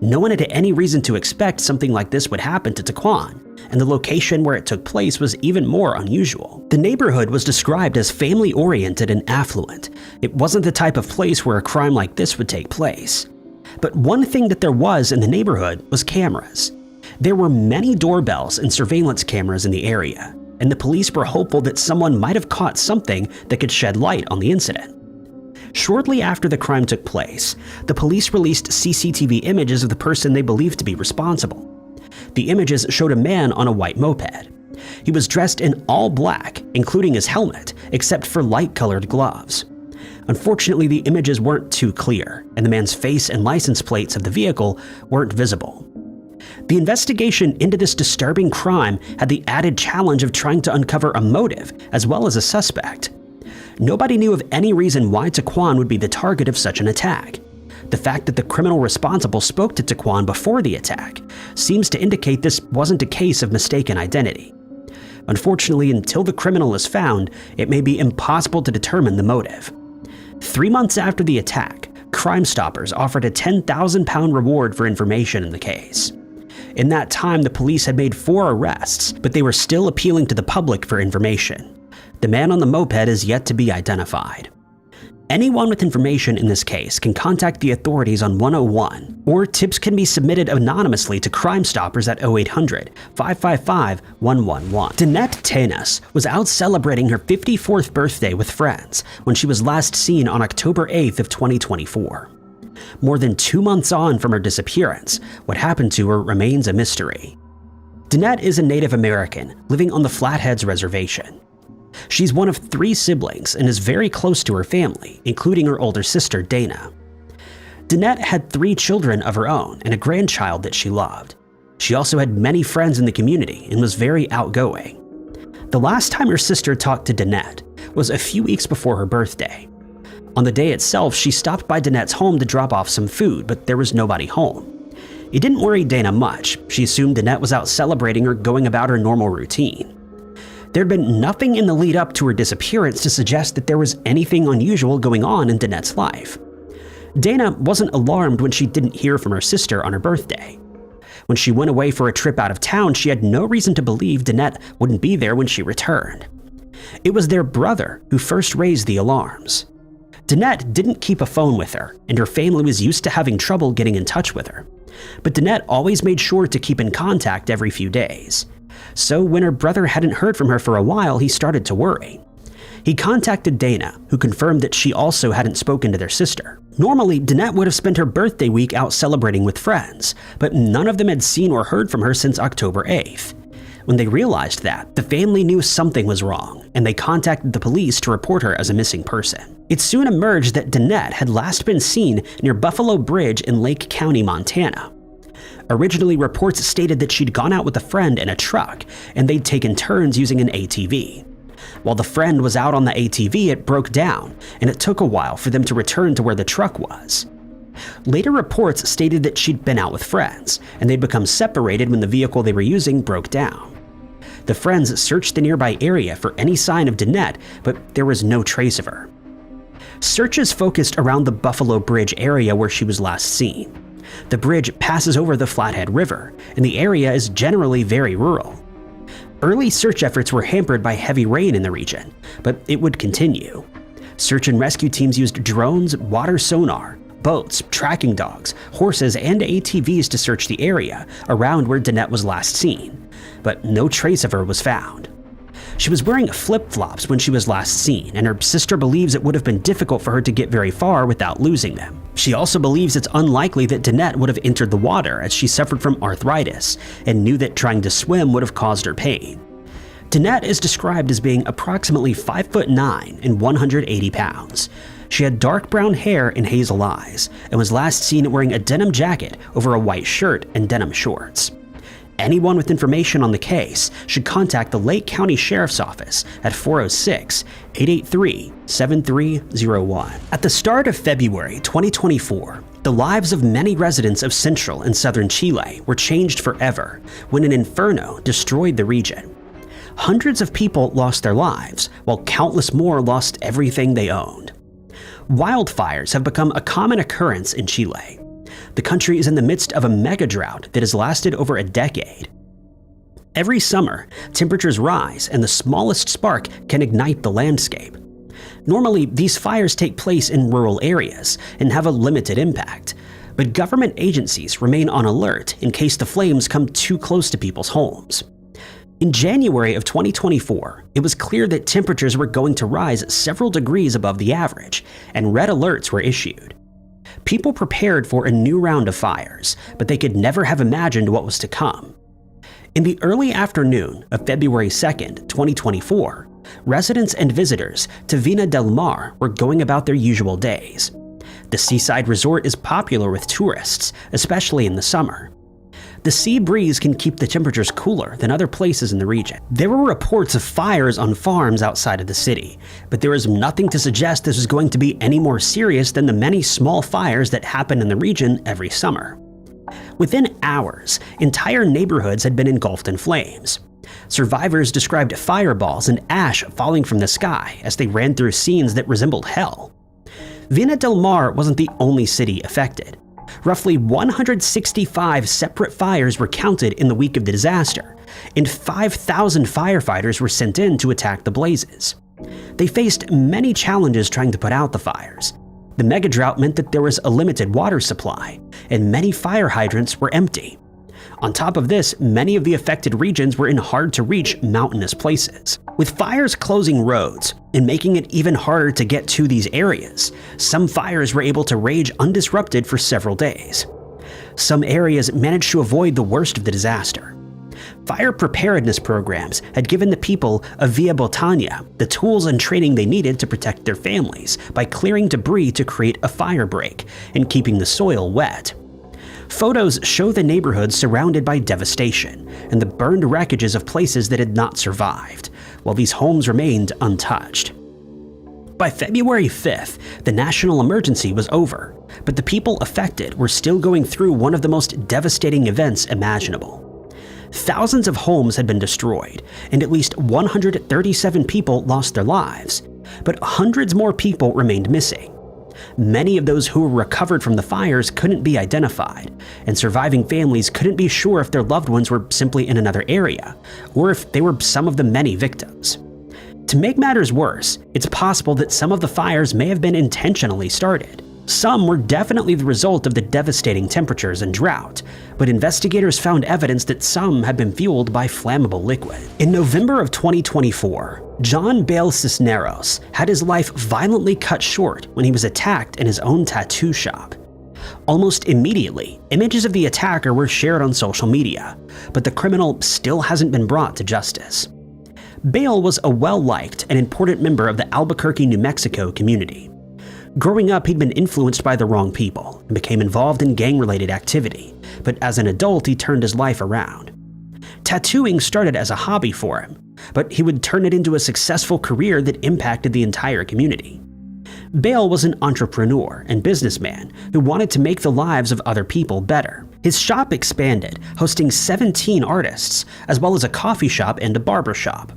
No one had any reason to expect something like this would happen to Taquan, and the location where it took place was even more unusual. The neighborhood was described as family-oriented and affluent. It wasn't the type of place where a crime like this would take place. But one thing that there was in the neighborhood was cameras. There were many doorbells and surveillance cameras in the area, and the police were hopeful that someone might have caught something that could shed light on the incident. Shortly after the crime took place, the police released CCTV images of the person they believed to be responsible. The images showed a man on a white moped. He was dressed in all black, including his helmet, except for light-colored gloves. Unfortunately, the images weren't too clear, and the man's face and license plates of the vehicle weren't visible. The investigation into this disturbing crime had the added challenge of trying to uncover a motive as well as a suspect. Nobody knew of any reason why Taquan would be the target of such an attack. The fact that the criminal responsible spoke to Taquan before the attack seems to indicate this wasn't a case of mistaken identity. Unfortunately, until the criminal is found, it may be impossible to determine the motive. 3 months after the attack, Crime Stoppers offered a £10,000 reward for information in the case. In that time, the police had made 4 arrests, but they were still appealing to the public for information. The man on the moped is yet to be identified. Anyone with information in this case can contact the authorities on 101, or tips can be submitted anonymously to Crime Stoppers at 0800-555-111. Danette Tanis was out celebrating her 54th birthday with friends when she was last seen on October 8th of 2024. More than 2 months on from her disappearance, what happened to her remains a mystery. Danette is a Native American living on the Flathead Reservation. She's one of 3 siblings and is very close to her family, including her older sister, Dana. Danette had 3 children of her own and a grandchild that she loved. She also had many friends in the community and was very outgoing. The last time her sister talked to Danette was a few weeks before her birthday. On the day itself, she stopped by Danette's home to drop off some food, but there was nobody home. It didn't worry Dana much. She assumed Danette was out celebrating or going about her normal routine. There'd been nothing in the lead up to her disappearance to suggest that there was anything unusual going on in Danette's life. Dana wasn't alarmed when she didn't hear from her sister on her birthday. When she went away for a trip out of town, she had no reason to believe Danette wouldn't be there when she returned. It was their brother who first raised the alarms. Danette didn't keep a phone with her, and her family was used to having trouble getting in touch with her. But Danette always made sure to keep in contact every few days. So when her brother hadn't heard from her for a while, he started to worry. He contacted Dana, who confirmed that she also hadn't spoken to their sister. Normally, Danette would have spent her birthday week out celebrating with friends, but none of them had seen or heard from her since October 8th. When they realized that, the family knew something was wrong, and they contacted the police to report her as a missing person. It soon emerged that Danette had last been seen near Buffalo Bridge in Lake County, Montana. Originally, reports stated that she'd gone out with a friend in a truck, and they'd taken turns using an ATV. While the friend was out on the ATV, it broke down, and it took a while for them to return to where the truck was. Later reports stated that she'd been out with friends, and they'd become separated when the vehicle they were using broke down. The friends searched the nearby area for any sign of Danette, but there was no trace of her. Searches focused around the Buffalo Bridge area where she was last seen. The bridge passes over the Flathead River, and the area is generally very rural. Early search efforts were hampered by heavy rain in the region, but it would continue. Search and rescue teams used drones, water sonar, boats, tracking dogs, horses, and ATVs to search the area around where Danette was last seen, but no trace of her was found. She was wearing flip-flops when she was last seen, and her sister believes it would have been difficult for her to get very far without losing them. She also believes it's unlikely that Danette would have entered the water, as she suffered from arthritis and knew that trying to swim would have caused her pain. Danette is described as being approximately 5'9" and 180 pounds. She had dark brown hair and hazel eyes, and was last seen wearing a denim jacket over a white shirt and denim shorts. Anyone with information on the case should contact the Lake County Sheriff's Office at 406-883-7301. At the start of February 2024, the lives of many residents of central and southern Chile were changed forever when an inferno destroyed the region. Hundreds of people lost their lives, while countless more lost everything they owned. Wildfires have become a common occurrence in Chile. The country is in the midst of a mega drought that has lasted over a decade. Every summer, temperatures rise and the smallest spark can ignite the landscape. Normally, these fires take place in rural areas and have a limited impact, but government agencies remain on alert in case the flames come too close to people's homes. In January of 2024, it was clear that temperatures were going to rise several degrees above the average, and red alerts were issued. People prepared for a new round of fires, but they could never have imagined what was to come. In the early afternoon of February 2nd, 2024, residents and visitors to Vina del Mar were going about their usual days. The seaside resort is popular with tourists, especially in the summer. The sea breeze can keep the temperatures cooler than other places in the region. There were reports of fires on farms outside of the city, but there is nothing to suggest this was going to be any more serious than the many small fires that happen in the region every summer. Within hours, entire neighborhoods had been engulfed in flames. Survivors described fireballs and ash falling from the sky as they ran through scenes that resembled hell. Vina del Mar wasn't the only city affected. Roughly 165 separate fires were counted in the week of the disaster, and 5,000 firefighters were sent in to attack the blazes. They faced many challenges trying to put out the fires. The mega drought meant that there was a limited water supply, and many fire hydrants were empty. On top of this, many of the affected regions were in hard-to-reach mountainous places. With fires closing roads and making it even harder to get to these areas, some fires were able to rage undisrupted for several days. Some areas managed to avoid the worst of the disaster. Fire preparedness programs had given the people of Villa Botania the tools and training they needed to protect their families by clearing debris to create a fire break and keeping the soil wet. Photos show the neighborhood surrounded by devastation and the burned wreckages of places that had not survived, while these homes remained untouched. By February 5th, the national emergency was over, but the people affected were still going through one of the most devastating events imaginable. Thousands of homes had been destroyed, and at least 137 people lost their lives, but hundreds more people remained missing. Many of those who were recovered from the fires couldn't be identified, and surviving families couldn't be sure if their loved ones were simply in another area, or if they were some of the many victims. To make matters worse, it's possible that some of the fires may have been intentionally started. Some were definitely the result of the devastating temperatures and drought, but investigators found evidence that some had been fueled by flammable liquid. In November of 2024, John Bale Cisneros had his life violently cut short when he was attacked in his own tattoo shop. Almost immediately, images of the attacker were shared on social media, but the criminal still hasn't been brought to justice. Bale was a well-liked and important member of the Albuquerque, New Mexico community. Growing up, he'd been influenced by the wrong people and became involved in gang-related activity, but as an adult, he turned his life around. Tattooing started as a hobby for him, but he would turn it into a successful career that impacted the entire community. Bale was an entrepreneur and businessman who wanted to make the lives of other people better. His shop expanded, hosting 17 artists, as well as a coffee shop and a barber shop.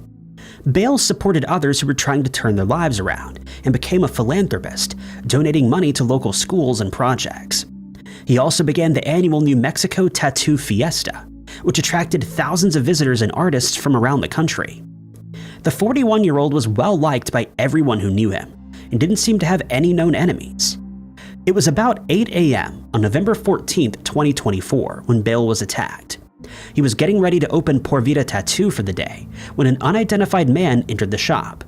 Bale supported others who were trying to turn their lives around and became a philanthropist, donating money to local schools and projects. He also began the annual New Mexico Tattoo Fiesta, which attracted thousands of visitors and artists from around the country. The 41-year-old was well liked by everyone who knew him and didn't seem to have any known enemies. It was about 8 a.m. on November 14, 2024, when Bale was attacked. He was getting ready to open Por Vida Tattoo for the day when an unidentified man entered the shop.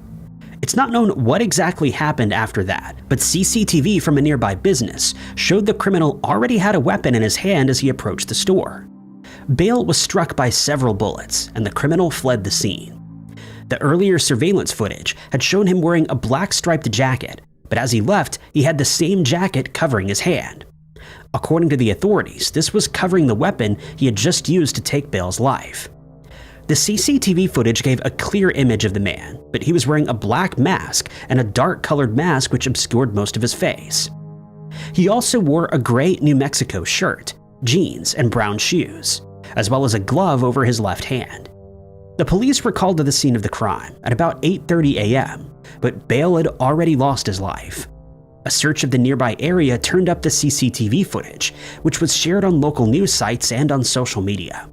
It's not known what exactly happened after that, but CCTV from a nearby business showed the criminal already had a weapon in his hand as he approached the store. Bale was struck by several bullets, and the criminal fled the scene. The earlier surveillance footage had shown him wearing a black striped jacket, but as he left, he had the same jacket covering his hand. According to the authorities, this was covering the weapon he had just used to take Bale's life. The CCTV footage gave a clear image of the man, but he was wearing a black mask and a dark-colored mask which obscured most of his face. He also wore a gray New Mexico shirt, jeans, and brown shoes, as well as a glove over his left hand. The police were called to the scene of the crime at about 8:30 a.m., but Bale had already lost his life. A search of the nearby area turned up the CCTV footage, which was shared on local news sites and on social media.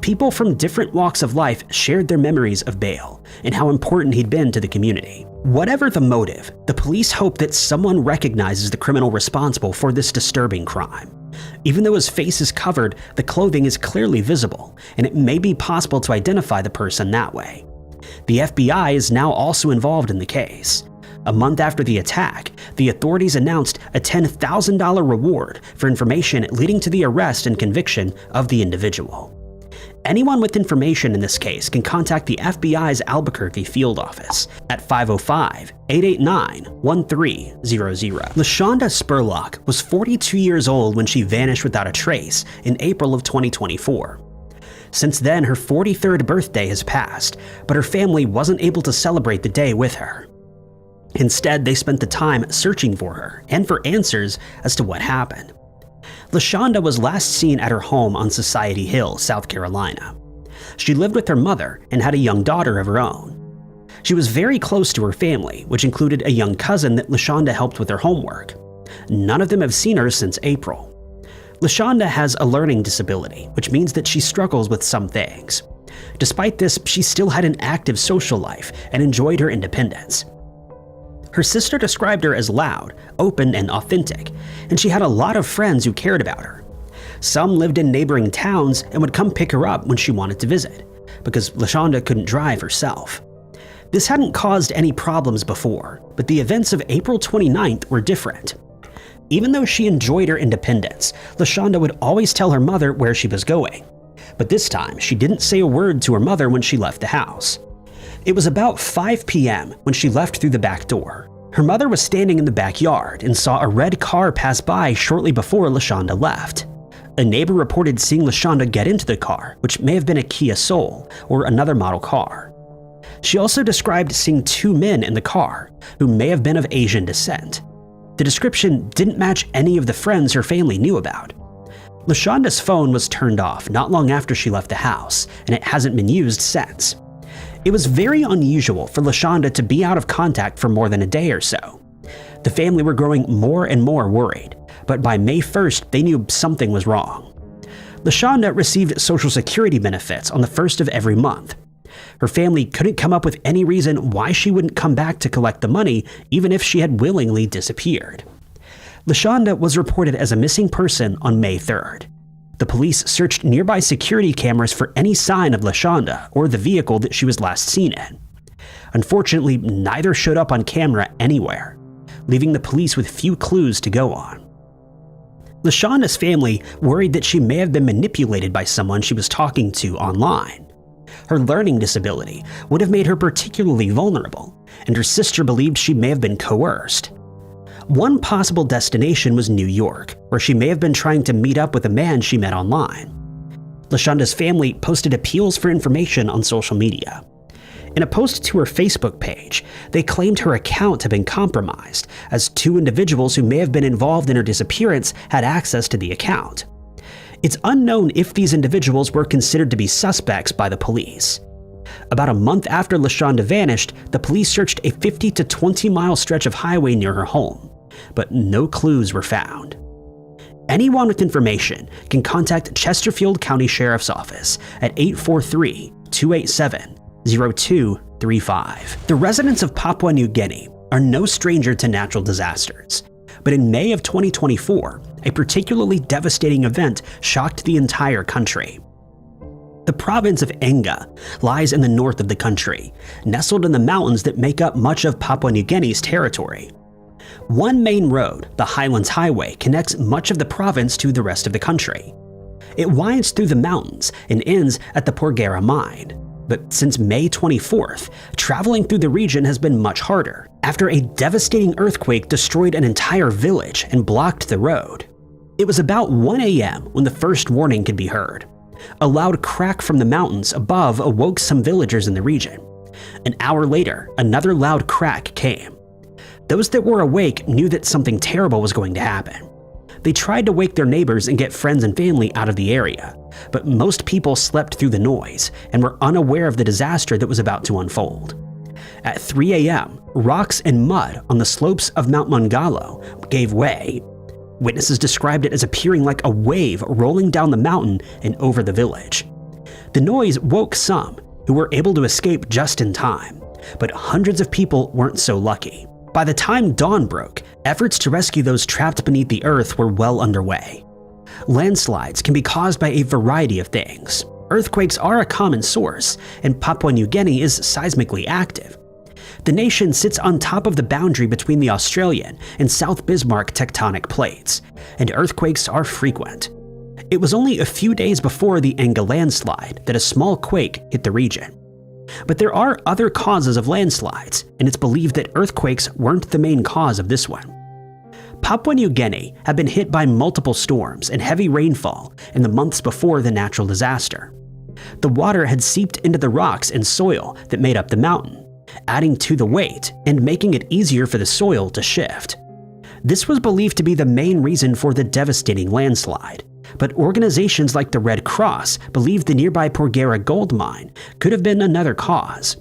People from different walks of life shared their memories of Bale and how important he'd been to the community. Whatever the motive, the police hope that someone recognizes the criminal responsible for this disturbing crime. Even though his face is covered, the clothing is clearly visible, and it may be possible to identify the person that way. The FBI is now also involved in the case. A month after the attack, the authorities announced a $10,000 reward for information leading to the arrest and conviction of the individual. Anyone with information in this case can contact the FBI's Albuquerque field office at 505-889-1300. LaShonda Spurlock was 42 years old when she vanished without a trace in April of 2024. Since then, her 43rd birthday has passed, but her family wasn't able to celebrate the day with her. Instead, they spent the time searching for her and for answers as to what happened. LaShonda was last seen at her home on Society Hill, South Carolina. She lived with her mother and had a young daughter of her own. She was very close to her family, which included a young cousin that LaShonda helped with her homework. None of them have seen her since April. LaShonda has a learning disability, which means that she struggles with some things. Despite this, she still had an active social life and enjoyed her independence. Her sister described her as loud, open, and authentic, and she had a lot of friends who cared about her. Some lived in neighboring towns and would come pick her up when she wanted to visit, because LaShonda couldn't drive herself. This hadn't caused any problems before, but the events of April 29th were different. Even though she enjoyed her independence, LaShonda would always tell her mother where she was going. But this time, she didn't say a word to her mother when she left the house. It was about 5 p.m. when she left through the back door. Her mother was standing in the backyard and saw a red car pass by shortly before LaShonda left. A neighbor reported seeing LaShonda get into the car, which may have been a Kia Soul or another model car. She also described seeing two men in the car, who may have been of Asian descent. The description didn't match any of the friends her family knew about. LaShonda's phone was turned off not long after she left the house, and it hasn't been used since. It was very unusual for LaShonda to be out of contact for more than a day or so. The family were growing more and more worried, but by May 1st, they knew something was wrong. LaShonda received Social Security benefits on the first of every month. Her family couldn't come up with any reason why she wouldn't come back to collect the money, even if she had willingly disappeared. LaShonda was reported as a missing person on May 3rd. The police searched nearby security cameras for any sign of LaShonda or the vehicle that she was last seen in. Unfortunately, neither showed up on camera anywhere, leaving the police with few clues to go on. LaShonda's family worried that she may have been manipulated by someone she was talking to online. Her learning disability would have made her particularly vulnerable, and her sister believed she may have been coerced. One possible destination was New York, where she may have been trying to meet up with a man she met online. LaShonda's family posted appeals for information on social media. In a post to her Facebook page, they claimed her account had been compromised, as two individuals who may have been involved in her disappearance had access to the account. It's unknown if these individuals were considered to be suspects by the police. About a month after LaShonda vanished, the police searched a 50 to 20 mile stretch of highway near her home, but no clues were found. Anyone with information can contact Chesterfield County Sheriff's Office at 843-287-0235. The residents of Papua New Guinea are no stranger to natural disasters, but in May of 2024, a particularly devastating event shocked the entire country. The province of Enga lies in the north of the country, nestled in the mountains that make up much of Papua New Guinea's territory. One main road, the Highlands Highway, connects much of the province to the rest of the country. It winds through the mountains and ends at the Porgera mine. But since May 24th, traveling through the region has been much harder, after a devastating earthquake destroyed an entire village and blocked the road. It was about 1 a.m. when the first warning could be heard. A loud crack from the mountains above awoke some villagers in the region. An hour later, another loud crack came. Those that were awake knew that something terrible was going to happen. They tried to wake their neighbors and get friends and family out of the area, but most people slept through the noise and were unaware of the disaster that was about to unfold. At 3 a.m., rocks and mud on the slopes of Mount Mongalo gave way. Witnesses described it as appearing like a wave rolling down the mountain and over the village. The noise woke some, who were able to escape just in time, but hundreds of people weren't so lucky. By the time dawn broke, efforts to rescue those trapped beneath the earth were well underway. Landslides can be caused by a variety of things. Earthquakes are a common source, and Papua New Guinea is seismically active. The nation sits on top of the boundary between the Australian and South Bismarck tectonic plates, and earthquakes are frequent. It was only a few days before the Enga landslide that a small quake hit the region. But there are other causes of landslides, and it's believed that earthquakes weren't the main cause of this one. Papua New Guinea had been hit by multiple storms and heavy rainfall in the months before the natural disaster. The water had seeped into the rocks and soil that made up the mountain, adding to the weight and making it easier for the soil to shift. This was believed to be the main reason for the devastating landslide, but organizations like the Red Cross believed the nearby Porgera gold mine could have been another cause.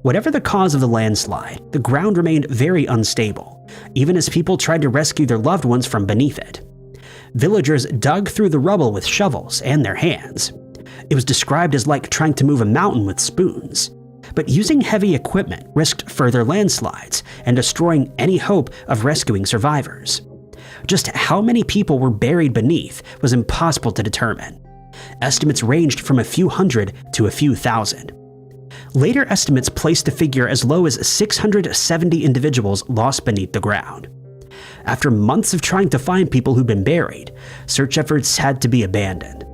Whatever the cause of the landslide, the ground remained very unstable, even as people tried to rescue their loved ones from beneath it. Villagers dug through the rubble with shovels and their hands. It was described as like trying to move a mountain with spoons. But using heavy equipment risked further landslides and destroying any hope of rescuing survivors. Just how many people were buried beneath was impossible to determine. Estimates ranged from a few hundred to a few thousand. Later estimates placed the figure as low as 670 individuals lost beneath the ground. After months of trying to find people who'd been buried, search efforts had to be abandoned.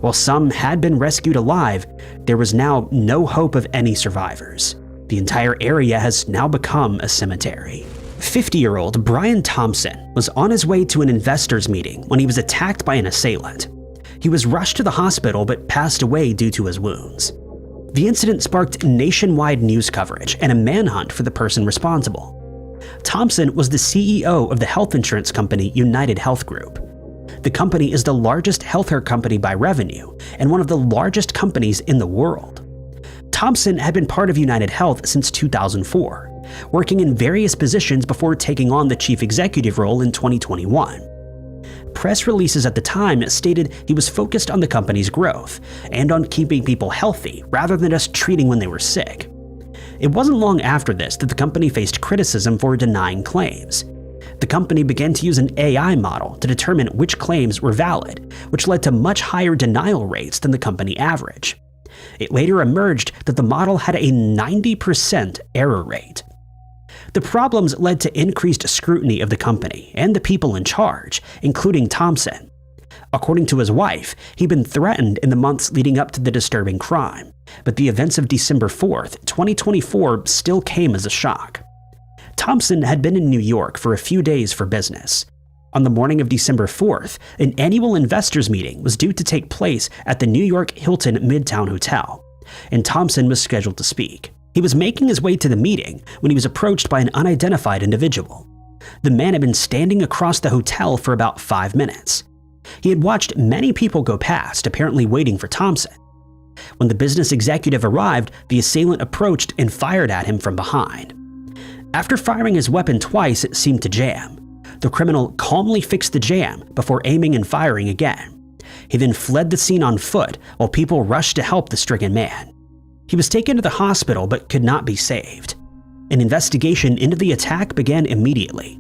While some had been rescued alive, there was now no hope of any survivors. The entire area has now become a cemetery. 50-year-old Brian Thompson was on his way to an investors meeting when he was attacked by an assailant. He was rushed to the hospital but passed away due to his wounds. The incident sparked nationwide news coverage and a manhunt for the person responsible. Thompson was the CEO of the health insurance company UnitedHealth Group. The company is the largest healthcare company by revenue and one of the largest companies in the world. Thompson had been part of UnitedHealth since 2004, working in various positions before taking on the chief executive role in 2021. Press releases at the time stated he was focused on the company's growth and on keeping people healthy rather than just treating when they were sick. It wasn't long after this that the company faced criticism for denying claims. The company began to use an AI model to determine which claims were valid, which led to much higher denial rates than the company average. It later emerged that the model had a 90% error rate. The problems led to increased scrutiny of the company and the people in charge, including Thompson. According to his wife, he'd been threatened in the months leading up to the disturbing crime, but the events of December 4th, 2024 still came as a shock. Thompson had been in New York for a few days for business. On the morning of December 4th, an annual investors meeting was due to take place at the New York Hilton Midtown Hotel, and Thompson was scheduled to speak. He was making his way to the meeting when he was approached by an unidentified individual. The man had been standing across the hotel for about 5 minutes. He had watched many people go past, apparently waiting for Thompson. When the business executive arrived, the assailant approached and fired at him from behind. After firing his weapon twice, it seemed to jam. The criminal calmly fixed the jam before aiming and firing again. He then fled the scene on foot while people rushed to help the stricken man. He was taken to the hospital but could not be saved. An investigation into the attack began immediately.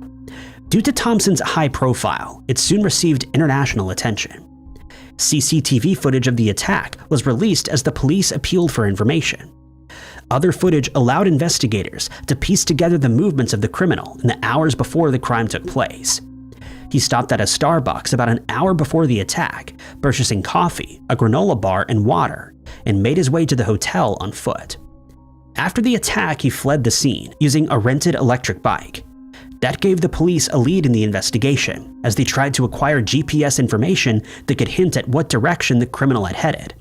Due to Thompson's high profile, it soon received international attention. CCTV footage of the attack was released as the police appealed for information. Other footage allowed investigators to piece together the movements of the criminal in the hours before the crime took place. He stopped at a Starbucks about an hour before the attack, purchasing coffee, a granola bar, and water, and made his way to the hotel on foot. After the attack, he fled the scene using a rented electric bike. That gave the police a lead in the investigation as they tried to acquire GPS information that could hint at what direction the criminal had headed.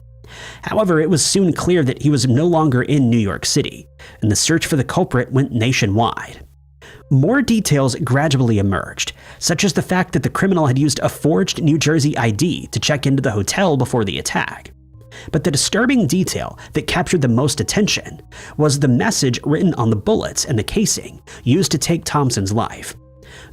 However, it was soon clear that he was no longer in New York City, and the search for the culprit went nationwide. More details gradually emerged, such as the fact that the criminal had used a forged New Jersey ID to check into the hotel before the attack. But the disturbing detail that captured the most attention was the message written on the bullets and the casing used to take Thompson's life.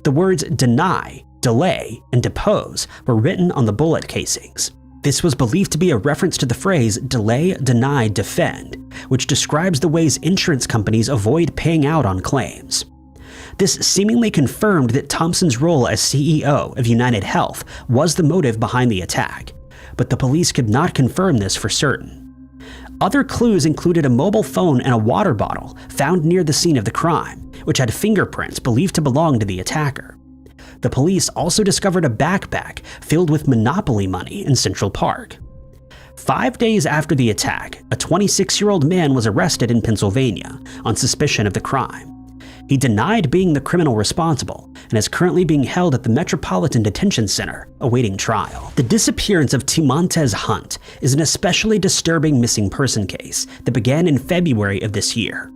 The words deny, delay, and depose were written on the bullet casings. This was believed to be a reference to the phrase delay, deny, defend, which describes the ways insurance companies avoid paying out on claims. This seemingly confirmed that Thompson's role as CEO of UnitedHealth was the motive behind the attack, but the police could not confirm this for certain. Other clues included a mobile phone and a water bottle found near the scene of the crime, which had fingerprints believed to belong to the attacker. The police also discovered a backpack filled with Monopoly money in Central Park. 5 days after the attack, a 26-year-old man was arrested in Pennsylvania on suspicion of the crime. He denied being the criminal responsible and is currently being held at the Metropolitan Detention Center awaiting trial. The disappearance of Timontez Hunt is an especially disturbing missing person case that began in February of this year.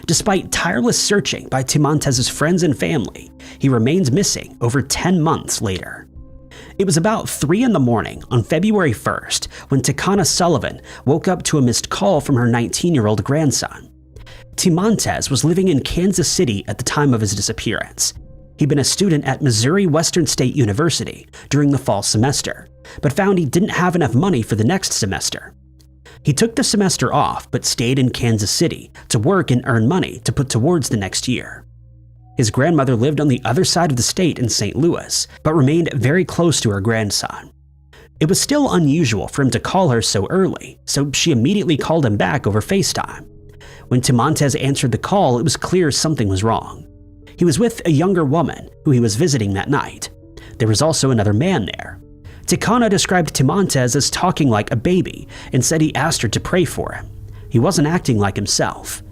Despite tireless searching by Timontez's friends and family, he remains missing over 10 months later. It was about 3 in the morning on February 1st when Takana Sullivan woke up to a missed call from her 19-year-old grandson. Timontez was living in Kansas City at the time of his disappearance. He'd been a student at Missouri Western State University during the fall semester, but found he didn't have enough money for the next semester. He took the semester off but stayed in Kansas City to work and earn money to put towards the next year. His grandmother lived on the other side of the state in St. Louis, but remained very close to her grandson. It was still unusual for him to call her so early, so she immediately called him back over FaceTime. When Timontez answered the call, it was clear something was wrong. He was with a younger woman who he was visiting that night. There was also another man there. Takana described Timontez as talking like a baby and said he asked her to pray for him. He wasn't acting like himself.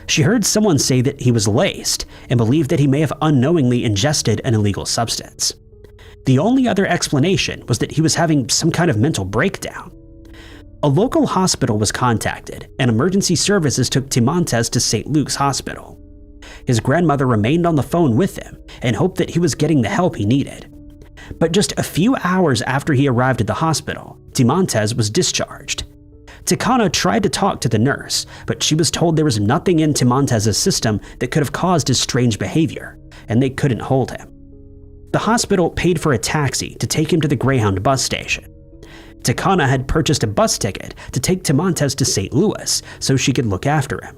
She heard someone say that he was laced and believed that he may have unknowingly ingested an illegal substance. The only other explanation was that he was having some kind of mental breakdown. A local hospital was contacted, and emergency services took Timontez to St. Luke's Hospital. His grandmother remained on the phone with him and hoped that he was getting the help he needed. But just a few hours after he arrived at the hospital, Timontez was discharged. Takana tried to talk to the nurse, but she was told there was nothing in Timontez's system that could have caused his strange behavior, and they couldn't hold him. The hospital paid for a taxi to take him to the Greyhound bus station. Takana had purchased a bus ticket to take Timontez to St. Louis so she could look after him.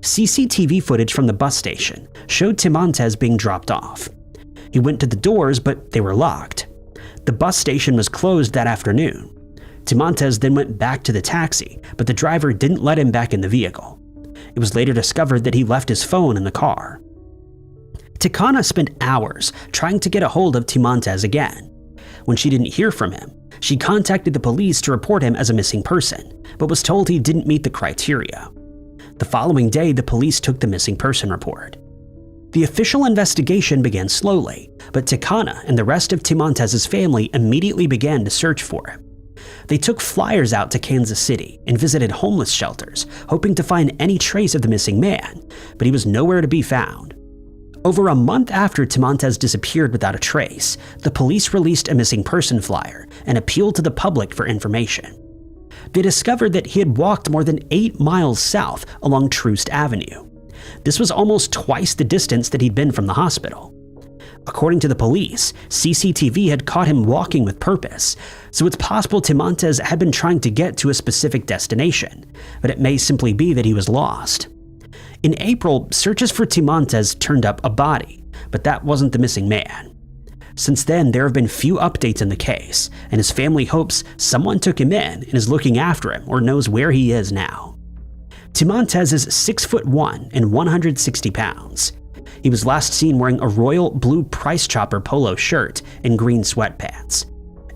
CCTV footage from the bus station showed Timontez being dropped off. He went to the doors, but they were locked. The bus station was closed that afternoon. Timontez then went back to the taxi, but the driver didn't let him back in the vehicle. It was later discovered that he left his phone in the car. Takana spent hours trying to get a hold of Timontez again. When she didn't hear from him, she contacted the police to report him as a missing person, but was told he didn't meet the criteria. The following day, the police took the missing person report. The official investigation began slowly, but Takana and the rest of Timontez's family immediately began to search for him. They took flyers out to Kansas City and visited homeless shelters, hoping to find any trace of the missing man, but he was nowhere to be found. Over a month after Timontez disappeared without a trace, the police released a missing person flyer and appealed to the public for information. They discovered that he had walked more than 8 miles south along Troost Avenue. This was almost twice the distance that he'd been from the hospital. According to the police, CCTV had caught him walking with purpose, so it's possible Timantes had been trying to get to a specific destination, but it may simply be that he was lost. In April, searches for Timantes turned up a body, but that wasn't the missing man. Since then, there have been few updates in the case, and his family hopes someone took him in and is looking after him or knows where he is now. Timantes is 6'1" and 160 pounds. He was last seen wearing a royal blue Price Chopper polo shirt and green sweatpants.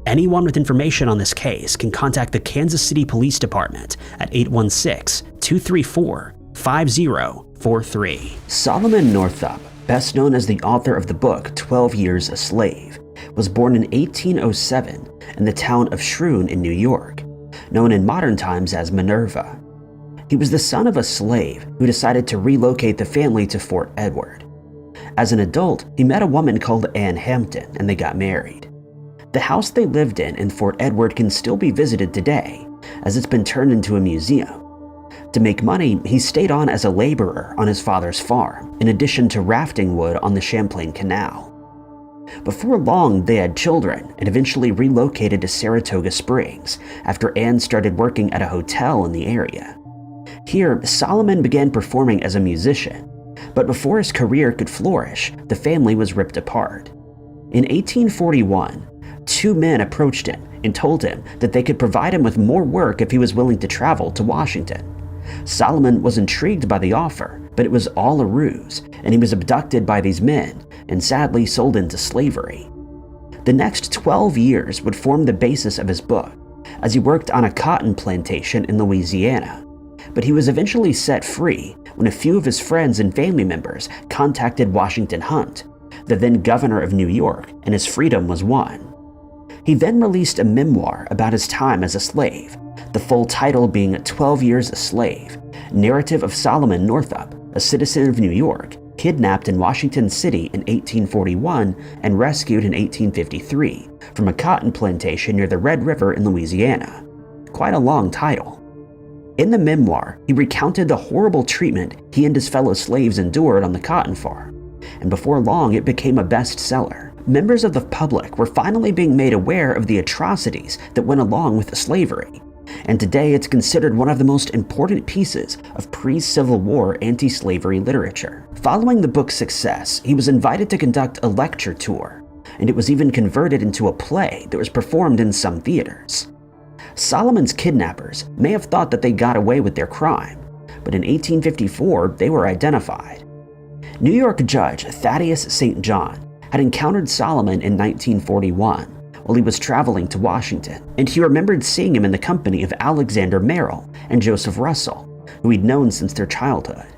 Anyone with information on this case can contact the Kansas City Police Department at 816-234-5043. Solomon Northup, best known as the author of the book 12 Years a Slave, was born in 1807 in the town of Shroon in New York, known in modern times as Minerva. He was the son of a slave who decided to relocate the family to Fort Edward. As an adult, he met a woman called Anne Hampton and they got married. The house they lived in Fort Edward can still be visited today, as it's been turned into a museum. To make money, he stayed on as a laborer on his father's farm, in addition to rafting wood on the Champlain Canal. Before long, they had children and eventually relocated to Saratoga Springs after Anne started working at a hotel in the area. Here, Solomon began performing as a musician, but before his career could flourish, the family was ripped apart. In 1841, two men approached him and told him that they could provide him with more work if he was willing to travel to Washington. Solomon was intrigued by the offer, but it was all a ruse, and he was abducted by these men and sadly sold into slavery. The next 12 years would form the basis of his book, as he worked on a cotton plantation in Louisiana. But he was eventually set free when a few of his friends and family members contacted Washington Hunt, the then governor of New York, and his freedom was won. He then released a memoir about his time as a slave, the full title being 12 Years a Slave, Narrative of Solomon Northup, a citizen of New York, kidnapped in Washington City in 1841 and rescued in 1853 from a cotton plantation near the Red River in Louisiana. Quite a long title. In the memoir, he recounted the horrible treatment he and his fellow slaves endured on the cotton farm, and before long it became a bestseller. Members of the public were finally being made aware of the atrocities that went along with slavery, and today it's considered one of the most important pieces of pre-Civil War anti-slavery literature. Following the book's success, he was invited to conduct a lecture tour, and it was even converted into a play that was performed in some theaters. Solomon's kidnappers may have thought that they got away with their crime, but in 1854 they were identified. New York Judge Thaddeus St. John had encountered Solomon in 1941 while he was traveling to Washington, and he remembered seeing him in the company of Alexander Merrill and Joseph Russell, who he'd known since their childhood.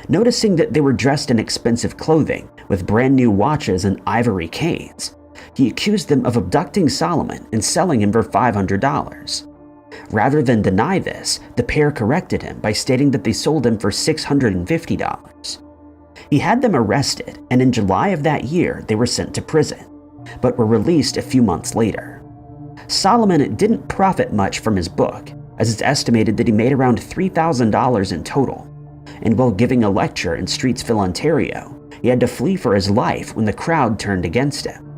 Noticing that they were dressed in expensive clothing with brand new watches and ivory canes, he accused them of abducting Solomon and selling him for $500. Rather than deny this, the pair corrected him by stating that they sold him for $650. He had them arrested, and in July of that year, they were sent to prison, but were released a few months later. Solomon didn't profit much from his book, as it's estimated that he made around $3,000 in total, and while giving a lecture in Streetsville, Ontario, he had to flee for his life when the crowd turned against him.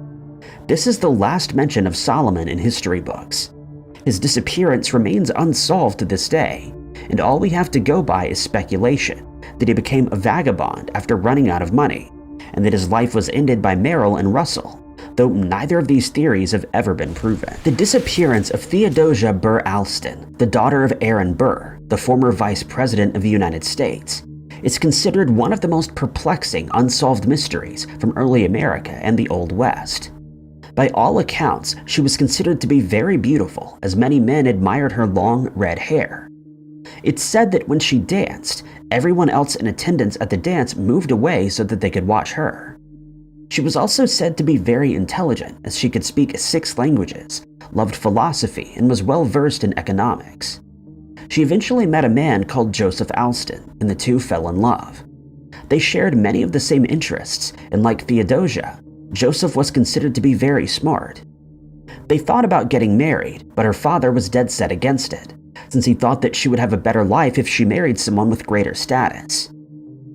This is the last mention of Solomon in history books. His disappearance remains unsolved to this day, and all we have to go by is speculation that he became a vagabond after running out of money, and that his life was ended by Merrill and Russell, though neither of these theories have ever been proven. The disappearance of Theodosia Burr Alston, the daughter of Aaron Burr, the former Vice President of the United States, is considered one of the most perplexing unsolved mysteries from early America and the Old West. By all accounts, she was considered to be very beautiful, as many men admired her long red hair. It's said that when she danced, everyone else in attendance at the dance moved away so that they could watch her. She was also said to be very intelligent, as she could speak 6 languages, loved philosophy, and was well versed in economics. She eventually met a man called Joseph Alston, and the two fell in love. They shared many of the same interests, and like Theodosia, Joseph was considered to be very smart. They thought about getting married, but her father was dead set against it, since he thought that she would have a better life if she married someone with greater status.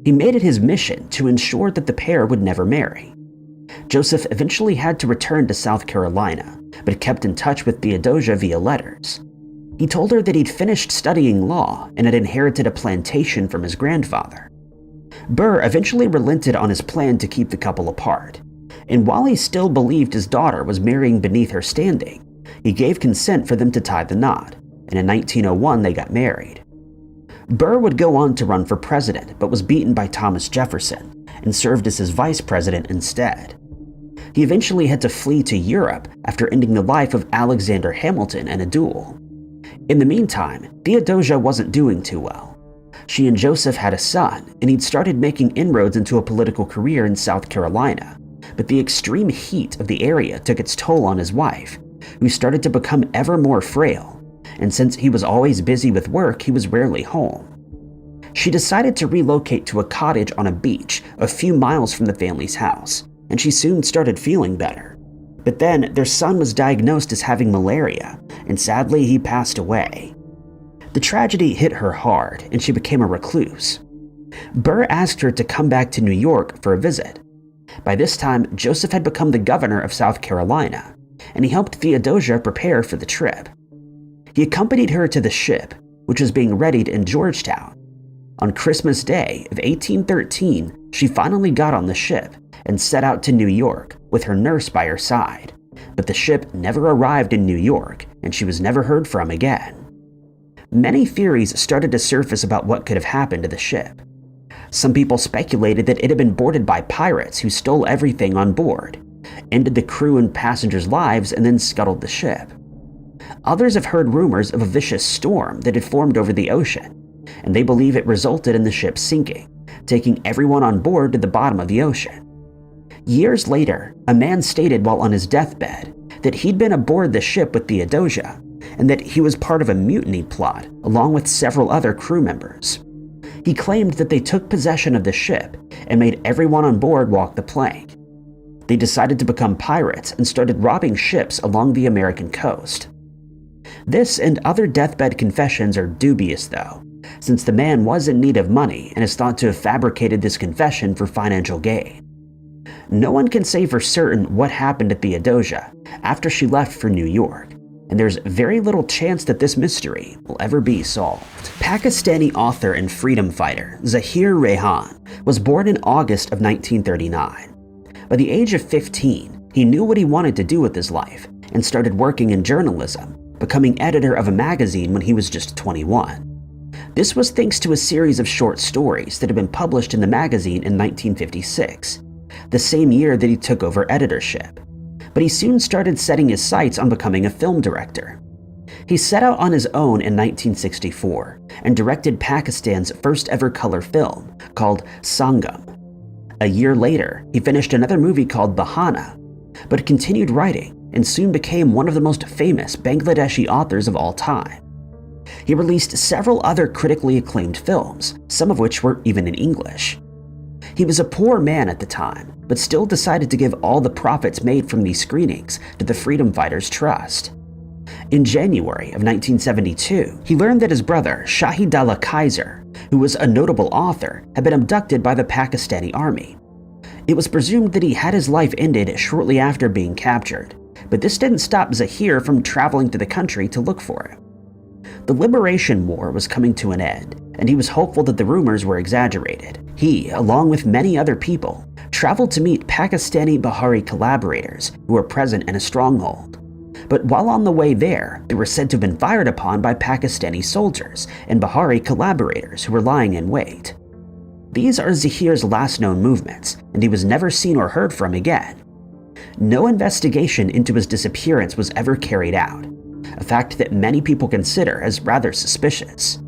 He made it his mission to ensure that the pair would never marry. Joseph eventually had to return to South Carolina, but kept in touch with Theodosia via letters. He told her that he'd finished studying law and had inherited a plantation from his grandfather. Burr eventually relented on his plan to keep the couple apart, and while he still believed his daughter was marrying beneath her standing, he gave consent for them to tie the knot, and in 1901 they got married. Burr would go on to run for president, but was beaten by Thomas Jefferson and served as his vice president instead. He eventually had to flee to Europe after ending the life of Alexander Hamilton in a duel. In the meantime, Theodosia wasn't doing too well. She and Joseph had a son, and he'd started making inroads into a political career in South Carolina, but the extreme heat of the area took its toll on his wife, who started to become ever more frail, and since he was always busy with work, he was rarely home. She decided to relocate to a cottage on a beach a few miles from the family's house, and she soon started feeling better. But then their son was diagnosed as having malaria, and sadly he passed away. The tragedy hit her hard, and she became a recluse. Burr asked her to come back to New York for a visit. By this time, Joseph had become the governor of South Carolina, and he helped Theodosia prepare for the trip. He accompanied her to the ship, which was being readied in Georgetown. On Christmas Day of 1813, she finally got on the ship and set out to New York with her nurse by her side, but the ship never arrived in New York, and she was never heard from again. Many theories started to surface about what could have happened to the ship. Some people speculated that it had been boarded by pirates who stole everything on board, ended the crew and passengers' lives, and then scuttled the ship. Others have heard rumors of a vicious storm that had formed over the ocean, and they believe it resulted in the ship sinking, taking everyone on board to the bottom of the ocean. Years later, a man stated while on his deathbed that he'd been aboard the ship with Theodosia, and that he was part of a mutiny plot along with several other crew members. He claimed that they took possession of the ship and made everyone on board walk the plank. They decided to become pirates and started robbing ships along the American coast. This and other deathbed confessions are dubious though, since the man was in need of money and is thought to have fabricated this confession for financial gain. No one can say for certain what happened to Theodosia after she left for New York, and there's very little chance that this mystery will ever be solved. Pakistani author and freedom fighter Zahir Rahan was born in August of 1939. By the age of 15, he knew what he wanted to do with his life and started working in journalism, becoming editor of a magazine when he was just 21. This was thanks to a series of short stories that had been published in the magazine in 1956, the same year that he took over editorship. But he soon started setting his sights on becoming a film director. He set out on his own in 1964 and directed Pakistan's first ever color film called Sangam. A year later, he finished another movie called Bahana, but continued writing and soon became one of the most famous Bangladeshi authors of all time. He released several other critically acclaimed films, some of which were even in English. He was a poor man at the time, but still decided to give all the profits made from these screenings to the Freedom Fighters Trust. In January of 1972, he learned that his brother, Shahidullah Kaiser, who was a notable author, had been abducted by the Pakistani army. It was presumed that he had his life ended shortly after being captured, but this didn't stop Zahir from traveling to the country to look for him. The Liberation War was coming to an end, and he was hopeful that the rumors were exaggerated. He, along with many other people, traveled to meet Pakistani Bahari collaborators who were present in a stronghold. But while on the way there, they were said to have been fired upon by Pakistani soldiers and Bahari collaborators who were lying in wait. These are Zahir's last known movements, and he was never seen or heard from again. No investigation into his disappearance was ever carried out, a fact that many people consider as rather suspicious.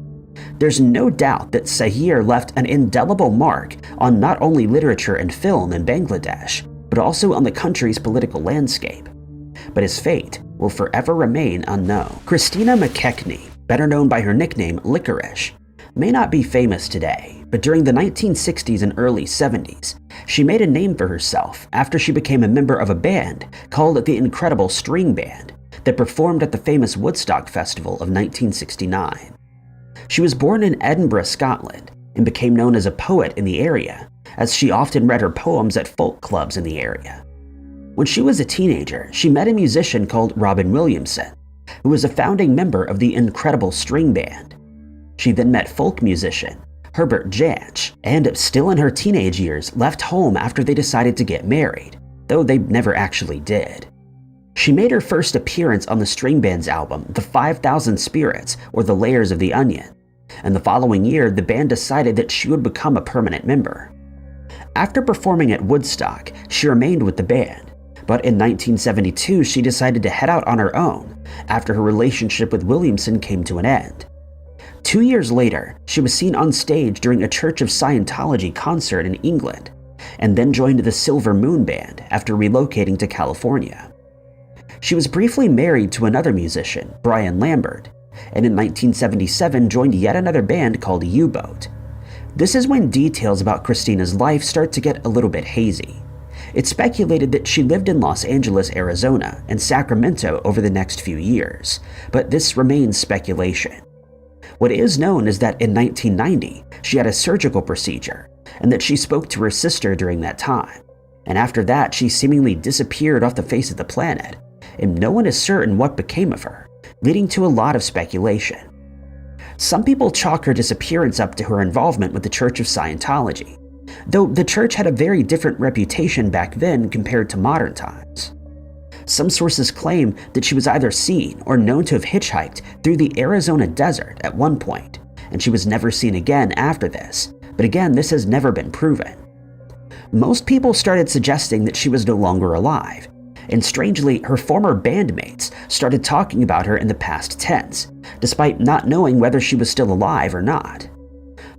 There's no doubt that Zahir left an indelible mark on not only literature and film in Bangladesh, but also on the country's political landscape. But his fate will forever remain unknown. Christina McKechnie, better known by her nickname Licorice, may not be famous today, but during the 1960s and early 70s, she made a name for herself after she became a member of a band called the Incredible String Band that performed at the famous Woodstock Festival of 1969. She was born in Edinburgh, Scotland, and became known as a poet in the area, as she often read her poems at folk clubs in the area. When she was a teenager, she met a musician called Robin Williamson, who was a founding member of the Incredible String Band. She then met folk musician Herbert Jansch, and still in her teenage years left home after they decided to get married, though they never actually did. She made her first appearance on the string band's album, The 5,000 Spirits, or The Layers of the Onion, and the following year the band decided that she would become a permanent member. After performing at Woodstock, she remained with the band, but in 1972 she decided to head out on her own after her relationship with Williamson came to an end. 2 years later, she was seen on stage during a Church of Scientology concert in England, and then joined the Silver Moon Band after relocating to California. She was briefly married to another musician, Brian Lambert, and in 1977 joined yet another band called U-Boat. This is when details about Christina's life start to get a little bit hazy. It's speculated that she lived in Los Angeles, Arizona, and Sacramento over the next few years, but this remains speculation. What is known is that in 1990, she had a surgical procedure, and that she spoke to her sister during that time. And after that, she seemingly disappeared off the face of the planet, and no one is certain what became of her, leading to a lot of speculation. Some people chalk her disappearance up to her involvement with the Church of Scientology, though the church had a very different reputation back then compared to modern times. Some sources claim that she was either seen or known to have hitchhiked through the Arizona desert at one point, and she was never seen again after this, but again, this has never been proven. Most people started suggesting that she was no longer alive, and strangely, her former bandmates started talking about her in the past tense, despite not knowing whether she was still alive or not.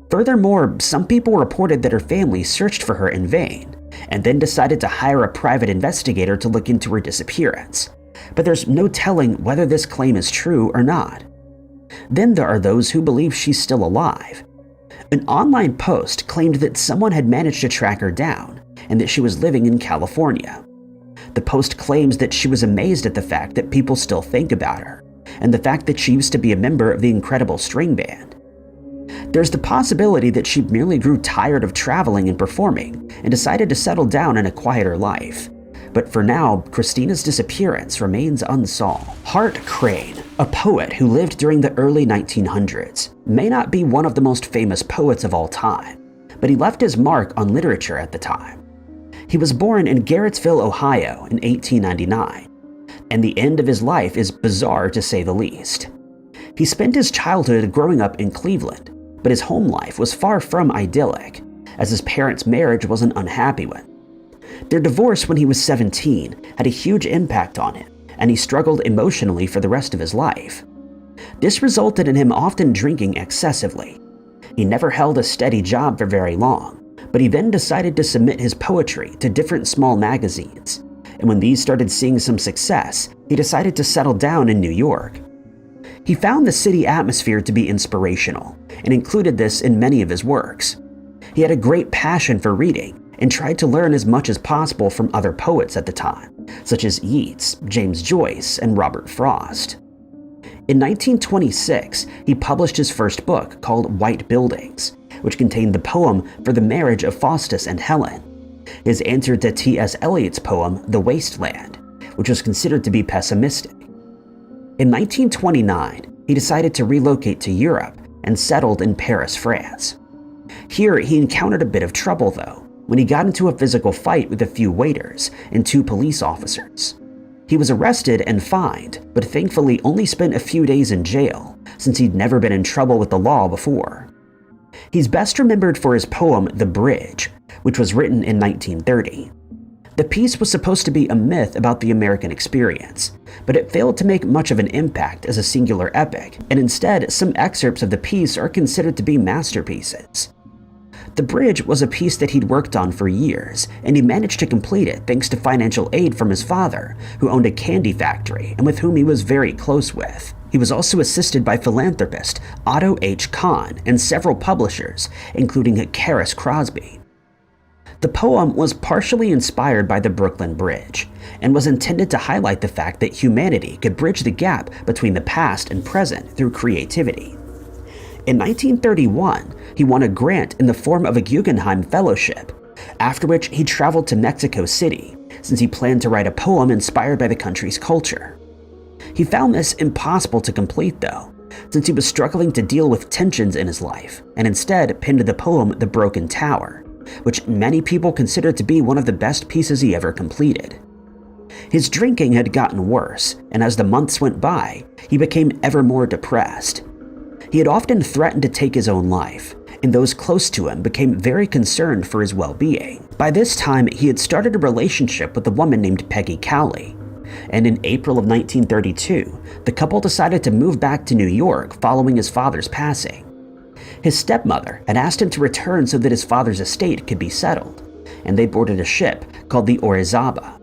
Furthermore, some people reported that her family searched for her in vain, and then decided to hire a private investigator to look into her disappearance, but there's no telling whether this claim is true or not. Then there are those who believe she's still alive. An online post claimed that someone had managed to track her down, and that she was living in California. The post claims that she was amazed at the fact that people still think about her, and the fact that she used to be a member of the Incredible String Band. There's the possibility that she merely grew tired of traveling and performing and decided to settle down in a quieter life. But for now, Christina's disappearance remains unsolved. Hart Crane, a poet who lived during the early 1900s, may not be one of the most famous poets of all time, but he left his mark on literature at the time. He was born in Garrettsville, Ohio in 1899, and the end of his life is bizarre to say the least. He spent his childhood growing up in Cleveland, but his home life was far from idyllic, as his parents' marriage was an unhappy one. Their divorce when he was 17 had a huge impact on him, and he struggled emotionally for the rest of his life. This resulted in him often drinking excessively. He never held a steady job for very long, but he then decided to submit his poetry to different small magazines, and when these started seeing some success, he decided to settle down in New York. He found the city atmosphere to be inspirational, and included this in many of his works. He had a great passion for reading, and tried to learn as much as possible from other poets at the time, such as Yeats, James Joyce, and Robert Frost. In 1926, he published his first book called White Buildings, which contained the poem For the Marriage of Faustus and Helen, his answer to T.S. Eliot's poem The Wasteland, which was considered to be pessimistic. In 1929, he decided to relocate to Europe and settled in Paris, France. Here, he encountered a bit of trouble, though, when he got into a physical fight with a few waiters and 2 police officers. He was arrested and fined, but thankfully only spent a few days in jail, since he'd never been in trouble with the law before. He's best remembered for his poem The Bridge, which was written in 1930. The piece was supposed to be a myth about the American experience, but it failed to make much of an impact as a singular epic, and instead some excerpts of the piece are considered to be masterpieces. The Bridge was a piece that he'd worked on for years, and he managed to complete it thanks to financial aid from his father, who owned a candy factory and with whom he was very close with. He was also assisted by philanthropist Otto H. Kahn and several publishers, including Caris Crosby. The poem was partially inspired by the Brooklyn Bridge, and was intended to highlight the fact that humanity could bridge the gap between the past and present through creativity. In 1931, he won a grant in the form of a Guggenheim Fellowship, after which he traveled to Mexico City, since he planned to write a poem inspired by the country's culture. He found this impossible to complete though, since he was struggling to deal with tensions in his life, and instead penned the poem The Broken Tower, which many people consider to be one of the best pieces he ever completed. His drinking had gotten worse, and as the months went by, he became ever more depressed. He had often threatened to take his own life, and those close to him became very concerned for his well-being. By this time, he had started a relationship with a woman named Peggy Cowley, and in April of 1932, the couple decided to move back to New York following his father's passing. His stepmother had asked him to return so that his father's estate could be settled, and they boarded a ship called the Orizaba.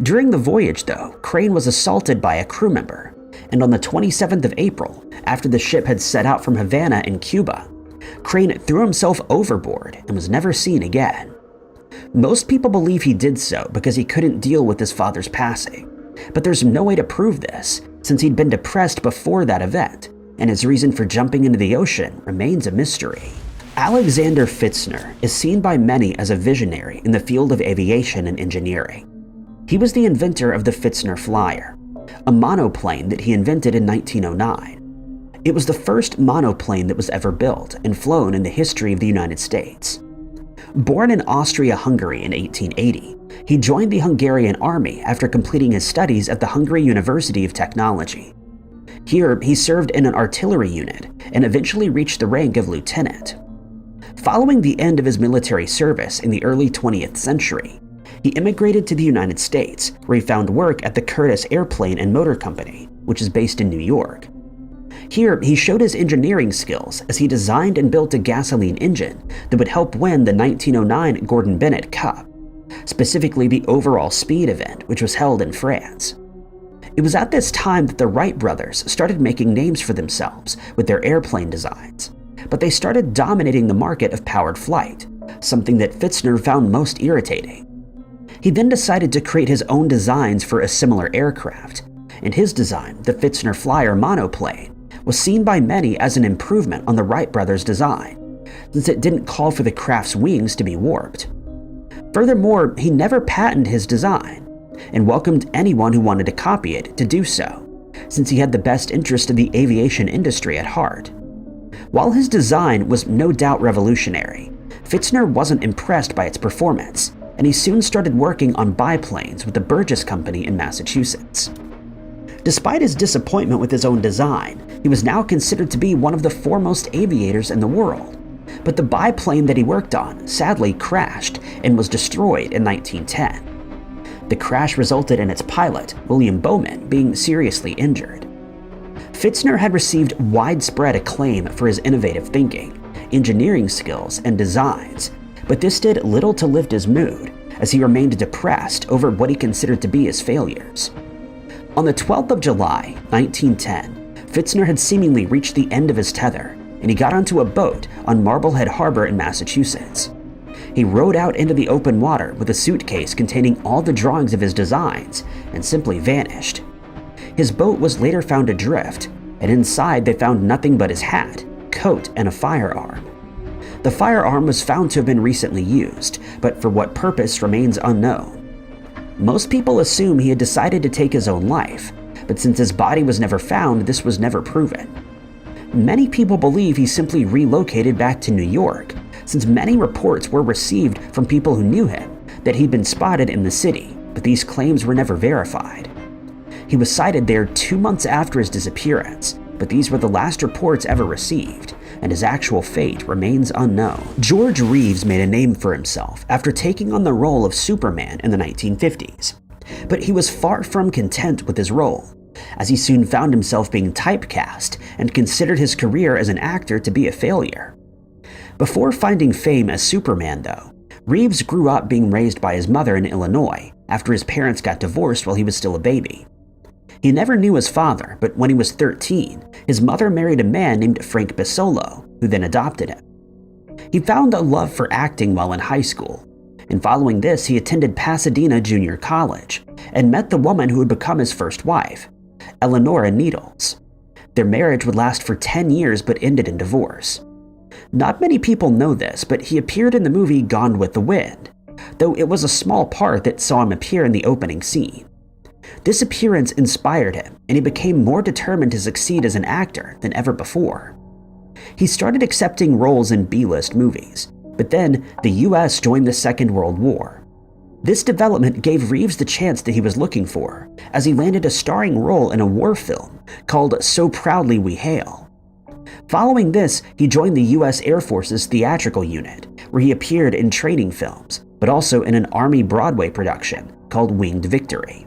During the voyage, though, Crane was assaulted by a crew member, and on the 27th of April, after the ship had set out from Havana in Cuba, Crane threw himself overboard and was never seen again. Most people believe he did so because he couldn't deal with his father's passing, but there's no way to prove this since he'd been depressed before that event, and his reason for jumping into the ocean remains a mystery. Alexander Pfitzner is seen by many as a visionary in the field of aviation and engineering. He was the inventor of the Pfitzner Flyer, a monoplane that he invented in 1909. It was the first monoplane that was ever built and flown in the history of the United States. Born in Austria-Hungary in 1880, he joined the Hungarian army after completing his studies at the Hungary University of Technology. Here, he served in an artillery unit and eventually reached the rank of lieutenant. Following the end of his military service in the early 20th century, he immigrated to the United States, where he found work at the Curtiss Airplane and Motor Company, which is based in New York. Here, he showed his engineering skills as he designed and built a gasoline engine that would help win the 1909 Gordon Bennett Cup, specifically the overall speed event, which was held in France. It was at this time that the Wright brothers started making names for themselves with their airplane designs, but they started dominating the market of powered flight, something that Pfitzner found most irritating. He then decided to create his own designs for a similar aircraft, and his design, the Pfitzner Flyer monoplane, was seen by many as an improvement on the Wright brothers' design, since it didn't call for the craft's wings to be warped. Furthermore, he never patented his design, and welcomed anyone who wanted to copy it to do so, since he had the best interest in the aviation industry at heart. While his design was no doubt revolutionary, Pfitzner wasn't impressed by its performance, and he soon started working on biplanes with the Burgess Company in Massachusetts. Despite his disappointment with his own design, he was now considered to be one of the foremost aviators in the world. But the biplane that he worked on sadly crashed and was destroyed in 1910. The crash resulted in its pilot, William Bowman, being seriously injured. Pfitzner had received widespread acclaim for his innovative thinking, engineering skills, and designs, but this did little to lift his mood, as he remained depressed over what he considered to be his failures. On the 12th of July, 1910, Pfitzner had seemingly reached the end of his tether, and he got onto a boat on Marblehead Harbor in Massachusetts. He rowed out into the open water with a suitcase containing all the drawings of his designs and simply vanished. His boat was later found adrift, and inside they found nothing but his hat, coat, and a firearm. The firearm was found to have been recently used, but for what purpose remains unknown. Most people assume he had decided to take his own life, but since his body was never found, this was never proven. Many people believe he simply relocated back to New York, since many reports were received from people who knew him that he'd been spotted in the city, but these claims were never verified. He was sighted there 2 months after his disappearance, but these were the last reports ever received, and his actual fate remains unknown. George Reeves made a name for himself after taking on the role of Superman in the 1950s, but he was far from content with his role, as he soon found himself being typecast and considered his career as an actor to be a failure. Before finding fame as Superman, though, Reeves grew up being raised by his mother in Illinois after his parents got divorced while he was still a baby. He never knew his father, but when he was 13, his mother married a man named Frank Bisolo, who then adopted him. He found a love for acting while in high school, and following this he attended Pasadena Junior College and met the woman who would become his first wife, Eleanora Needles. Their marriage would last for 10 years but ended in divorce. Not many people know this, but he appeared in the movie Gone with the Wind, though it was a small part that saw him appear in the opening scene. This appearance inspired him, and he became more determined to succeed as an actor than ever before. He started accepting roles in B-list movies, but then the US joined the Second World War. This development gave Reeves the chance that he was looking for, as he landed a starring role in a war film called So Proudly We Hail. Following this, he joined the US Air Force's theatrical unit, where he appeared in training films, but also in an Army Broadway production called Winged Victory.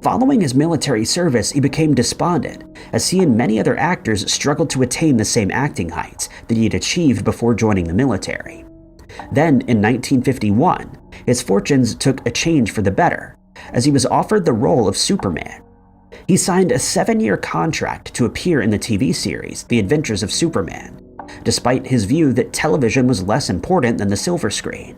Following his military service, he became despondent, as he and many other actors struggled to attain the same acting heights that he had achieved before joining the military. Then, in 1951, his fortunes took a change for the better, as he was offered the role of Superman. He signed a 7-year contract to appear in the TV series The Adventures of Superman, despite his view that television was less important than the silver screen.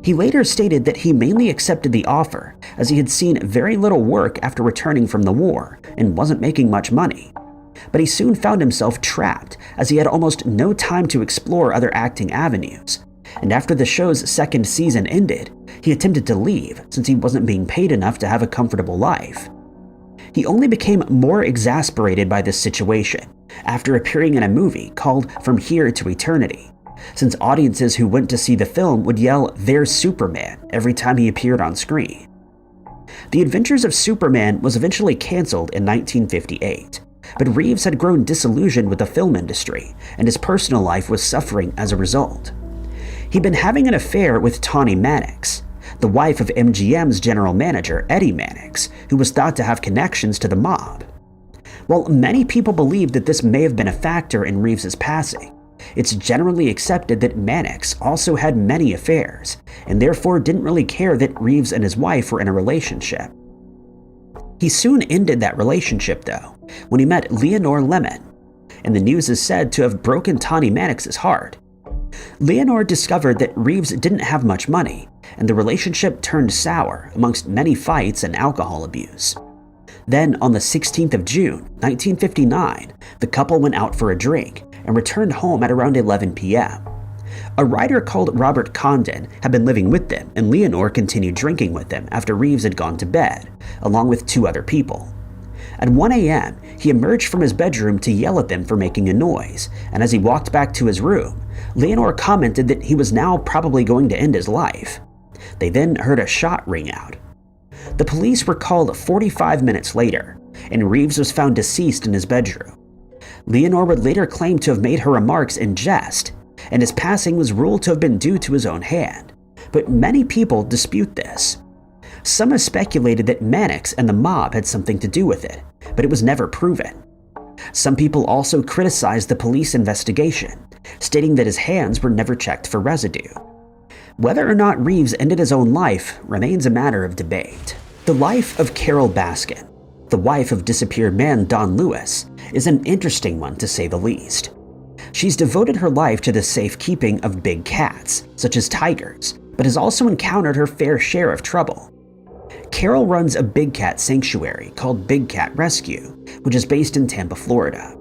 He later stated that he mainly accepted the offer as he had seen very little work after returning from the war and wasn't making much money. But he soon found himself trapped, as he had almost no time to explore other acting avenues. And after the show's second season ended, he attempted to leave since he wasn't being paid enough to have a comfortable life. He only became more exasperated by this situation after appearing in a movie called From Here to Eternity, since audiences who went to see the film would yell, "There's Superman," every time he appeared on screen. The Adventures of Superman was eventually canceled in 1958, but Reeves had grown disillusioned with the film industry, and his personal life was suffering as a result. He'd been having an affair with Tawny Mannix, the wife of MGM's general manager Eddie Mannix, who was thought to have connections to the mob. While many people believe that this may have been a factor in Reeves's passing, it's generally accepted that Mannix also had many affairs, and therefore didn't really care that Reeves and his wife were in a relationship. He soon ended that relationship, though, when he met Leonore Lemon, and the news is said to have broken Tawny Mannix's heart. Leonore discovered that Reeves didn't have much money, and the relationship turned sour amongst many fights and alcohol abuse. Then, on the 16th of June, 1959, the couple went out for a drink and returned home at around 11 p.m. A writer called Robert Condon had been living with them, and Leonore continued drinking with them after Reeves had gone to bed, along with 2 other people. At 1 a.m., he emerged from his bedroom to yell at them for making a noise, and as he walked back to his room, Leonore commented that he was now probably going to end his life. They then heard a shot ring out. The police were called 45 minutes later, and Reeves was found deceased in his bedroom. Leonore would later claim to have made her remarks in jest, and his passing was ruled to have been due to his own hand, but many people dispute this. Some have speculated that Mannix and the mob had something to do with it, but it was never proven. Some people also criticized the police investigation, stating that his hands were never checked for residue. Whether or not Reeves ended his own life remains a matter of debate. The life of Carol Baskin, the wife of disappeared man Don Lewis, is an interesting one to say the least. She's devoted her life to the safekeeping of big cats, such as tigers, but has also encountered her fair share of trouble. Carol runs a big cat sanctuary called Big Cat Rescue, which is based in Tampa, Florida.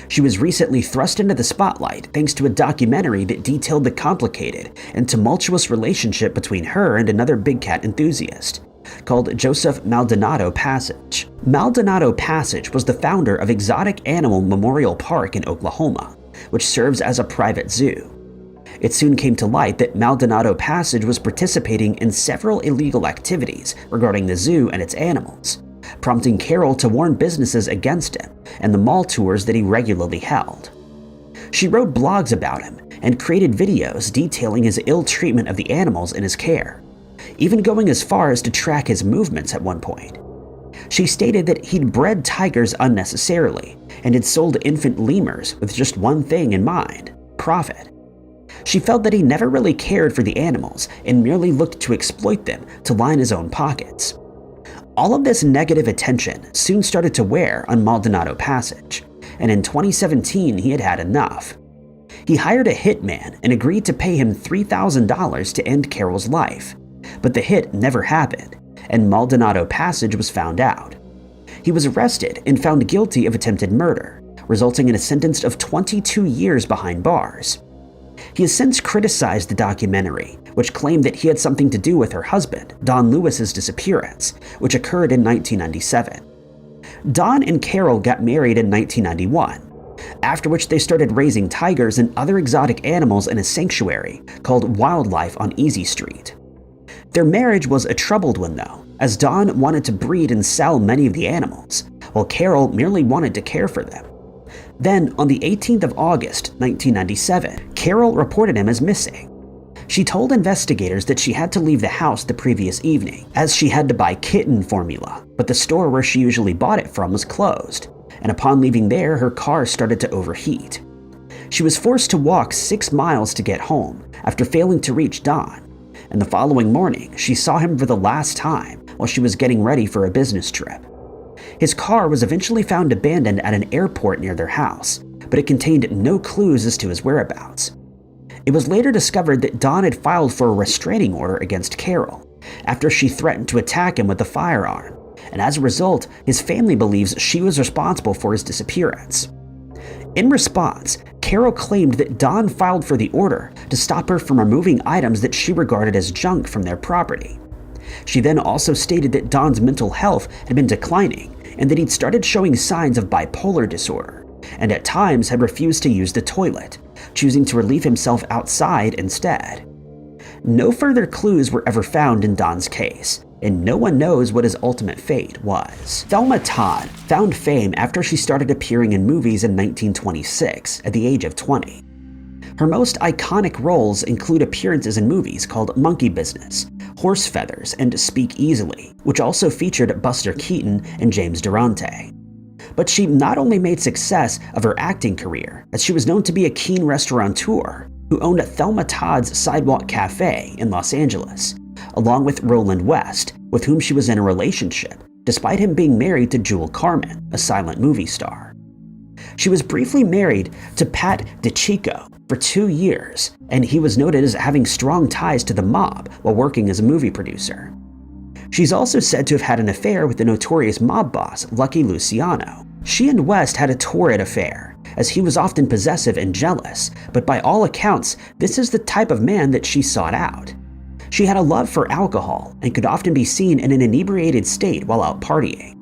She was recently thrust into the spotlight thanks to a documentary that detailed the complicated and tumultuous relationship between her and another big cat enthusiast, called Joseph Maldonado Passage. Maldonado Passage was the founder of Exotic Animal Memorial Park in Oklahoma, which serves as a private zoo. It soon came to light that Maldonado Passage was participating in several illegal activities regarding the zoo and its animals, prompting Carol to warn businesses against him and the mall tours that he regularly held. She wrote blogs about him and created videos detailing his ill treatment of the animals in his care, even going as far as to track his movements at one point. She stated that he'd bred tigers unnecessarily and had sold infant lemurs with just one thing in mind: profit. She felt that he never really cared for the animals and merely looked to exploit them to line his own pockets. All of this negative attention soon started to wear on Maldonado Passage, and in 2017 he had had enough. He hired a hitman and agreed to pay him $3,000 to end Carol's life, but the hit never happened, and Maldonado Passage was found out. He was arrested and found guilty of attempted murder, resulting in a sentence of 22 years behind bars. He has since criticized the documentary, which claimed that he had something to do with her husband, Don Lewis's disappearance, which occurred in 1997. Don and Carol got married in 1991, after which they started raising tigers and other exotic animals in a sanctuary called Wildlife on Easy Street. Their marriage was a troubled one though, as Don wanted to breed and sell many of the animals, while Carol merely wanted to care for them. Then, on the 18th of August, 1997, Carol reported him as missing. She told investigators that she had to leave the house the previous evening, as she had to buy kitten formula, but the store where she usually bought it from was closed, and upon leaving there, her car started to overheat. She was forced to walk 6 miles to get home after failing to reach Don, and the following morning, she saw him for the last time while she was getting ready for a business trip. His car was eventually found abandoned at an airport near their house, but it contained no clues as to his whereabouts. It was later discovered that Don had filed for a restraining order against Carol after she threatened to attack him with a firearm, and as a result, his family believes she was responsible for his disappearance. In response, Carol claimed that Don filed for the order to stop her from removing items that she regarded as junk from their property. She then also stated that Don's mental health had been declining and that he'd started showing signs of bipolar disorder, and at times had refused to use the toilet, choosing to relieve himself outside instead. No further clues were ever found in Don's case, and no one knows what his ultimate fate was. Thelma Todd found fame after she started appearing in movies in 1926 at the age of 20. Her most iconic roles include appearances in movies called Monkey Business, Horse Feathers, and Speak Easily, which also featured Buster Keaton and James Durante. But she not only made success of her acting career, as she was known to be a keen restaurateur who owned Thelma Todd's Sidewalk Cafe in Los Angeles, along with Roland West, with whom she was in a relationship, despite him being married to Jewel Carmen, a silent movie star. She was briefly married to Pat DiCicco for 2 years, and he was noted as having strong ties to the mob while working as a movie producer. She's also said to have had an affair with the notorious mob boss, Lucky Luciano. She and West had a torrid affair, as he was often possessive and jealous, but by all accounts, this is the type of man that she sought out. She had a love for alcohol and could often be seen in an inebriated state while out partying.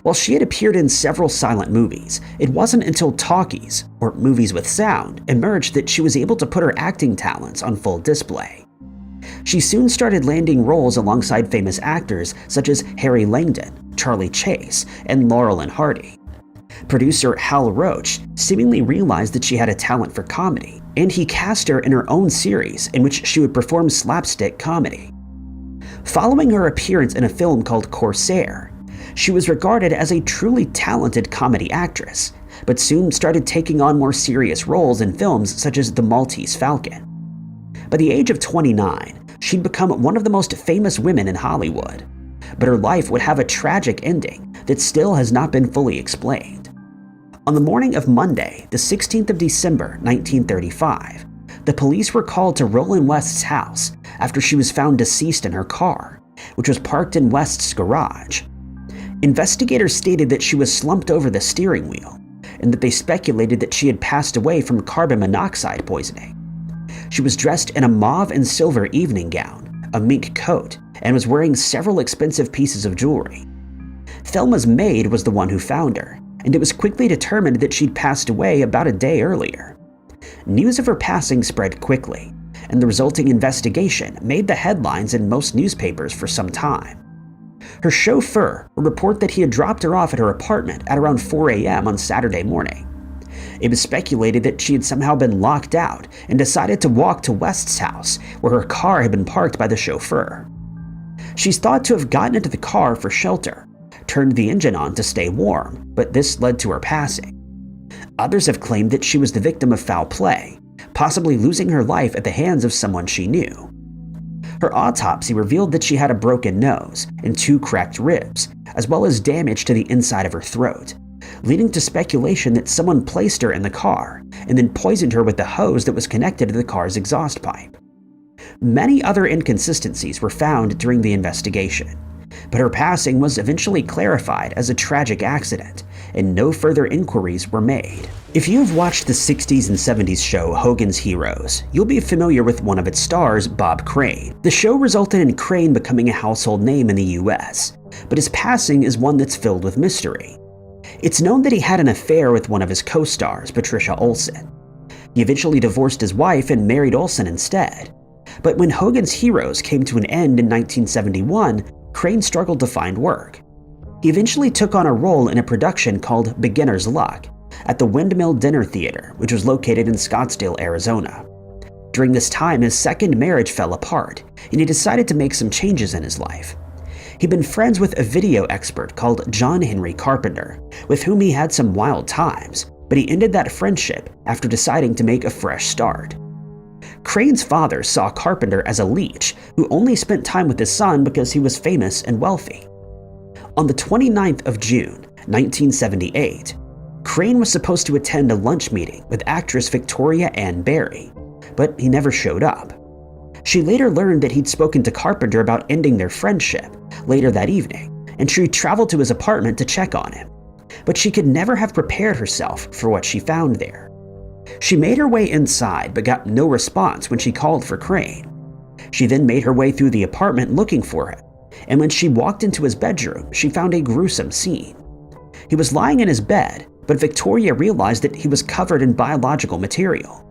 While she had appeared in several silent movies, it wasn't until talkies, or movies with sound, emerged that she was able to put her acting talents on full display. She soon started landing roles alongside famous actors such as Harry Langdon, Charlie Chase, and Laurel and Hardy. Producer Hal Roach seemingly realized that she had a talent for comedy, and he cast her in her own series in which she would perform slapstick comedy. Following her appearance in a film called Corsair, she was regarded as a truly talented comedy actress, but soon started taking on more serious roles in films such as The Maltese Falcon. By the age of 29, she'd become one of the most famous women in Hollywood, but her life would have a tragic ending that still has not been fully explained. On the morning of Monday, the 16th of December, 1935, the police were called to Roland West's house after she was found deceased in her car, which was parked in West's garage. Investigators stated that she was slumped over the steering wheel, and that they speculated that she had passed away from carbon monoxide poisoning. She was dressed in a mauve and silver evening gown, a mink coat, and was wearing several expensive pieces of jewelry. Thelma's maid was the one who found her, and it was quickly determined that she'd passed away about a day earlier. News of her passing spread quickly, and the resulting investigation made the headlines in most newspapers for some time. Her chauffeur would report that he had dropped her off at her apartment at around 4 a.m. on Saturday morning. It was speculated that she had somehow been locked out and decided to walk to West's house, where her car had been parked by the chauffeur. She's thought to have gotten into the car for shelter, turned the engine on to stay warm, but this led to her passing. Others have claimed that she was the victim of foul play, possibly losing her life at the hands of someone she knew. Her autopsy revealed that she had a broken nose and 2 cracked ribs, as well as damage to the inside of her throat, leading to speculation that someone placed her in the car and then poisoned her with the hose that was connected to the car's exhaust pipe. Many other inconsistencies were found during the investigation, but her passing was eventually clarified as a tragic accident, and no further inquiries were made. If you have watched the 60s and 70s show Hogan's Heroes, you'll be familiar with one of its stars, Bob Crane. The show resulted in Crane becoming a household name in the US, but his passing is one that's filled with mystery. It's known that he had an affair with one of his co-stars, Patricia Olson. He eventually divorced his wife and married Olson instead. But when Hogan's Heroes came to an end in 1971, Crane struggled to find work. He eventually took on a role in a production called Beginner's Luck at the Windmill Dinner Theater, which was located in Scottsdale, Arizona. During this time, his second marriage fell apart, and he decided to make some changes in his life. He'd been friends with a video expert called John Henry Carpenter, with whom he had some wild times, but he ended that friendship after deciding to make a fresh start. Crane's father saw Carpenter as a leech who only spent time with his son because he was famous and wealthy. On the 29th of June, 1978, Crane was supposed to attend a lunch meeting with actress Victoria Ann Barry, but he never showed up. She later learned that he'd spoken to Carpenter about ending their friendship later that evening, and she traveled to his apartment to check on him. But she could never have prepared herself for what she found there. She made her way inside but got no response when she called for Crane. She then made her way through the apartment looking for him, and when she walked into his bedroom, she found a gruesome scene. He was lying in his bed, but Victoria realized that he was covered in biological material.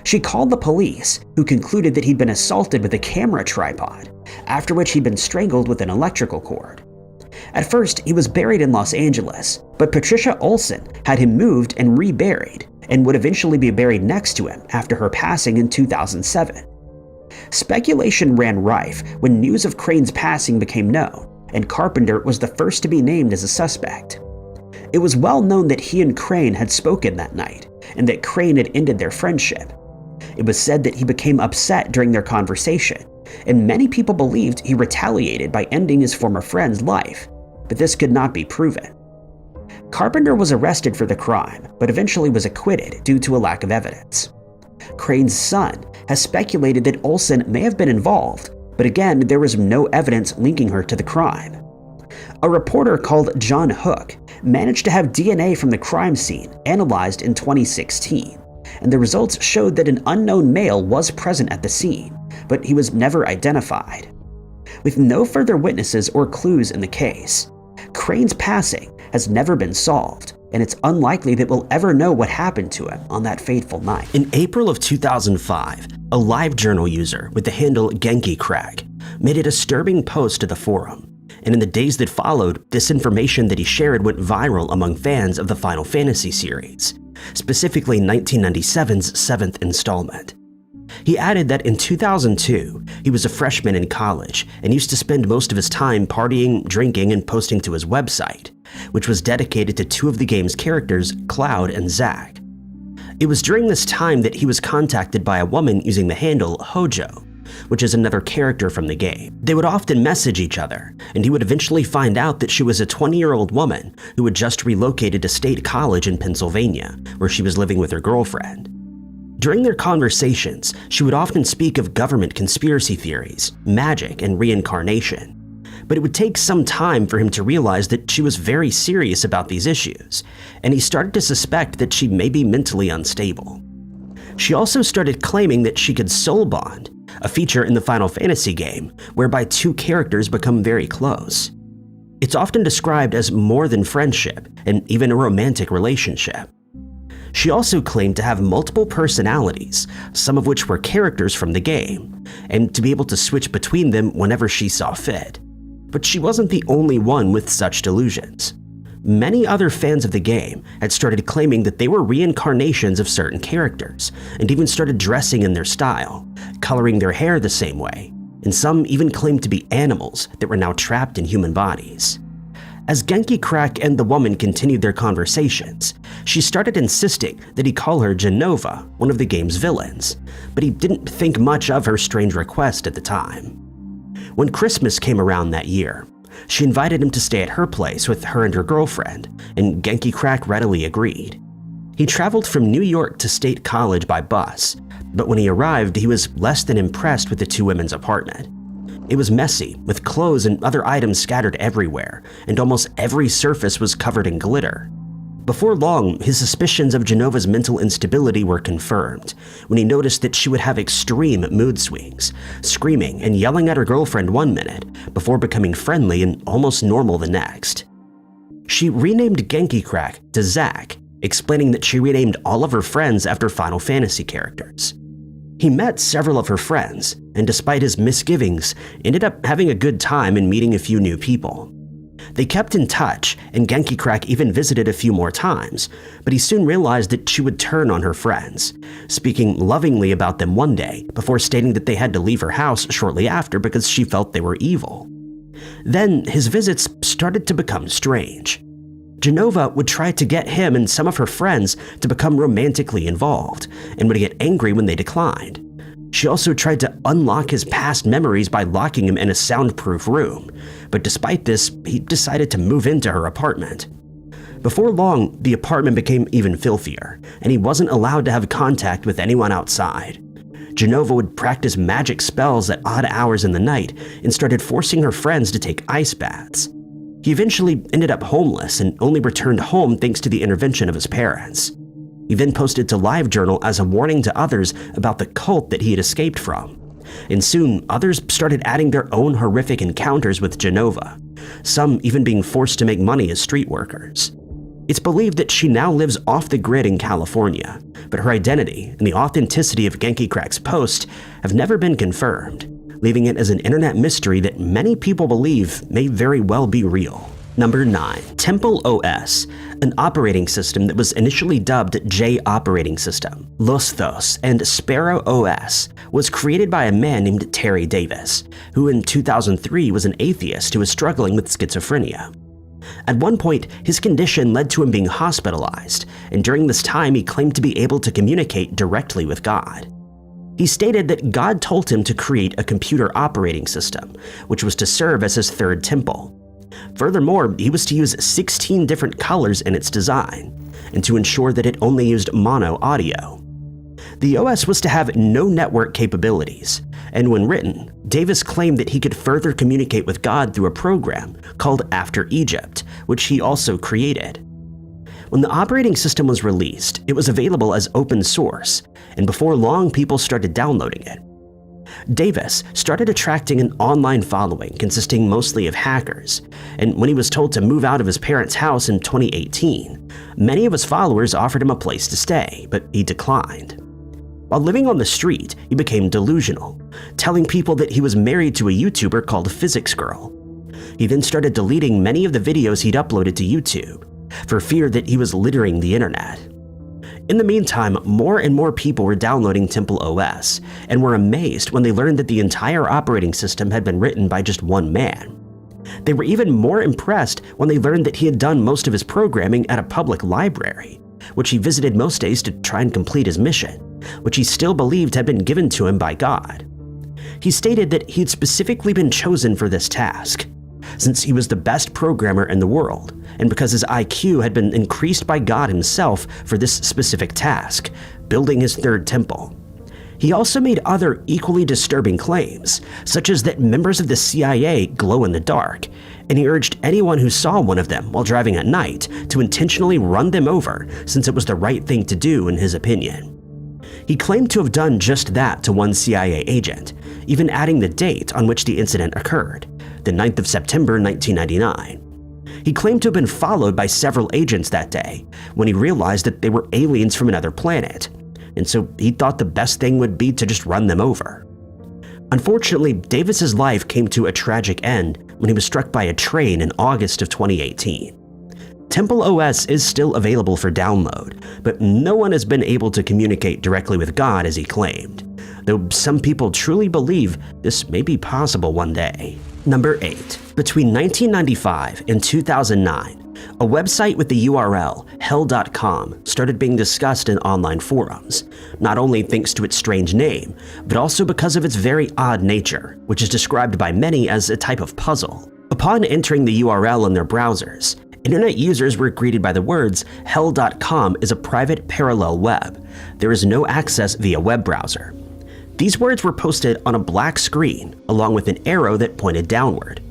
She called the police, who concluded that he'd been assaulted with a camera tripod, after which he'd been strangled with an electrical cord. At first, he was buried in Los Angeles, but Patricia Olson had him moved and reburied, and would eventually be buried next to him after her passing in 2007. Speculation ran rife when news of Crane's passing became known, and Carpenter was the first to be named as a suspect. It was well known that he and Crane had spoken that night, and that Crane had ended their friendship. It was said that he became upset during their conversation, and many people believed he retaliated by ending his former friend's life, but this could not be proven. Carpenter was arrested for the crime, but eventually was acquitted due to a lack of evidence. Crane's son has speculated that Olson may have been involved, but again, there was no evidence linking her to the crime. A reporter called John Hook managed to have DNA from the crime scene analyzed in 2016, and the results showed that an unknown male was present at the scene, but he was never identified. With no further witnesses or clues in the case, Crane's passing has never been solved, and it's unlikely that we'll ever know what happened to him on that fateful night. In April of 2005, a LiveJournal user with the handle GenkiCrack made a disturbing post to the forum, and in the days that followed, this information that he shared went viral among fans of the Final Fantasy series, specifically 1997's 7th installment. He added that in 2002, he was a freshman in college and used to spend most of his time partying, drinking, and posting to his website, which was dedicated to two of the game's characters, Cloud and Zack. It was during this time that he was contacted by a woman using the handle Hojo, which is another character from the game. They would often message each other, and he would eventually find out that she was a 20-year-old woman who had just relocated to State College in Pennsylvania, where she was living with her girlfriend. During their conversations, she would often speak of government conspiracy theories, magic, and reincarnation. But it would take some time for him to realize that she was very serious about these issues, and he started to suspect that she may be mentally unstable. She also started claiming that she could soul bond, a feature in the Final Fantasy game whereby two characters become very close. It's often described as more than friendship and even a romantic relationship. She also claimed to have multiple personalities, some of which were characters from the game, and to be able to switch between them whenever she saw fit. But she wasn't the only one with such delusions. Many other fans of the game had started claiming that they were reincarnations of certain characters, and even started dressing in their style, coloring their hair the same way, and some even claimed to be animals that were now trapped in human bodies. As GenkiCrack and the woman continued their conversations, she started insisting that he call her Genova, one of the game's villains, but he didn't think much of her strange request at the time. When Christmas came around that year, she invited him to stay at her place with her and her girlfriend, and GenkiCrack readily agreed. He traveled from New York to State College by bus, but when he arrived, he was less than impressed with the two women's apartment. It was messy, with clothes and other items scattered everywhere, and almost every surface was covered in glitter. Before long, his suspicions of Genova's mental instability were confirmed when he noticed that she would have extreme mood swings, screaming and yelling at her girlfriend one minute before becoming friendly and almost normal the next. She renamed Genki Crack to Zack, explaining that she renamed all of her friends after Final Fantasy characters. He met several of her friends, and despite his misgivings, ended up having a good time and meeting a few new people. They kept in touch, and Genki Crack even visited a few more times, but he soon realized that she would turn on her friends, speaking lovingly about them one day before stating that they had to leave her house shortly after because she felt they were evil. Then his visits started to become strange. Genova would try to get him and some of her friends to become romantically involved, and would get angry when they declined. She also tried to unlock his past memories by locking him in a soundproof room, but despite this, he decided to move into her apartment. Before long, the apartment became even filthier, and he wasn't allowed to have contact with anyone outside. Genova would practice magic spells at odd hours in the night and started forcing her friends to take ice baths. He eventually ended up homeless and only returned home thanks to the intervention of his parents. He then posted to LiveJournal as a warning to others about the cult that he had escaped from. And soon, others started adding their own horrific encounters with Genova, some even being forced to make money as street workers. It's believed that she now lives off the grid in California, but her identity and the authenticity of Genki Crack's post have never been confirmed, leaving it as an internet mystery that many people believe may very well be real. Number 9. Temple OS, an operating system that was initially dubbed J Operating System, Los Dos, and Sparrow OS, was created by a man named Terry Davis, who in 2003 was an atheist who was struggling with schizophrenia. At one point, his condition led to him being hospitalized, and during this time he claimed to be able to communicate directly with God. He stated that God told him to create a computer operating system, which was to serve as his third temple. Furthermore, he was to use 16 different colors in its design, and to ensure that it only used mono audio. The OS was to have no network capabilities, and when written, Davis claimed that he could further communicate with God through a program called After Egypt, which he also created. When the operating system was released, it was available as open source, and before long people started downloading it. Davis started attracting an online following consisting mostly of hackers, and when he was told to move out of his parents' house in 2018, many of his followers offered him a place to stay, but he declined. While living on the street, he became delusional, telling people that he was married to a YouTuber called Physics Girl. He then started deleting many of the videos he'd uploaded to YouTube, for fear that he was littering the internet. In the meantime, more and more people were downloading Temple OS, and were amazed when they learned that the entire operating system had been written by just one man. They were even more impressed when they learned that he had done most of his programming at a public library, which he visited most days to try and complete his mission, which he still believed had been given to him by God. He stated that he had specifically been chosen for this task, since he was the best programmer in the world, and because his IQ had been increased by God himself for this specific task, building his third temple. He also made other equally disturbing claims, such as that members of the CIA glow in the dark, and he urged anyone who saw one of them while driving at night to intentionally run them over, since it was the right thing to do in his opinion. He claimed to have done just that to one CIA agent, even adding the date on which the incident occurred, the 9th of September 1999. He claimed to have been followed by several agents that day when he realized that they were aliens from another planet, and so he thought the best thing would be to just run them over. Unfortunately, Davis's life came to a tragic end when he was struck by a train in August of 2018. Temple OS is still available for download, but no one has been able to communicate directly with God as he claimed, though some people truly believe this may be possible one day. Number 8. Between 1995 and 2009, a website with the URL hell.com started being discussed in online forums, not only thanks to its strange name, but also because of its very odd nature, which is described by many as a type of puzzle. Upon entering the URL in their browsers, internet users were greeted by the words, "Hell.com is a private parallel web. There is no access via web browser." These words were posted on a black screen along with an arrow that pointed downward.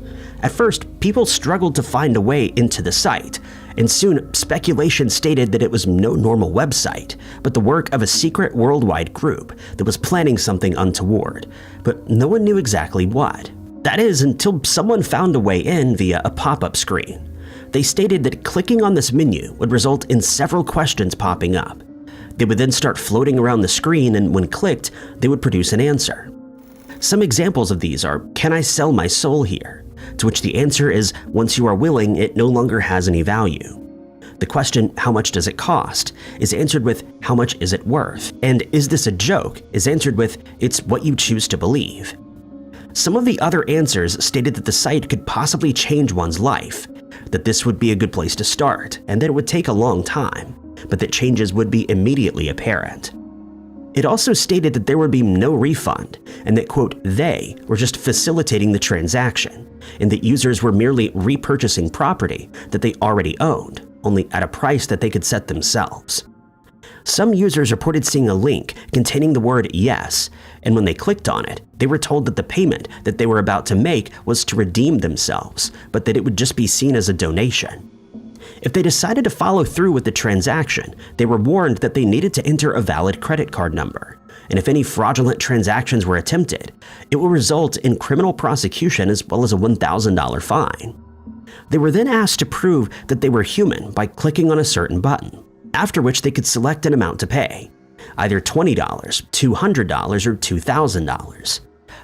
At first, people struggled to find a way into the site, and soon speculation stated that it was no normal website, but the work of a secret worldwide group that was planning something untoward, but no one knew exactly what. That is, until someone found a way in via a pop-up screen. They stated that clicking on this menu would result in several questions popping up. They would then start floating around the screen, and when clicked, they would produce an answer. Some examples of these are, "Can I sell my soul here?" To which the answer is, once you are willing, it no longer has any value. The question, "How much does it cost?" is answered with, "How much is it worth?" And "Is this a joke?" is answered with, "It's what you choose to believe." Some of the other answers stated that the site could possibly change one's life, that this would be a good place to start, and that it would take a long time, but that changes would be immediately apparent. It also stated that there would be no refund, and that, quote, "they were just facilitating the transaction," and that users were merely repurchasing property that they already owned, only at a price that they could set themselves. Some users reported seeing a link containing the word "yes," and when they clicked on it, they were told that the payment that they were about to make was to redeem themselves, but that it would just be seen as a donation. If they decided to follow through with the transaction, they were warned that they needed to enter a valid credit card number, and if any fraudulent transactions were attempted, it will result in criminal prosecution as well as a $1,000 fine. They were then asked to prove that they were human by clicking on a certain button, after which they could select an amount to pay, either $20, $200, or $2,000.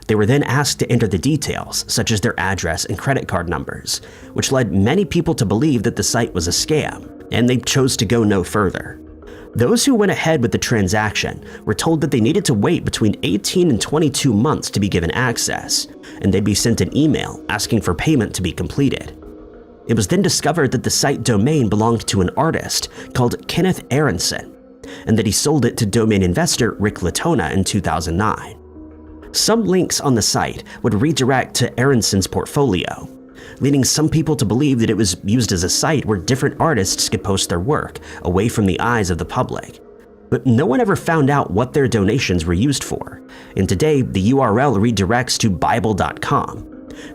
They were then asked to enter the details, such as their address and credit card numbers, which led many people to believe that the site was a scam, and they chose to go no further. Those who went ahead with the transaction were told that they needed to wait between 18 and 22 months to be given access, and they'd be sent an email asking for payment to be completed. It was then discovered that the site domain belonged to an artist called Kenneth Aronson, and that he sold it to domain investor Rick Latona in 2009. Some links on the site would redirect to Aronson's portfolio, leading some people to believe that it was used as a site where different artists could post their work away from the eyes of the public. But no one ever found out what their donations were used for, and today the URL redirects to Bible.com,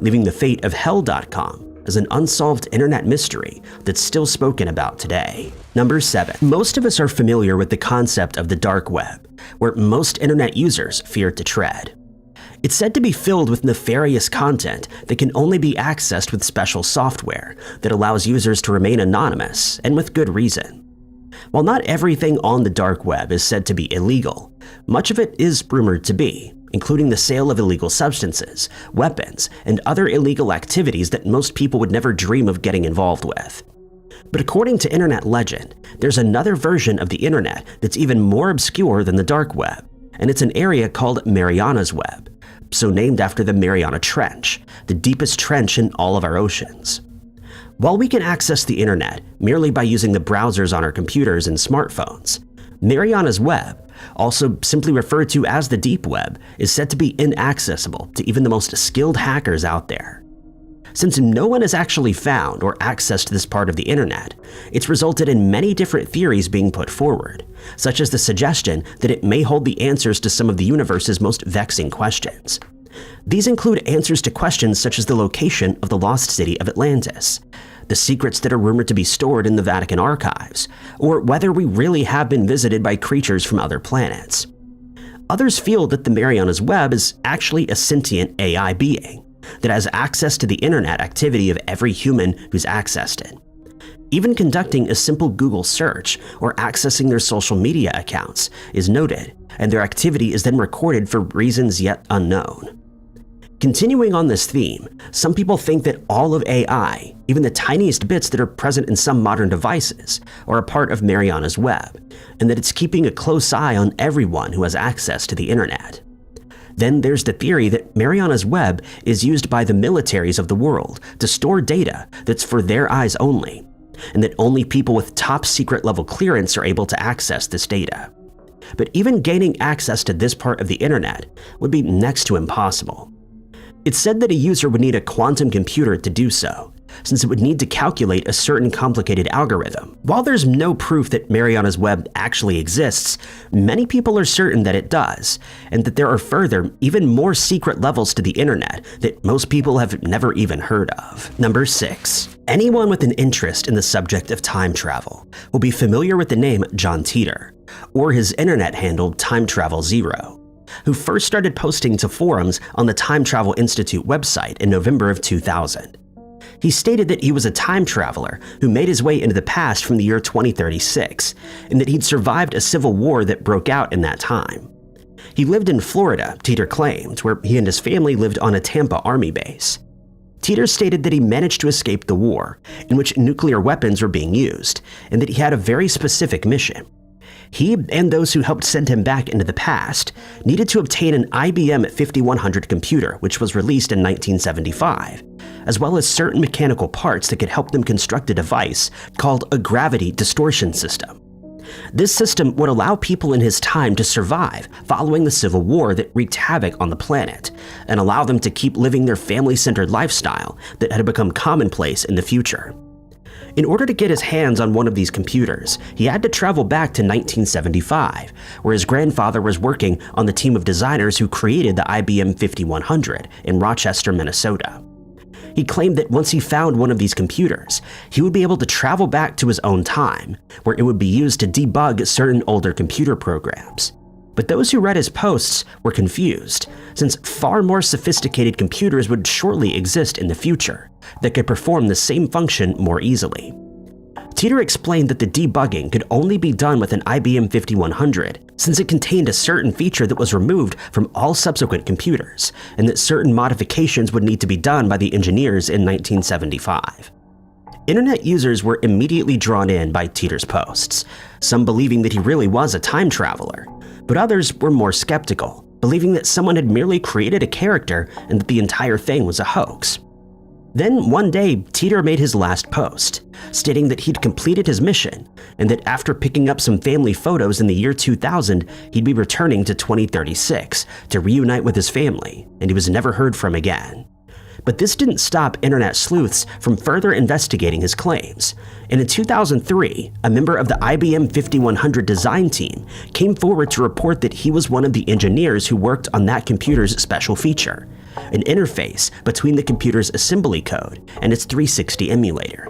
leaving the fate of Hell.com as an unsolved internet mystery that's still spoken about today. Number 7. Most of us are familiar with the concept of the dark web, where most internet users fear to tread. It's said to be filled with nefarious content that can only be accessed with special software that allows users to remain anonymous, and with good reason. While not everything on the dark web is said to be illegal, much of it is rumored to be, including the sale of illegal substances, weapons, and other illegal activities that most people would never dream of getting involved with. But according to internet legend, there's another version of the internet that's even more obscure than the dark web, and it's an area called Mariana's Web, so named after the Mariana Trench, the deepest trench in all of our oceans. While we can access the internet merely by using the browsers on our computers and smartphones, Mariana's Web, also simply referred to as the deep web, is said to be inaccessible to even the most skilled hackers out there. Since no one has actually found or accessed this part of the internet, it's resulted in many different theories being put forward, such as the suggestion that it may hold the answers to some of the universe's most vexing questions. These include answers to questions such as the location of the lost city of Atlantis, the secrets that are rumored to be stored in the Vatican archives, or whether we really have been visited by creatures from other planets. Others feel that the Mariana's Web is actually a sentient AI being that has access to the internet activity of every human who's accessed it. Even conducting a simple Google search or accessing their social media accounts is noted, and their activity is then recorded for reasons yet unknown. Continuing on this theme, some people think that all of AI, even the tiniest bits that are present in some modern devices, are a part of Mariana's Web, and that it's keeping a close eye on everyone who has access to the internet. Then there's the theory that Mariana's Web is used by the militaries of the world to store data that's for their eyes only, and that only people with top secret level clearance are able to access this data. But even gaining access to this part of the internet would be next to impossible. It's said that a user would need a quantum computer to do so, since it would need to calculate a certain complicated algorithm. While there's no proof that Mariana's Web actually exists, many people are certain that it does, and that there are further, even more secret levels to the internet that most people have never even heard of. Number 6. Anyone with an interest in the subject of time travel will be familiar with the name John Titor, or his internet handle Time Travel Zero, who first started posting to forums on the Time Travel Institute website in November of 2000. He stated that he was a time traveler who made his way into the past from the year 2036, and that he'd survived a civil war that broke out in that time. He lived in Florida, Titor claimed, where he and his family lived on a Tampa Army base. Titor stated that he managed to escape the war, in which nuclear weapons were being used, and that he had a very specific mission. He and those who helped send him back into the past needed to obtain an IBM 5100 computer, which was released in 1975, as well as certain mechanical parts that could help them construct a device called a gravity distortion system. This system would allow people in his time to survive following the Civil War that wreaked havoc on the planet, and allow them to keep living their family-centered lifestyle that had become commonplace in the future. In order to get his hands on one of these computers, he had to travel back to 1975, where his grandfather was working on the team of designers who created the IBM 5100 in Rochester, Minnesota. He claimed that once he found one of these computers, he would be able to travel back to his own time, where it would be used to debug certain older computer programs. But those who read his posts were confused, since far more sophisticated computers would shortly exist in the future that could perform the same function more easily. Titor explained that the debugging could only be done with an IBM 5100, since it contained a certain feature that was removed from all subsequent computers, and that certain modifications would need to be done by the engineers in 1975. Internet users were immediately drawn in by Titor's posts, some believing that he really was a time traveler, but others were more skeptical, believing that someone had merely created a character and that the entire thing was a hoax. Then one day, Titor made his last post, stating that he'd completed his mission, and that after picking up some family photos in the year 2000, he'd be returning to 2036 to reunite with his family, and he was never heard from again. But this didn't stop internet sleuths from further investigating his claims, and in 2003, a member of the IBM 5100 design team came forward to report that he was one of the engineers who worked on that computer's special feature, an interface between the computer's assembly code and its 360 emulator.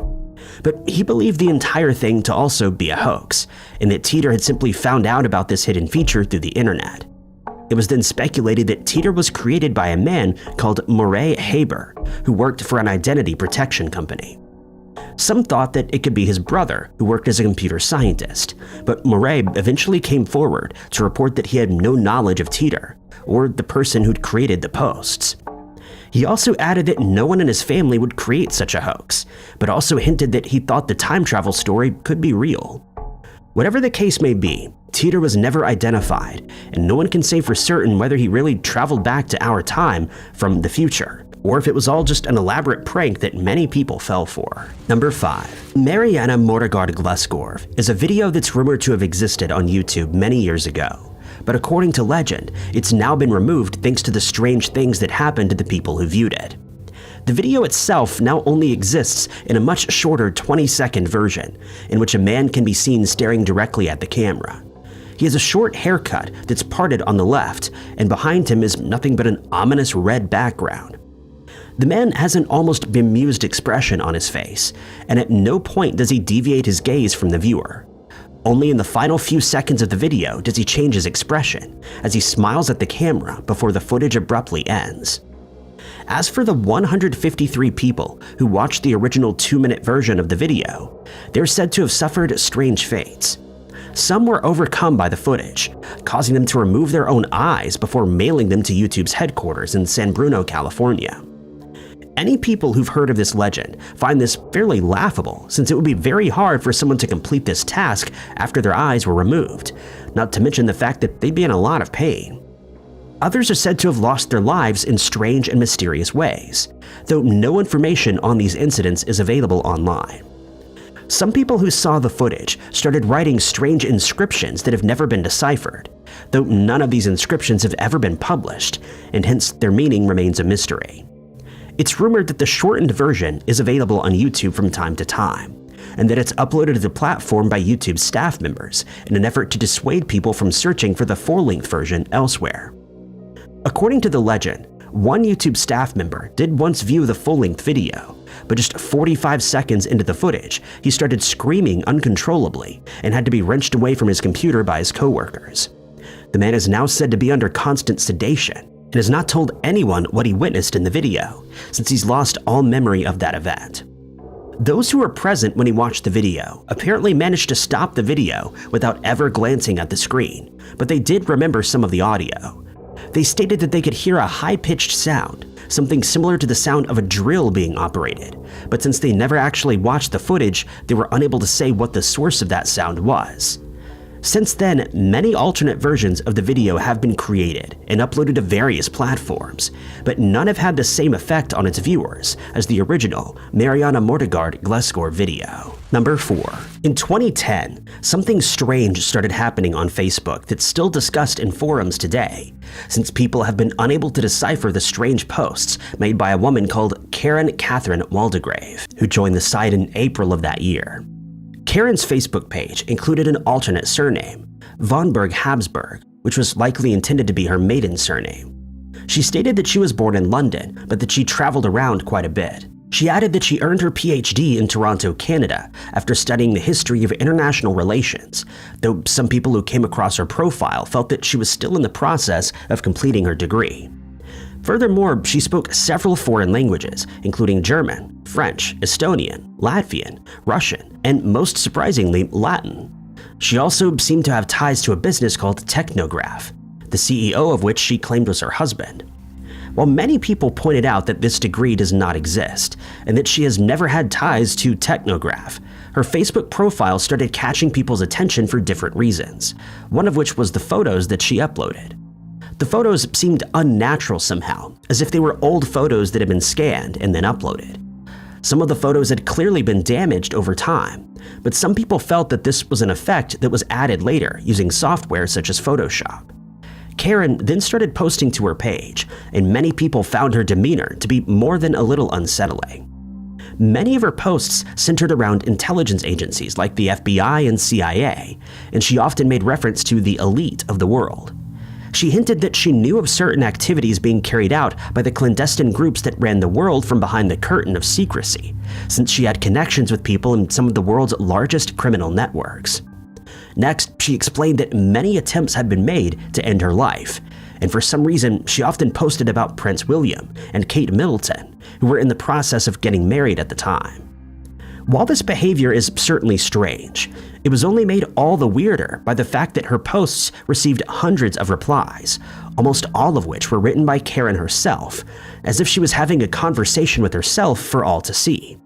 But he believed the entire thing to also be a hoax, and that Titor had simply found out about this hidden feature through the internet. It was then speculated that Titor was created by a man called Murray Haber, who worked for an identity protection company. Some thought that it could be his brother, who worked as a computer scientist, but Murray eventually came forward to report that he had no knowledge of Titor, or the person who'd created the posts. He also added that no one in his family would create such a hoax, but also hinted that he thought the time travel story could be real. Whatever the case may be, Titor was never identified, and no one can say for certain whether he really traveled back to our time from the future, or if it was all just an elaborate prank that many people fell for. Number 5. Mariana Mortegard Glusgorv is a video that's rumored to have existed on YouTube many years ago, but according to legend, it's now been removed thanks to the strange things that happened to the people who viewed it. The video itself now only exists in a much shorter 20-second version, in which a man can be seen staring directly at the camera. He has a short haircut that's parted on the left, and behind him is nothing but an ominous red background. The man has an almost bemused expression on his face, and at no point does he deviate his gaze from the viewer. Only in the final few seconds of the video does he change his expression, as he smiles at the camera before the footage abruptly ends. As for the 153 people who watched the original 2-minute version of the video, they're said to have suffered strange fates. Some were overcome by the footage, causing them to remove their own eyes before mailing them to YouTube's headquarters in San Bruno, California. Any people who've heard of this legend find this fairly laughable, since it would be very hard for someone to complete this task after their eyes were removed, not to mention the fact that they'd be in a lot of pain. Others are said to have lost their lives in strange and mysterious ways, though no information on these incidents is available online. Some people who saw the footage started writing strange inscriptions that have never been deciphered, though none of these inscriptions have ever been published, and hence their meaning remains a mystery. It's rumored that the shortened version is available on YouTube from time to time, and that it's uploaded to the platform by YouTube staff members in an effort to dissuade people from searching for the full-length version elsewhere. According to the legend, one YouTube staff member did once view the full-length video, but just 45 seconds into the footage, he started screaming uncontrollably and had to be wrenched away from his computer by his coworkers. The man is now said to be under constant sedation and has not told anyone what he witnessed in the video, since he's lost all memory of that event. Those who were present when he watched the video apparently managed to stop the video without ever glancing at the screen, but they did remember some of the audio. They stated that they could hear a high-pitched sound, something similar to the sound of a drill being operated, but since they never actually watched the footage, they were unable to say what the source of that sound was. Since then, many alternate versions of the video have been created and uploaded to various platforms, but none have had the same effect on its viewers as the original Mariana Mortegard Glescore video. Number 4. In 2010, something strange started happening on Facebook that's still discussed in forums today, since people have been unable to decipher the strange posts made by a woman called Karen Catherine Waldegrave, who joined the site in April of that year. Karen's Facebook page included an alternate surname, Von Berg Habsburg, which was likely intended to be her maiden surname. She stated that she was born in London, but that she traveled around quite a bit. She added that she earned her PhD in Toronto, Canada, after studying the history of international relations, though some people who came across her profile felt that she was still in the process of completing her degree. Furthermore, she spoke several foreign languages, including German, French, Estonian, Latvian, Russian, and most surprisingly, Latin. She also seemed to have ties to a business called Technograph, the CEO of which she claimed was her husband. While many people pointed out that this degree does not exist, and that she has never had ties to Technograph, her Facebook profile started catching people's attention for different reasons, one of which was the photos that she uploaded. The photos seemed unnatural somehow, as if they were old photos that had been scanned and then uploaded. Some of the photos had clearly been damaged over time, but some people felt that this was an effect that was added later using software such as Photoshop. Karen then started posting to her page, and many people found her demeanor to be more than a little unsettling. Many of her posts centered around intelligence agencies like the FBI and CIA, and she often made reference to the elite of the world. She hinted that she knew of certain activities being carried out by the clandestine groups that ran the world from behind the curtain of secrecy, since she had connections with people in some of the world's largest criminal networks. Next, she explained that many attempts had been made to end her life, and for some reason, she often posted about Prince William and Kate Middleton, who were in the process of getting married at the time. While this behavior is certainly strange, it was only made all the weirder by the fact that her posts received hundreds of replies, almost all of which were written by Karen herself, as if she was having a conversation with herself for all to see.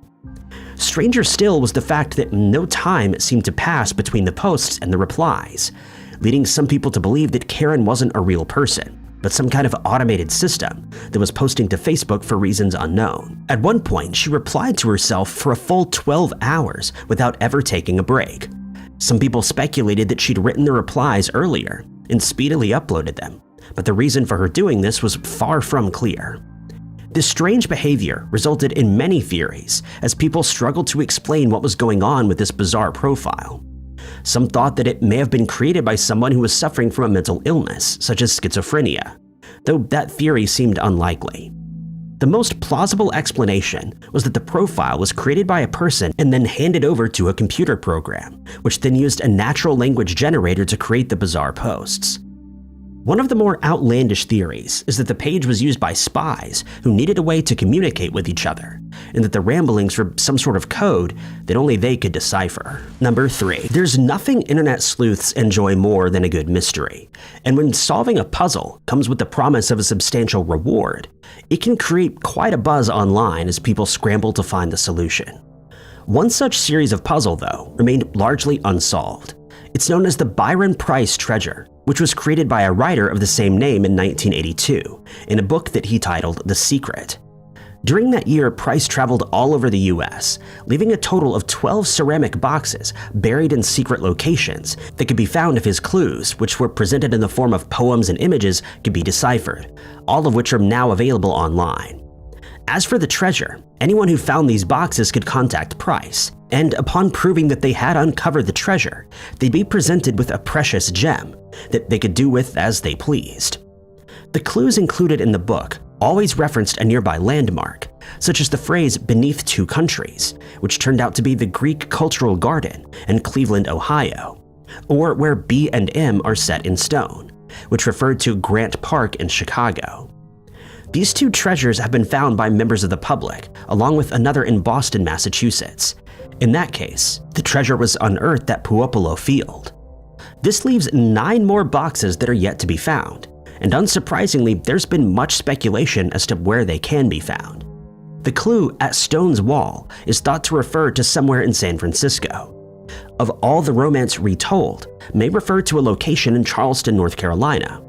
Stranger still was the fact that no time seemed to pass between the posts and the replies, leading some people to believe that Karen wasn't a real person, but some kind of automated system that was posting to Facebook for reasons unknown. At one point, she replied to herself for a full 12 hours without ever taking a break. Some people speculated that she'd written the replies earlier and speedily uploaded them, but the reason for her doing this was far from clear. This strange behavior resulted in many theories as people struggled to explain what was going on with this bizarre profile. Some thought that it may have been created by someone who was suffering from a mental illness, such as schizophrenia, though that theory seemed unlikely. The most plausible explanation was that the profile was created by a person and then handed over to a computer program, which then used a natural language generator to create the bizarre posts. One of the more outlandish theories is that the page was used by spies who needed a way to communicate with each other, and that the ramblings were some sort of code that only they could decipher. Number 3. There's nothing internet sleuths enjoy more than a good mystery, and when solving a puzzle comes with the promise of a substantial reward, it can create quite a buzz online as people scramble to find the solution. One such series of puzzle, though, remained largely unsolved. It's known as the Byron Preiss treasure, which was created by a writer of the same name in 1982 in a book that he titled The Secret. During that year, Preiss traveled all over the US, leaving a total of 12 ceramic boxes buried in secret locations that could be found if his clues, which were presented in the form of poems and images, could be deciphered, all of which are now available online. As for the treasure, anyone who found these boxes could contact Preiss, and upon proving that they had uncovered the treasure, they'd be presented with a precious gem that they could do with as they pleased. The clues included in the book always referenced a nearby landmark, such as the phrase "beneath two countries," which turned out to be the Greek Cultural Garden in Cleveland, Ohio, or where B and M are set in stone, which referred to Grant Park in Chicago. These two treasures have been found by members of the public, along with another in Boston, Massachusetts. In that case, the treasure was unearthed at Puopolo Field. This leaves 9 more boxes that are yet to be found, and unsurprisingly, there's been much speculation as to where they can be found. The clue at Stone's Wall is thought to refer to somewhere in San Francisco. Of All the Romance Retold may refer to a location in Charleston, North Carolina.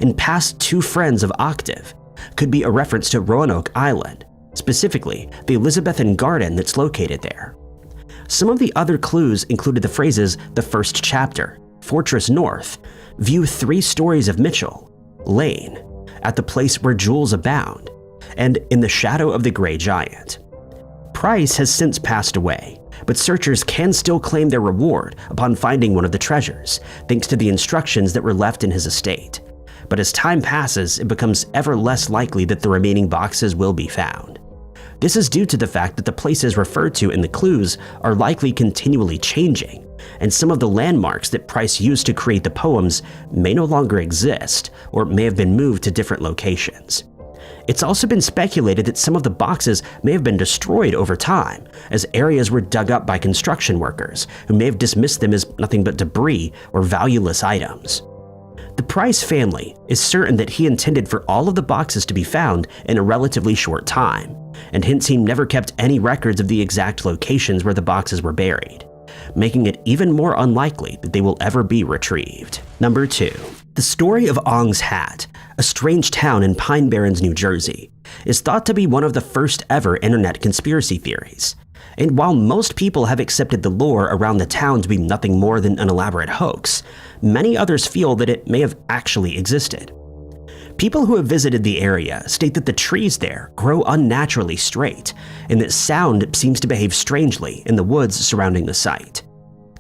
In Past Two Friends of Octave could be a reference to Roanoke Island, specifically the Elizabethan Garden that's located there. Some of the other clues included the phrases "the first chapter," "Fortress North," "View 3 stories of Mitchell," "Lane," "At the place where jewels abound," and "In the shadow of the gray giant." Preiss has since passed away, but searchers can still claim their reward upon finding one of the treasures, thanks to the instructions that were left in his estate. But as time passes, it becomes ever less likely that the remaining boxes will be found. This is due to the fact that the places referred to in the clues are likely continually changing, and some of the landmarks that Preiss used to create the poems may no longer exist or may have been moved to different locations. It's also been speculated that some of the boxes may have been destroyed over time, as areas were dug up by construction workers who may have dismissed them as nothing but debris or valueless items. The Preiss family is certain that he intended for all of the boxes to be found in a relatively short time, and hence he never kept any records of the exact locations where the boxes were buried, making it even more unlikely that they will ever be retrieved. Number 2. The story of Ong's Hat, a strange town in Pine Barrens, New Jersey, is thought to be one of the first ever internet conspiracy theories. And while most people have accepted the lore around the town to be nothing more than an elaborate hoax, many others feel that it may have actually existed. People who have visited the area state that the trees there grow unnaturally straight, and that sound seems to behave strangely in the woods surrounding the site.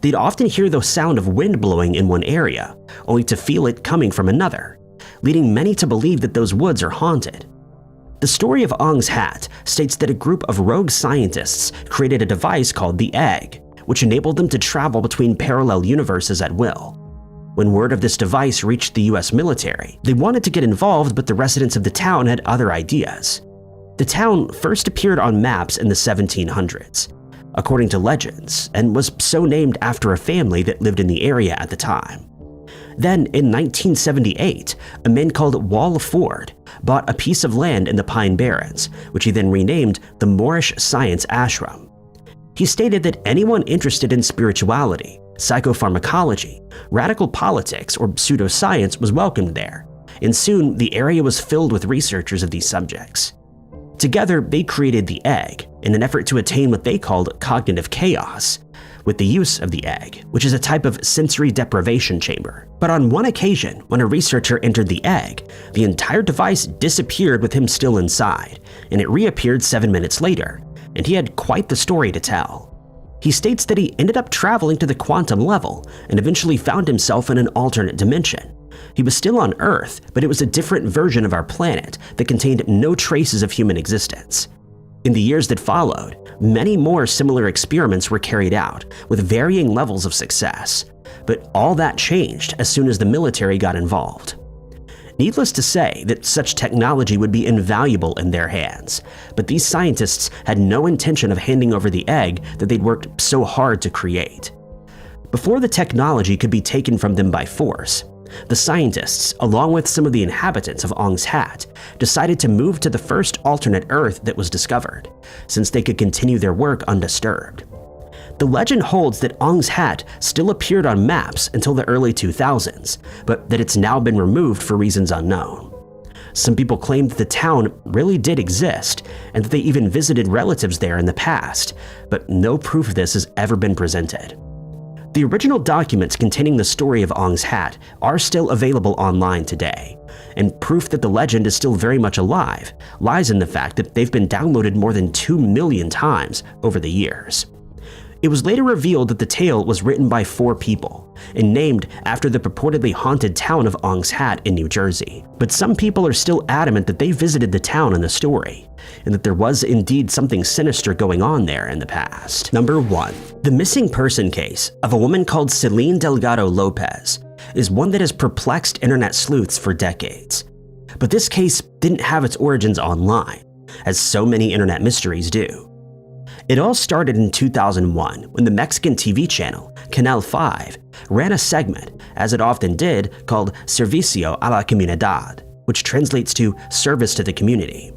They'd often hear the sound of wind blowing in one area, only to feel it coming from another, leading many to believe that those woods are haunted. The story of Ong's Hat states that a group of rogue scientists created a device called the Egg, which enabled them to travel between parallel universes at will. When word of this device reached the US military, they wanted to get involved, but the residents of the town had other ideas. The town first appeared on maps in the 1700s, according to legends, and was so named after a family that lived in the area at the time. Then, in 1978, a man called Wall Ford bought a piece of land in the Pine Barrens, which he then renamed the Moorish Science Ashram. He stated that anyone interested in spirituality, psychopharmacology, radical politics, or pseudoscience was welcomed there, and soon the area was filled with researchers of these subjects. Together, they created the Egg in an effort to attain what they called cognitive chaos, with the use of the Egg, which is a type of sensory deprivation chamber. But on one occasion, when a researcher entered the Egg, the entire device disappeared with him still inside, and it reappeared 7 minutes later, and he had quite the story to tell. He states that he ended up traveling to the quantum level and eventually found himself in an alternate dimension. He was still on Earth, but it was a different version of our planet that contained no traces of human existence. In the years that followed, many more similar experiments were carried out, with varying levels of success. But all that changed as soon as the military got involved. Needless to say that such technology would be invaluable in their hands, but these scientists had no intention of handing over the Egg that they'd worked so hard to create. Before the technology could be taken from them by force, the scientists, along with some of the inhabitants of Ong's Hat, decided to move to the first alternate Earth that was discovered, since they could continue their work undisturbed. The legend holds that Ong's Hat still appeared on maps until the early 2000s, but that it's now been removed for reasons unknown. Some people claim that the town really did exist, and that they even visited relatives there in the past, but no proof of this has ever been presented. The original documents containing the story of Ong's hat are still available online today, and proof that the legend is still very much alive lies in the fact that they've been downloaded more than 2 million times over the years. It was later revealed that the tale was written by 4 people and named after the purportedly haunted town of Ong's Hat in New Jersey. But some people are still adamant that they visited the town in the story, and that there was indeed something sinister going on there in the past. Number 1. The missing person case of a woman called Selene Delgado Lopez is one that has perplexed internet sleuths for decades. But this case didn't have its origins online, as so many internet mysteries do. It all started in 2001 when the Mexican TV channel, Canal 5, ran a segment, as it often did, called Servicio a la Comunidad, which translates to service to the community.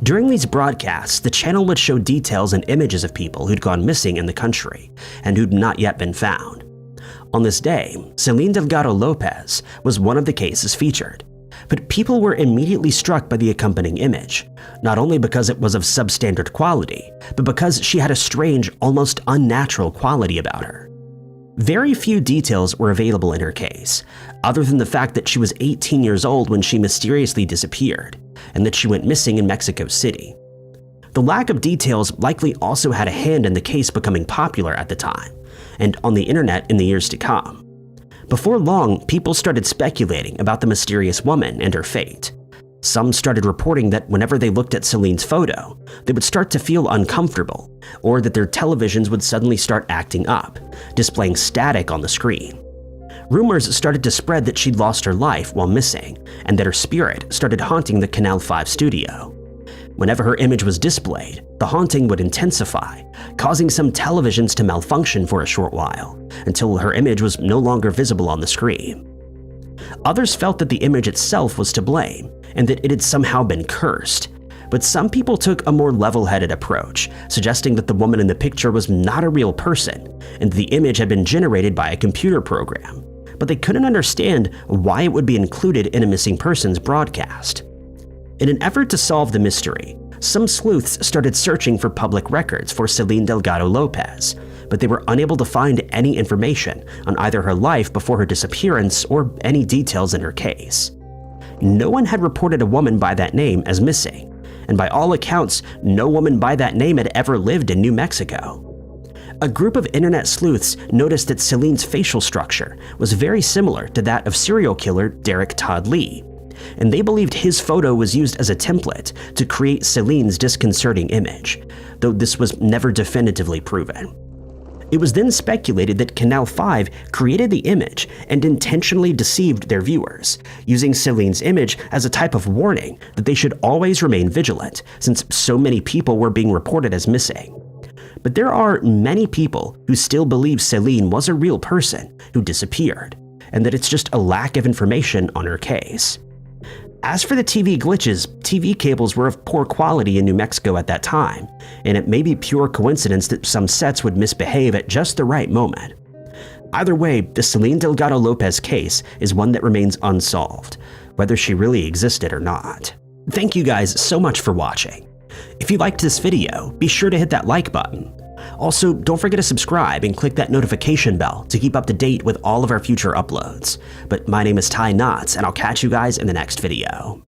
During these broadcasts, the channel would show details and images of people who'd gone missing in the country and who'd not yet been found. On this day, Selene Delgado Lopez was one of the cases featured. But people were immediately struck by the accompanying image, not only because it was of substandard quality, but because she had a strange, almost unnatural quality about her. Very few details were available in her case, other than the fact that she was 18 years old when she mysteriously disappeared, and that she went missing in Mexico City. The lack of details likely also had a hand in the case becoming popular at the time, and on the internet in the years to come. Before long, people started speculating about the mysterious woman and her fate. Some started reporting that whenever they looked at Selene's photo, they would start to feel uncomfortable, or that their televisions would suddenly start acting up, displaying static on the screen. Rumors started to spread that she'd lost her life while missing, and that her spirit started haunting the Canal 5 studio. Whenever her image was displayed, the haunting would intensify, causing some televisions to malfunction for a short while, until her image was no longer visible on the screen. Others felt that the image itself was to blame, and that it had somehow been cursed. But some people took a more level-headed approach, suggesting that the woman in the picture was not a real person, and the image had been generated by a computer program. But they couldn't understand why it would be included in a missing persons broadcast. In an effort to solve the mystery, some sleuths started searching for public records for Selene Delgado Lopez, but they were unable to find any information on either her life before her disappearance or any details in her case. No one had reported a woman by that name as missing, and by all accounts, no woman by that name had ever lived in New Mexico. A group of internet sleuths noticed that Selene's facial structure was very similar to that of serial killer Derek Todd Lee, and they believed his photo was used as a template to create Selene's disconcerting image, though this was never definitively proven. It was then speculated that Canal 5 created the image and intentionally deceived their viewers, using Selene's image as a type of warning that they should always remain vigilant, since so many people were being reported as missing. But there are many people who still believe Selene was a real person who disappeared, and that it's just a lack of information on her case. As for the TV glitches, TV cables were of poor quality in New Mexico at that time, and it may be pure coincidence that some sets would misbehave at just the right moment. Either way, the Selene Delgado Lopez case is one that remains unsolved, whether she really existed or not. Thank you guys so much for watching. If you liked this video, be sure to hit that like button. Also, don't forget to subscribe and click that notification bell to keep up to date with all of our future uploads. But my name is Ty Knotts, and I'll catch you guys in the next video.